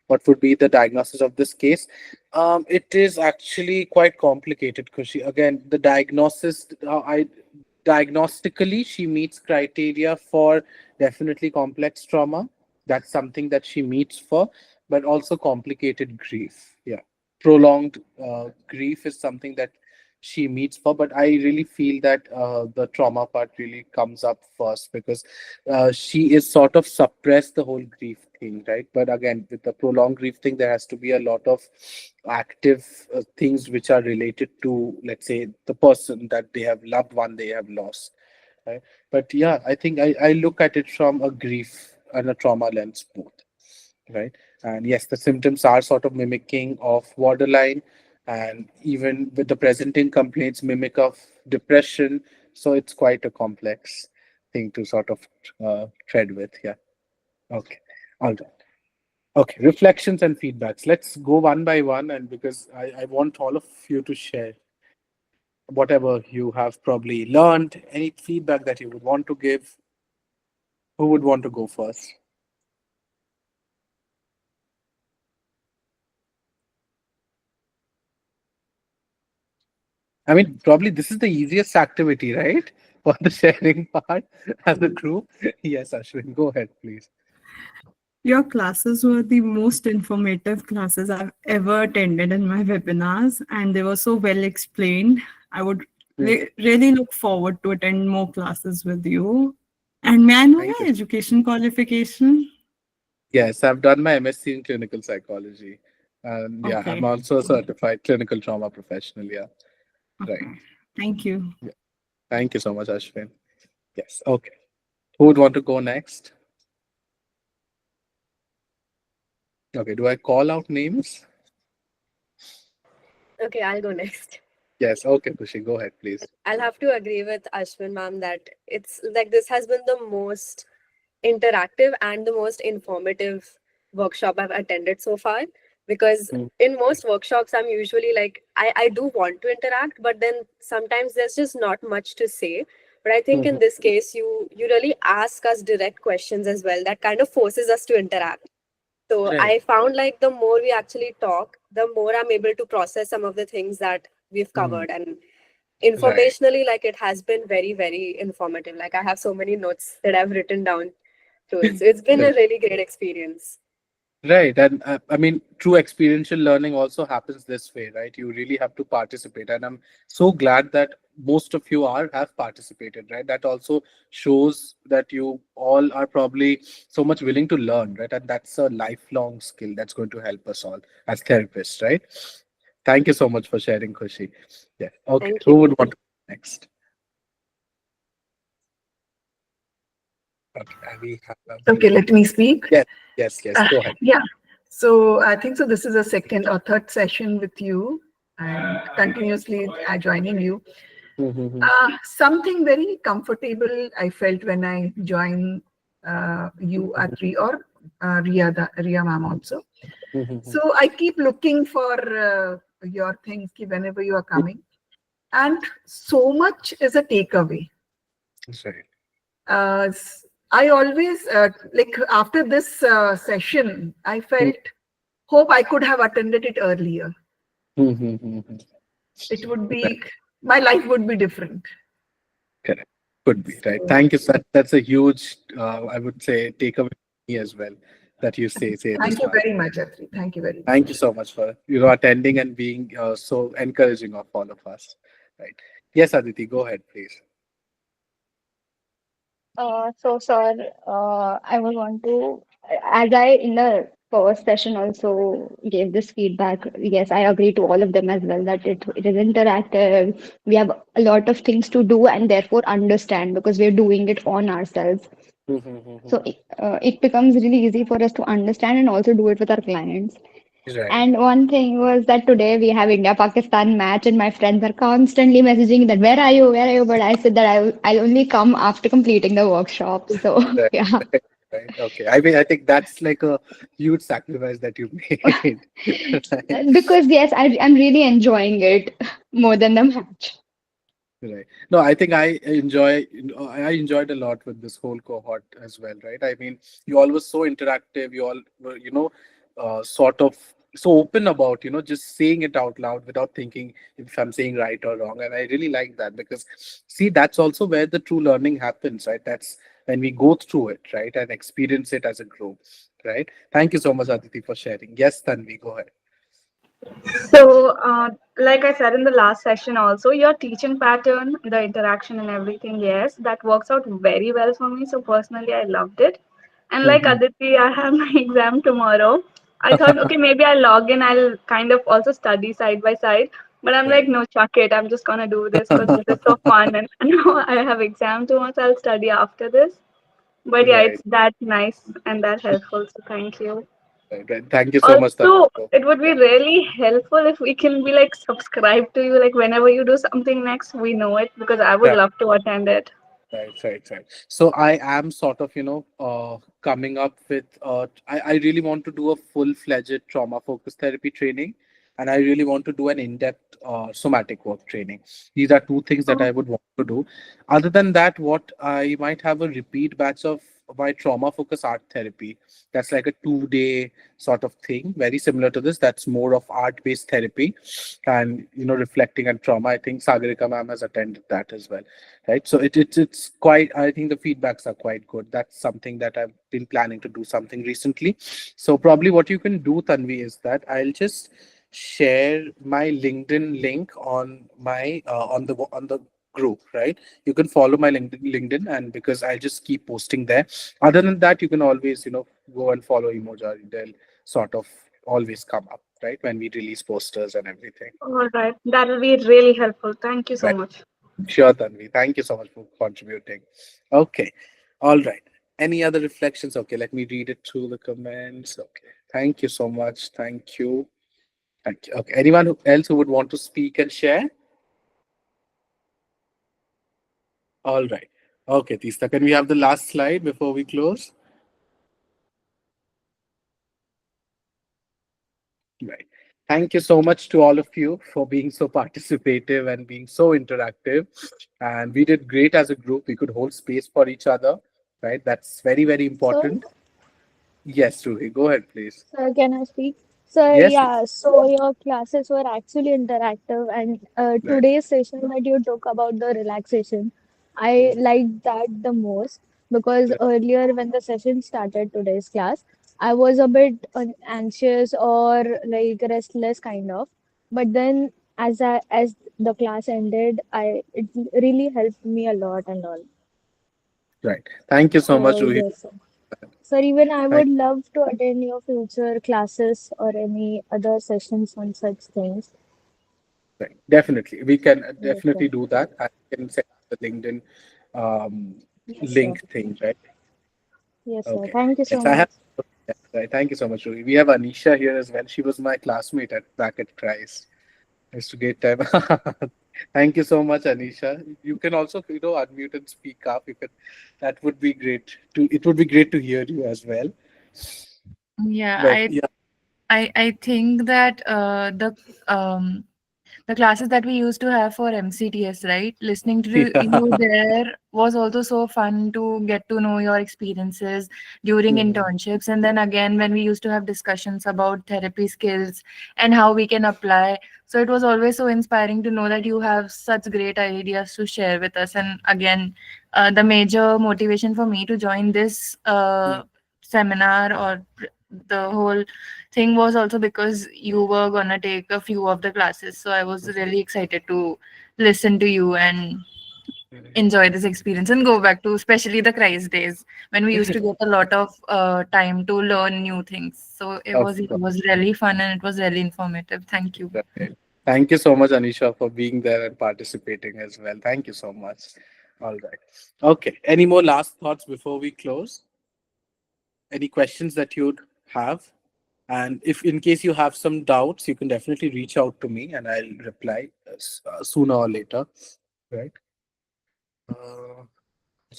What would be the diagnosis of this case? It is actually quite complicated, Kushi. Again, the diagnosis, I diagnostically, she meets criteria for definitely complex trauma. That's something that she meets for, but also complicated grief. Yeah, prolonged grief is something that she meets for, but I really feel that the trauma part really comes up first, because she is sort of suppressed the whole grief thing, right? But again, with the prolonged grief thing, there has to be a lot of active things which are related to, let's say, the person that they have loved one they have lost, right? But yeah, I think I look at it from a grief and a trauma lens both, right? And yes, the symptoms are sort of mimicking of borderline, and even with the presenting complaints mimic of depression. So it's quite a complex thing to sort of tread with. Yeah. Okay. All right. Okay. Reflections and feedbacks. Let's go one by one, and because I want all of you to share whatever you have probably learned, any feedback that you would want to give. Who would want to go first? I mean, probably this is the easiest activity, right? For the sharing part as a group. Yes, Ashwin, go ahead, please. Your classes were the most informative classes I've ever attended in my webinars, and they were so well explained. I would really look forward to attend more classes with you. And may I know Thank your you. education qualification? Yes, I've done my MSc in clinical psychology. And yeah, I'm Okay. also a certified clinical trauma professional. Yeah, right. Okay. Thank you. Yeah. Thank you so much, Ashwin. Yes, okay. Who would want to go next? Okay, do I call out names? Okay, I'll go next. Yes, okay, Kushi, go ahead, please. I'll have to agree with Ashwin ma'am that it's like this has been the most interactive and the most informative workshop I've attended so far. Because Mm. in most workshops, I'm usually like, I do want to interact, but then sometimes there's just not much to say. But I think in Mhm. this case, you really ask us direct questions as well. That kind of forces us to interact. So Right. I found like the more we actually talk, the more I'm able to process some of the things that we've Mm. covered. And Right. informationally, like it has been very, very informative. Like I have so many notes that I've written down through it. So it's been a really great experience. Right. And I mean, true experiential learning also happens this way, right? You really have to participate. And I'm so glad that most of you have participated, right? That also shows that you all are probably so much willing to learn, right? And that's a lifelong skill that's going to help us all as therapists, right? Thank you so much for sharing, Khushi. Yeah. Okay. Thank Who you. would want to go next? Okay. We have Okay, let me speak. Yes. Yes. Go ahead. Yeah. So I think so. This is a second or third session with you, and continuously joining you. Mhm. Something very comfortable I felt when I joined you, Atri, or Ria ma'am also. Mhm. So I keep looking for your things whenever you are coming, and so much is a takeaway. That's right. I always like after this session, I Mm. felt hope I could have attended it earlier. Mhm. It would be my life would be different. Correct. Could be, right. So, Thank you. That's a huge, I would say, takeaway for me as well, that you say this thank you much. very much, Atri. Thank you very Thank you much. so much for attending and being so encouraging of all of us. Right. Yes, Aditi, go ahead, please. So, sir, I would want to, as I in the first session also gave this feedback. Yes, I agree to all of them as well that it is interactive. We have a lot of things to do and therefore understand because we're doing it on ourselves. So it becomes really easy for us to understand and also do it with our clients. Right. And one thing was that today we have India-Pakistan match, and my friends are constantly messaging that where are you? Where are you? But I said that I'll only come after completing the workshop. So Right. yeah. Right. Okay. I mean, I think that's like a huge sacrifice that you made. Right. Because yes, I'm really enjoying it more than the match. Right. No, I think I enjoyed a lot with this whole cohort as well, right? I mean, you all were so interactive. You all were, sort of so open about, just saying it out loud without thinking if I'm saying right or wrong. And I really like that because, see, that's also where the true learning happens, right? That's when we go through it, right, and experience it as a group, right? Thank you so much, Aditi, for sharing. Yes, Tanvi, go ahead. So, like I said in the last session, also, your teaching pattern, the interaction and everything, yes, that works out very well for me. So, personally, I loved it. And like Mhm. Aditi, I have my exam tomorrow. I thought, okay, maybe I'll log in, I'll kind of also study side by side. But I'm like, Right. no, chuck it. I'm just gonna do this because this is so fun. And now I have exam tomorrow, so I'll study after this. But yeah, Right. it's that nice and that helpful. So thank you. Right. Right. Thank you so much, Also, Tanvi. it would be Yeah. really helpful if we can be like subscribed to you, like whenever you do something next, we know it because I would Right. love to attend it. Right, right, right. So I am sort of, coming up with, I really want to do a full-fledged trauma-focused therapy training, and I really want to do an in-depth somatic work training. These are two things that Oh, I would want to do. Other than that, what I might have a repeat batch of my trauma-focused art therapy. That's like a 2-day sort of thing, very similar to this. That's more of art-based therapy, and reflecting on trauma. I think Sagarika ma'am has attended that as well, right? So it's quite, I think the feedbacks are quite good. That's something that I've been planning to do something recently. So probably what you can do, Tanvi, is that I'll just share my LinkedIn link on my on the group, right? You can follow my LinkedIn, and because I just keep posting there. Other than that, you can always go and follow Emoja. They'll sort of always come up, right, when we release posters and everything. all right. That will be really helpful. Thank you so Right. much. Sure, Tanvi. Thank you so much for contributing. Okay. All right. Any other reflections? Okay, let me read it through the comments. Okay. Thank you so much. Thank you. Thank you. Okay. Anyone else who would want to speak and share? All right. Okay, Tista, can we have the last slide before we close? Right. Thank you so much to all of you for being so participative and being so interactive. And we did great as a group. We could hold space for each other, right? That's very, very So, important. Yes, Ruhi, go ahead, please. sir, can I speak? So, Yes, yeah, so your classes were actually interactive, and right. today's session that you took about the relaxation, I liked that the most because Right. earlier when the session started today's class, I was a bit anxious or like restless kind of, but then as the class ended, it really helped me a lot and all. Right. Thank you so much, So Ruhi. yes. Sir, even I Thank, would love to attend your future classes or any other sessions on such things. right. Definitely. We can Yes, definitely sir. do that. I can send the LinkedIn um, Yes, sir. link thing, right? Yes, sir. Okay. Thank you so Yes, I have. much. Yeah, right. Thank you so much, Ruhi. We have Anisha here as well. She was my classmate back at Christ. Nice to get time. Thank you so much, Anisha. You can also, unmute and speak up. You can. That would be great. It would be great to hear you as well. Yeah, But yeah, I think that the classes that we used to have for MCTS, right? Listening to you yeah. there was also so fun to get to know your experiences during Mhm. internships. And then again, when we used to have discussions about therapy skills and how we can apply. So it was always so inspiring to know that you have such great ideas to share with us. And again, the major motivation for me to join this seminar or the whole thing was also because you were gonna take a few of the classes. So I was really excited to listen to you and enjoy this experience and go back to especially the Christ days when we used to get a lot of time to learn new things. So it Of was it course. was really fun and it was really informative. Thank you. Right. Thank you so much, Anisha, for being there and participating as well. Thank you so much. All right. Okay. Any more last thoughts before we close? Any questions that you'd have? And if in case you have some doubts, you can definitely reach out to me and I'll reply sooner or later. Right. Uh,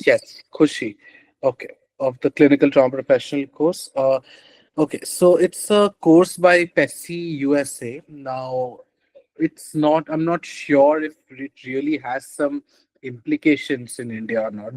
yes, Khushi. Okay. of the clinical trauma professional course. Okay, so it's a course by PESI USA. Now, I'm not sure if it really has some implications in India or not.